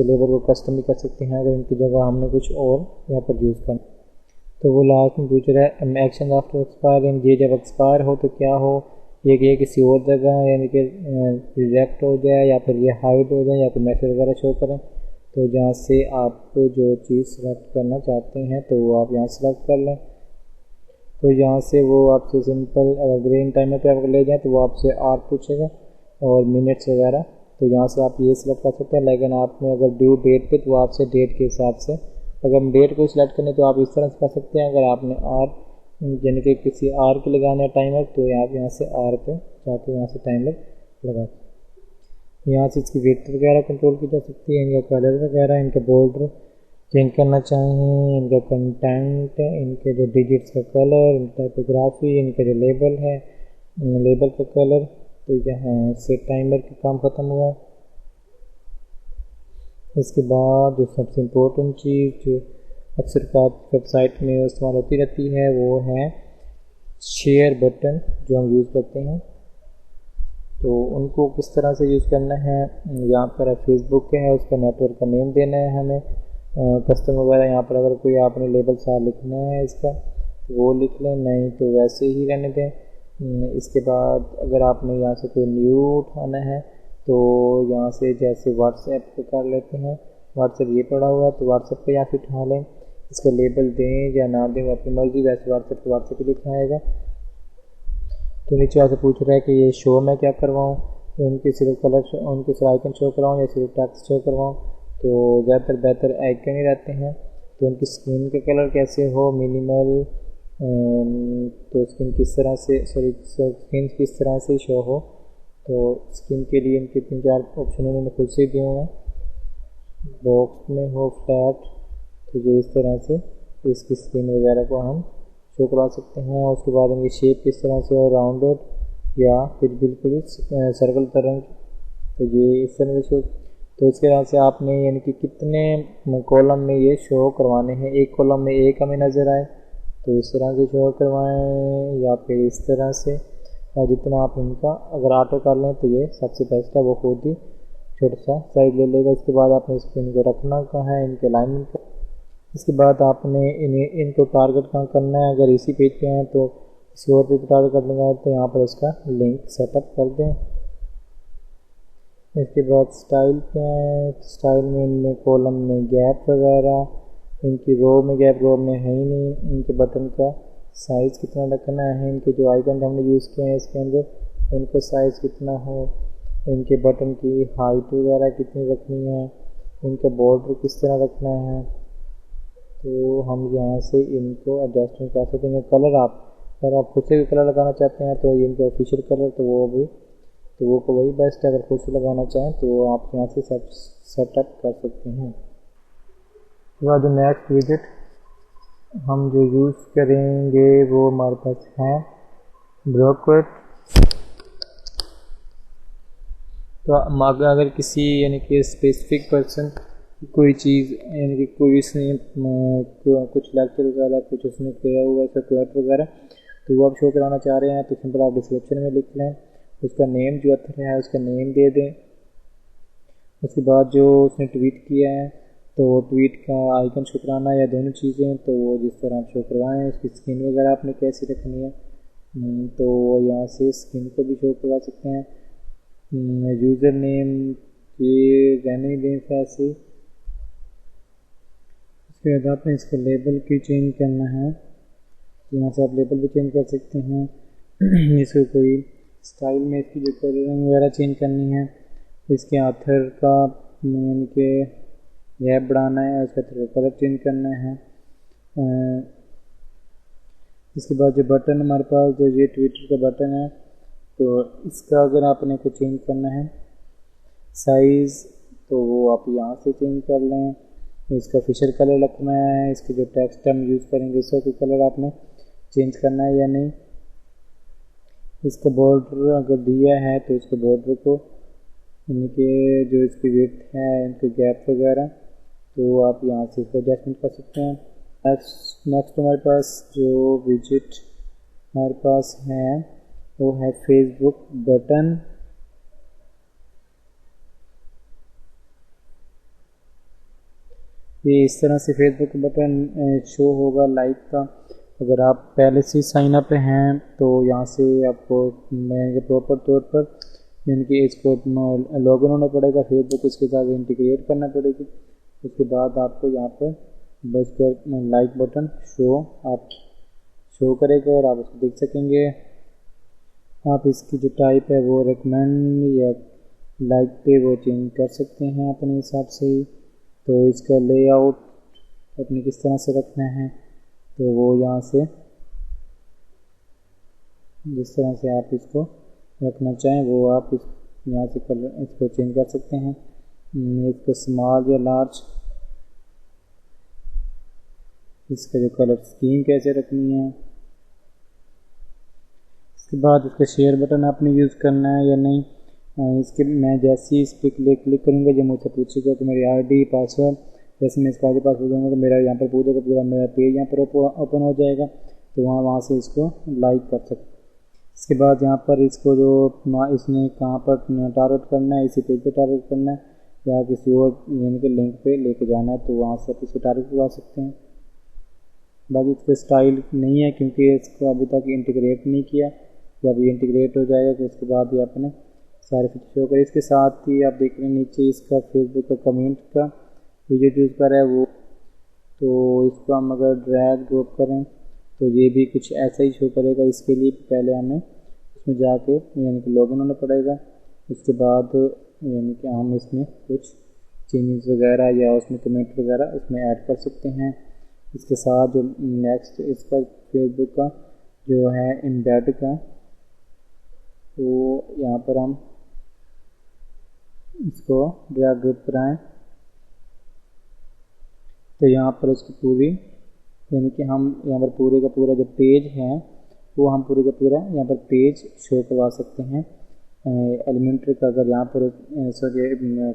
लेबल को कस्टम भी कर सकते हैं अगर इनकी जगह हमने कुछ और यहाँ पर यूज़ करना। तो वो लास्ट में पूछ रहा है एक्शन आफ्टर एक्सपायरिंग, ये जब एक्सपायर हो तो क्या हो, ये किसी और जगह यानी कि रिजेक्ट हो जाए या फिर ये हाइड हो जाए या फिर मैसेज वगैरह शो करें। तो जहाँ से आप जो चीज़ सेलेक्ट करना चाहते हैं तो वो आप यहाँ सेलेक्ट कर लें। तो यहाँ से वो आपसे सिंपल अगर ग्रीन टाइमर पे आप ले जाएँ तो वो आपसे आर पूछेगा और मिनट्स वगैरह, तो यहाँ से आप ये सिलेक्ट कर सकते हैं। लेकिन आपने अगर ड्यू डेट पे तो वो आपसे डेट के हिसाब से, अगर हम डेट को सिलेक्ट करने तो आप इस तरह से कर सकते हैं। अगर आपने आर यानी कि किसी आर के लगाना है टाइमर तो आप यहाँ से आर पे जाके यहाँ से टाइमर लगा, यहाँ से इसकी वेट वगैरह कंट्रोल की जा सकती है। इनका कलर वगैरह, इनका बॉर्डर चेंज करना चाहें, इनका कंटेंट, इनके जो डिजिट्स का कलर, इनका टाइपोग्राफी, इनका जो लेबल है लेबल का कलर। तो यहाँ से टाइमर का काम ख़त्म हुआ। इसके बाद जो सबसे इम्पोर्टेंट चीज़ जो अक्सर वेबसाइट में इस्तेमाल होती रहती है वो है शेयर बटन, जो हम यूज़ करते हैं। तो उनको किस तरह से यूज़ करना है, यहाँ पर फेसबुक है उसका नेटवर्क का नेम देना है हमें, कस्टमर वगैरह यहाँ पर अगर कोई आपने लेबल साथ लिखना है इसका तो वो लिख लें, नहीं तो वैसे ही रहने दें। इसके बाद अगर आपने यहाँ से कोई न्यू उठाना है तो यहाँ से जैसे व्हाट्सएप पे कर लेते हैं, व्हाट्सएप ये पड़ा हुआ है तो व्हाट्सएप पे यहाँ से उठा लें। इसका लेबल दें या ना दें वो अपनी मर्जी, वैसे व्हाट्सएप पे लिखा आएगा। तो नीचे आके पूछ रहा है कि ये शो मैं क्या करवाऊँ, उनके सिर्फ कलर, उनके सिर्फ आइकन शो करवाऊँ या सिर्फ टेक्स्ट शो करवाऊँ। तो ज़्यादातर बेहतर आइकन ही रहते हैं। तो उनकी स्क्रीन का कलर कैसे हो, मिनिमल, तो स्क्रीन किस तरह से स्क्रीन किस तरह से शो हो। तो स्क्रीन के लिए इनके 3-4 ऑप्शन उन्होंने खुद से दिए हुए हैं। बॉक्स में हो फ्लैट, तो ये इस तरह से इसकी स्क्रीन वगैरह को हम शो करवा सकते हैं। और उसके बाद इनकी शेप किस तरह से हो, राउंडेड या फिर बिल्कुल सर्कल तरंग, तो ये इस तरह से शो। तो इसके तरह से आपने यानी कि कितने कॉलम में ये शो करवाने हैं, एक कॉलम में एक हमें नज़र आए तो इस तरह से शो करवाएं या फिर इस तरह से, जितना आप इनका अगर ऑटो कर लें तो ये सबसे बेस्ट है, वो खुद ही छोटा सा साइज ले लेगा। इसके बाद आपने इसको इनको रखना कहाँ है, इनके अलाइनमेंट का। इसके बाद आपने इनको टारगेट कहाँ करना है, अगर इसी पेज पे हैं तो किसी और पे टारगेट करने का है तो यहाँ पर इसका लिंक सेटअप कर दें। इसके बाद स्टाइल पे आए, स्टाइल में इनमें कॉलम में गैप वगैरह, इनकी रो में गैप रो में है ही नहीं, इनके बटन का साइज़ कितना रखना है, इनके जो आइकन हमने यूज़ किए हैं इसके अंदर उनका साइज़ कितना हो, इनके बटन की हाइट वगैरह कितनी रखनी है, इनका बॉर्डर किस तरह रखना है। तो हम यहाँ से इनको एडजस्टमेंट कर सकते हैं। कलर अगर आप खुद से भी कलर लगाना चाहते हैं तो इनके ऑफिशियल कलर तो वो भी तो वो वही बेस्ट है। अगर खुद से लगाना चाहें तो आप यहाँ से सेटअप कर सकते हैं। उसके बाद नेक्स्ट विजिट हम जो यूज़ करेंगे वो हमारे पास है ब्रोकट। तो अगर किसी यानी कि स्पेसिफिक पर्सन कोई चीज़ यानी कि कोई इसने कुछ लेक्चर वगैरह कुछ उसने किया हुआ है क्वेट वगैरह, तो वो आप शो कराना चाह रहे हैं तो सिंपल आप डिस्क्रिप्शन में लिख लें, उसका नेम जो ऑथर है उसका नेम दे दें। उसके बाद जो उसने ट्वीट किया है तो ट्वीट का आइकन शो कराना या दोनों चीज़ें, तो वो जिस तरह आप शो करवाएँ। उसकी स्किन वगैरह आपने कैसी रखनी है, तो यहाँ से स्किन को भी शो करवा सकते हैं। यूज़र नेम ये रहने दें ऐसे। उसके बाद आपने इसको लेबल की चेंज करना है, यहाँ से आप लेबल भी चेंज कर सकते हैं। इसको कोई स्टाइल में इसकी जो कलरिंग वगैरह चेंज करनी है, इसके आथर का यानी कि गैप बढ़ाना है, उसका कलर चेंज करना है। इसके बाद जो बटन हमारे पास जो ये ट्विटर का बटन है, तो इसका अगर आपने को चेंज करना है साइज़, तो वो आप यहाँ से चेंज कर लें। इसका फिशर कलर रखना है, इसके जो टेक्स्ट हम यूज़ करेंगे उसका कोई कलर आपने चेंज करना है या नहीं। इसका बॉर्डर अगर दिया है तो इसके बॉर्डर को यानी कि जो इसकी विड्थ है इनके गैप वगैरह, तो आप यहाँ से इसको एडजस्टमेंट कर सकते हैं। नेक्स्ट हमारे पास जो विजिट हमारे पास है वो है फेसबुक बटन। ये इस तरह से फेसबुक बटन शो होगा लाइक का। अगर आप पहले से साइन अप हैं तो यहाँ से आपको प्रॉपर तौर पर यानी कि इसको लॉगिन होना पड़ेगा, फेसबुक इसके साथ इंटीग्रेट करना पड़ेगी। उसके बाद आपको यहाँ पर बस कर लाइक बटन शो करेगा और आप उसको देख सकेंगे। आप इसकी जो टाइप है वो रिकमेंड या लाइक पे वो चेंज कर सकते हैं अपने हिसाब से ही। तो इसका लेआउट अपने किस तरह से रखना है, तो वो यहाँ से जिस तरह से आप इसको रखना चाहें वो आप यहाँ से कलर इसको चेंज कर सकते हैं। इसको स्मॉल या लार्ज, इसका जो कलर स्कीम कैसे रखनी है। इसके बाद इसका शेयर बटन आपने यूज़ करना है या नहीं। इसके मैं जैसे ही इस पर क्लिक करूँगा जब मुझसे पूछेगा तो मेरी आईडी पासवर्ड, जैसे मैं इसका आईडी पासवर्ड दूँगा तो मेरा यहाँ पर पूरा मेरा पेज यहाँ पर ओपन हो जाएगा, तो वहाँ से इसको लाइक कर सकते। इसके बाद यहाँ पर इसको जो इसने कहाँ पर टारगेट करना है, इसी पेज पे टारगेट करना है या किसी और यानी कि लिंक पे लेके जाना है, तो वहाँ से आप इसको टारगेट करवा सकते हैं। बाकी इसका स्टाइल नहीं है क्योंकि इसको अभी तक इंटीग्रेट नहीं किया, जब ये इंटीग्रेट हो जाएगा तो उसके बाद ही अपने सारे फीचर शो करें। इसके साथ ही आप देख रहे हैं नीचे इसका फेसबुक का कमेंट का विजिट यूज़ कर है वो, तो इसको हम अगर ड्रैग ड्रॉप करें तो ये भी कुछ ऐसा ही शो करेगा। इसके लिए पहले हमें उसमें जाके यानी कि लॉगिन होना पड़ेगा। उसके बाद यानी कि हम इसमें कुछ चेंजेस वगैरह या उसमें कमेंट वगैरह उसमें ऐड कर सकते हैं। इसके साथ जो नेक्स्ट इसका फेसबुक का जो है एम्बेड का, तो यहाँ पर हम इसको ड्रैग ड्रॉप कराएं तो यहाँ पर उसकी पूरी यानी कि हम यहाँ पर पूरे का पूरा जो पेज है वो हम पूरे का पूरा यहाँ पर पेज शो करवा सकते हैं। एलिमेंट्री का अगर यहाँ पर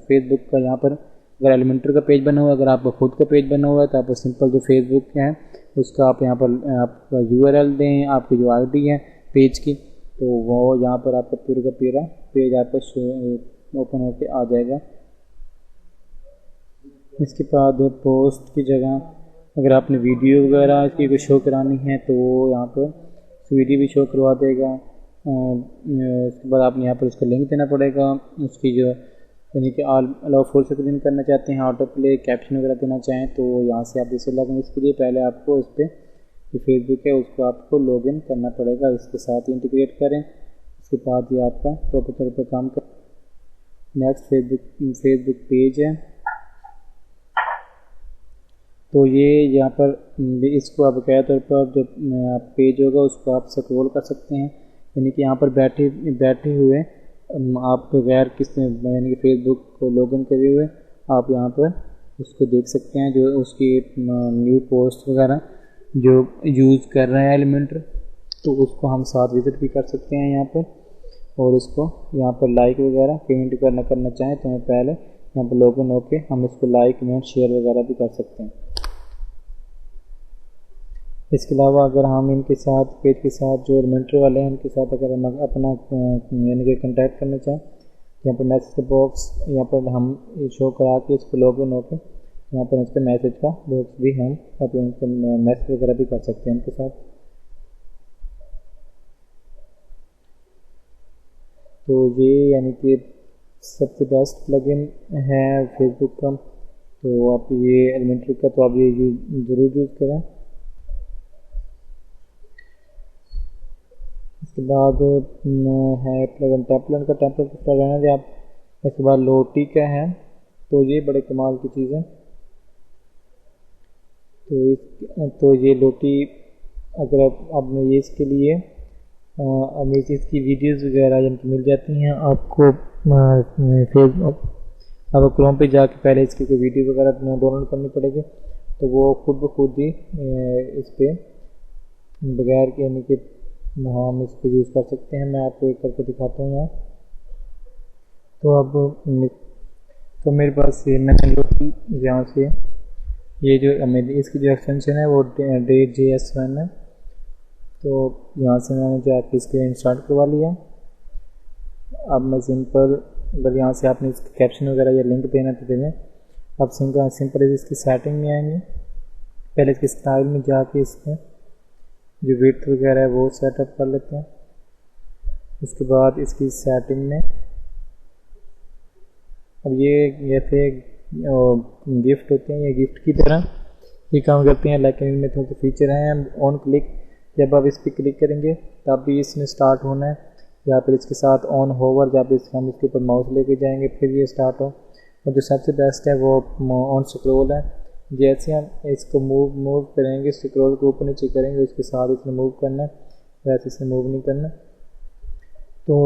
फेसबुक का यहाँ पर अगर एलिमेंट्री का पेज बना हुआ है, अगर आपका खुद का पेज बना हुआ है तो आप सिंपल जो फेसबुक है उसका आप यहाँ पर आपका URL दें, आपकी जो ID है पेज की, तो वो यहाँ पर आपका पूरा का पूरा पेज आपका ओपन होके आ जाएगा। इसके बाद पोस्ट की जगह अगर आपने वीडियो वगैरह इसकी कोई शो करानी है तो वो यहाँ पर वीडियो भी शो करवा देगा। उसके बाद आपने यहाँ पर उसका लिंक देना पड़ेगा, उसकी जो यानी कि अलाउ फुल स्क्रीन करना चाहते हैं, ऑटो प्ले, कैप्शन वगैरह देना चाहें तो यहाँ से आप इसे लगेंगे। इसके लिए पहले आपको उस पर जो फेसबुक है उसको आपको लॉगिन करना पड़ेगा, इसके साथ ही इंटीग्रेट करें, उसके बाद ही आपका प्रॉपर तौर पर काम कर। नेक्स्ट फेसबुक पेज है, तो ये यहाँ पर इसको आप बकाया तौर पर जो पेज होगा उसको आप स्क्रॉल कर सकते हैं, यानी कि यहाँ पर बैठे हुए आप बगैर किसी यानी कि फेसबुक को लॉगिन करे हुए आप यहाँ पर उसको देख सकते हैं, जो उसकी न्यू पोस्ट वगैरह जो यूज़ कर रहे हैं एलिमेंटर, तो उसको हम साथ विज़िट भी कर सकते हैं यहाँ पर। और उसको यहाँ पर लाइक वगैरह कमेंट करना चाहें तो हमें पहले यहाँ पर लॉगिन होके हम इसको लाइक कमेंट शेयर वगैरह भी कर सकते हैं। इसके अलावा अगर हम इनके साथ पेज के साथ जो एलिमेंटर वाले हैं उनके साथ अगर हम अपना यानी कि कंटेक्ट करना चाहें, यहाँ पर मैसेज बॉक्स यहाँ पर हम शो करा के इसको लॉगिन होके यहाँ पर इसके मैसेज का बॉक्स भी हम अपने उनके मैसेज वगैरह भी कर सकते हैं उनके साथ। तो ये यानी कि सबसे बेस्ट प्लगइन है फेसबुक का, तो आप ये एलिमेंटर का तो आप ये ज़रूर यूज़ करें। इसके बाद है प्लगइन टेम्पलेट का, टेम्पलेट का रहना दे आप। इसके बाद लोटी का है, तो ये बड़े कमाल की चीज़ है। तो ये लोटी अगर आपने ये इसके लिए हमें इसकी वीडियोस वगैरह जिनकी मिल जाती हैं आपको फेसबुक, अब क्रोम पे जाके पहले इसकी कोई वीडियो वगैरह डाउनलोड करनी पड़ेगी, तो वो खुद ब खुद ही इस पर बगैर के यानी कि हम इसको यूज़ कर सकते हैं। मैं आपको एक करके दिखाता हूँ यहाँ। तो अब तो मेरे पास ये मैंने लोटी यहाँ से ये जो इसकी जो एक्सटेंशन है वो .js1 है, तो यहाँ से मैंने जाके इसके इंस्टॉल करवा लिया। अब मैं सिंपल अगर यहाँ से आपने इसके कैप्शन वगैरह या लिंक देना तो देना। अब सिंपल इसकी सेटिंग में आएंगे, पहले इसके स्टाइल में जाके इसके जो विड्थ वगैरह है वो सेटअप कर लेते हैं। उसके बाद इसकी सेटिंग में अब ये थे गिफ्ट होते हैं, ये गिफ्ट की तरह ये काम करते हैं, लेकिन इनमें थोड़े फीचर हैं। ऑन क्लिक जब आप इस पर क्लिक करेंगे तब भी इसमें स्टार्ट होना है, या फिर इसके साथ ऑन होवर जब हम इसके ऊपर माउस लेके जाएंगे फिर ये स्टार्ट हो। और जो सबसे बेस्ट है वो ऑन स्क्रॉल है, जैसे हम इसको मूव करेंगे स्क्रॉल को ऊपर नीचे करेंगे उसके साथ इसमें मूव करना है, वैसे इसमें मूव नहीं करना। तो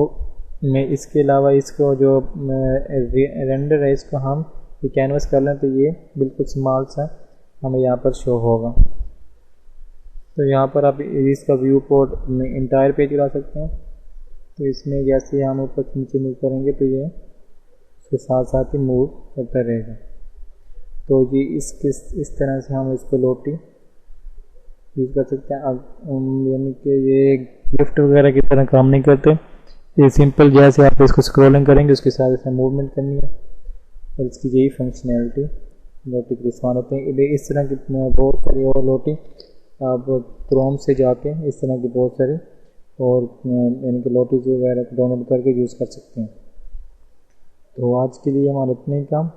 मैं इसके अलावा इसको जो रेंडर है इसको हम ये कैनवस कर लें तो ये बिल्कुल स्मॉल सा हमें यहाँ पर शो होगा। तो यहाँ पर आप इसका व्यू पोर्ट में इंटायर पेज ला सकते हैं। तो इसमें जैसे हम ऊपर नीचे मूव करेंगे तो ये उसके साथ साथ ही मूव करता रहेगा। तो ये इस तरह से हम इसको लोटी यूज़ कर सकते हैं। अब यानी कि ये गिफ्ट वगैरह की तरह काम नहीं करते, ये सिंपल जैसे आप इसको स्क्रॉलिंग करेंगे उसके साथ इसमें मूवमेंट करनी है, और इसकी यही फंक्शनैलिटी लोटी के इस्तेमाल होते हैं। इस तरह की बहुत सारी और लोटी आप क्रोम से जाके इस तरह की बहुत सारी और यानी कि लोटीज वगैरह को डाउनलोड करके यूज़ कर सकते हैं। तो आज के लिए हमारा इतना ही काम।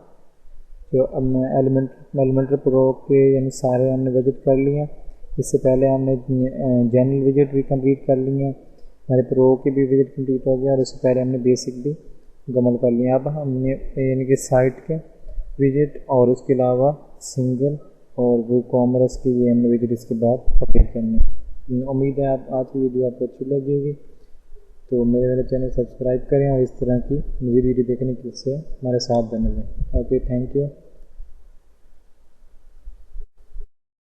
जो अब मैं एलिमेंटर प्रो के यानी सारे हमने विजिट कर लिए हैं। इससे पहले हमने जनरल विजिट भी कंप्लीट कर लिए हैं, हमारे प्रो के भी विजिट कंप्लीट हो गया, और इससे पहले हमने बेसिक भी मुकम्मल कर लिया। अब हमने यानी कि साइट के विजिट और उसके अलावा सिंगल और वो कॉमर्स की ये हमने विजिट इसके बाद कंप्लीट करनी। उम्मीद है आप आज की वीडियो आपको अच्छी लगी होगी, तो मेरे चैनल सब्सक्राइब करें और इस तरह की मज़ीद वीडियो देखने के लिए हमारे साथ बने रहें। Okay, thank you.